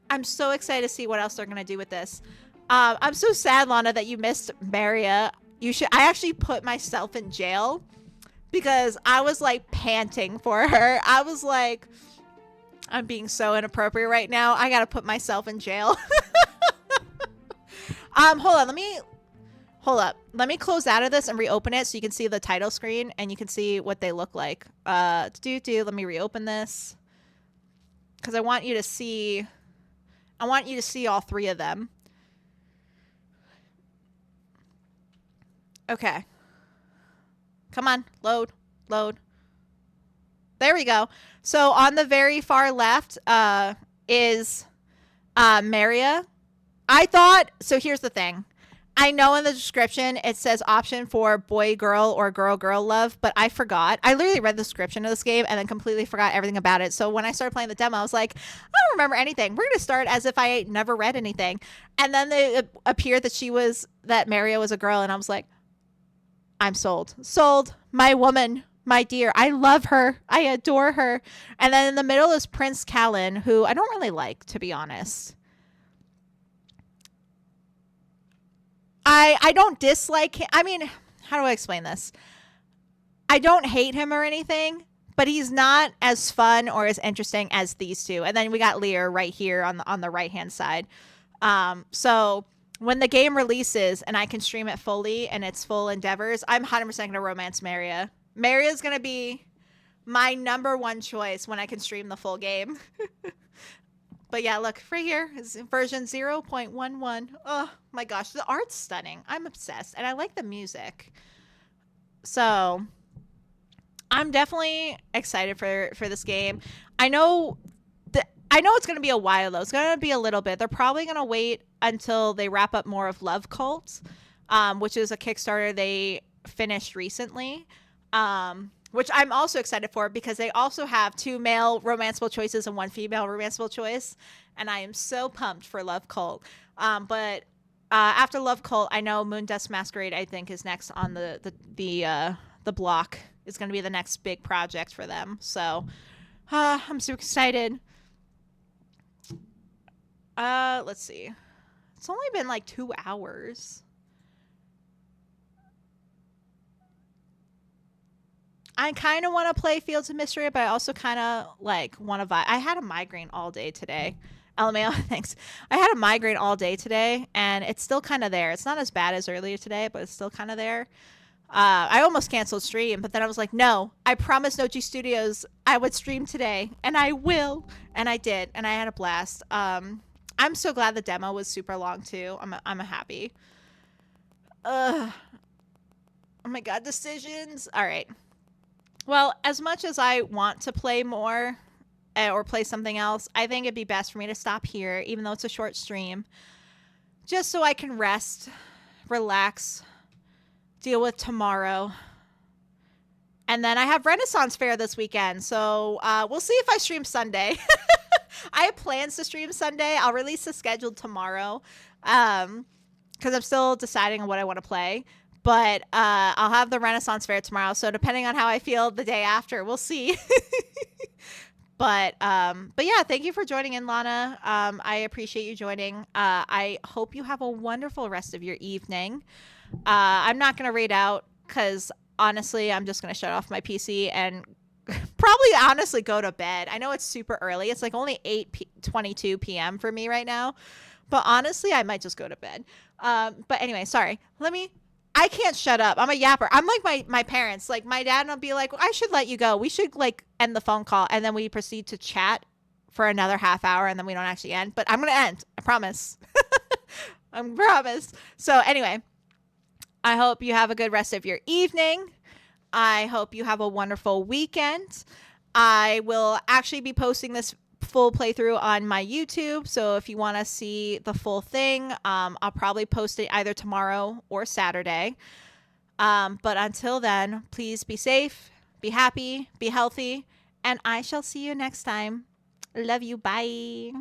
I'm so excited to see what else they're going to do with this. I'm so sad, Lana, that you missed Maria. I actually put myself in jail because I was like panting for her. I was like, I'm being so inappropriate right now. I got to put myself in jail. Hold on. Hold up. Let me close out of this and reopen it so you can see the title screen and you can see what they look like. Let me reopen this because I want you to see all three of them. Okay. Come on. Load. There we go. So on the very far left is Maria. So here's the thing. I know in the description it says option for boy, girl, or girl, girl love, but I forgot. I literally read the description of this game and then completely forgot everything about it. So when I started playing the demo, I was like, I don't remember anything. We're going to start as if I never read anything. And then it appeared that Maria was a girl, and I was like, I'm sold. Sold. My woman. My dear. I love her. I adore her. And then in the middle is Prince Callan, who I don't really like, to be honest. I don't dislike him. I mean, how do I explain this? I don't hate him or anything, but he's not as fun or as interesting as these two. And then we got Lear right here on the right hand side. So when the game releases and I can stream it fully and it's full endeavors, I'm 100% gonna romance Maria. Maria's gonna be my number one choice when I can stream the full game. But yeah, look, right here is version 0.11. Oh my gosh, the art's stunning. I'm obsessed, and I like the music. So I'm definitely excited for this game. I know I know it's going to be a while though. It's going to be a little bit. They're probably going to wait until they wrap up more of Love Cult, which is a Kickstarter they finished recently. Which I'm also excited for because they also have 2 male romanceable choices and 1 female romanceable choice, and I am so pumped for Love Cult. But after Love Cult, I know Moondusk Masquerade I think is next on the block. It's going to be the next big project for them. So I'm so excited. Let's see. It's only been like 2 hours. I kind of want to play Fields of Mystery, but I also kind of like want to vibe. I had a migraine all day today. LMAO, thanks. I had a migraine all day today, and it's still kind of there. It's not as bad as earlier today, but it's still kind of there. I almost canceled stream, but then I was like, no, I promised Nochi Studios I would stream today, and I will. And I did, and I had a blast. I'm so glad the demo was super long, too. I'm happy. Oh my god, decisions. All right. Well, as much as I want to play more or play something else, I think it'd be best for me to stop here, even though it's a short stream, just so I can rest, relax, deal with tomorrow. And then I have Renaissance Fair this weekend, so we'll see if I stream Sunday. I have plans to stream Sunday. I'll release the schedule tomorrow because I'm still deciding on what I want to play. But I'll have the Renaissance Fair tomorrow, so depending on how I feel the day after, we'll see. But yeah, thank you for joining in, Lana. I appreciate you joining. I hope you have a wonderful rest of your evening. I'm not going to raid out because, honestly, I'm just going to shut off my PC and probably, honestly, go to bed. I know it's super early. It's like only 8:22 p.m. for me right now. But honestly, I might just go to bed. But anyway, sorry. I can't shut up. I'm a yapper. I'm like my parents. Like my dad will be like, I should let you go. We should like end the phone call. And then we proceed to chat for another half hour and then we don't actually end. But I'm going to end. I promise. I promise. So anyway, I hope you have a good rest of your evening. I hope you have a wonderful weekend. I will actually be posting this full playthrough on my YouTube, so if you want to see the full thing, I'll probably post it either tomorrow or Saturday. But until then, please be safe, be happy, be healthy, and I shall see you next time. Love you. Bye.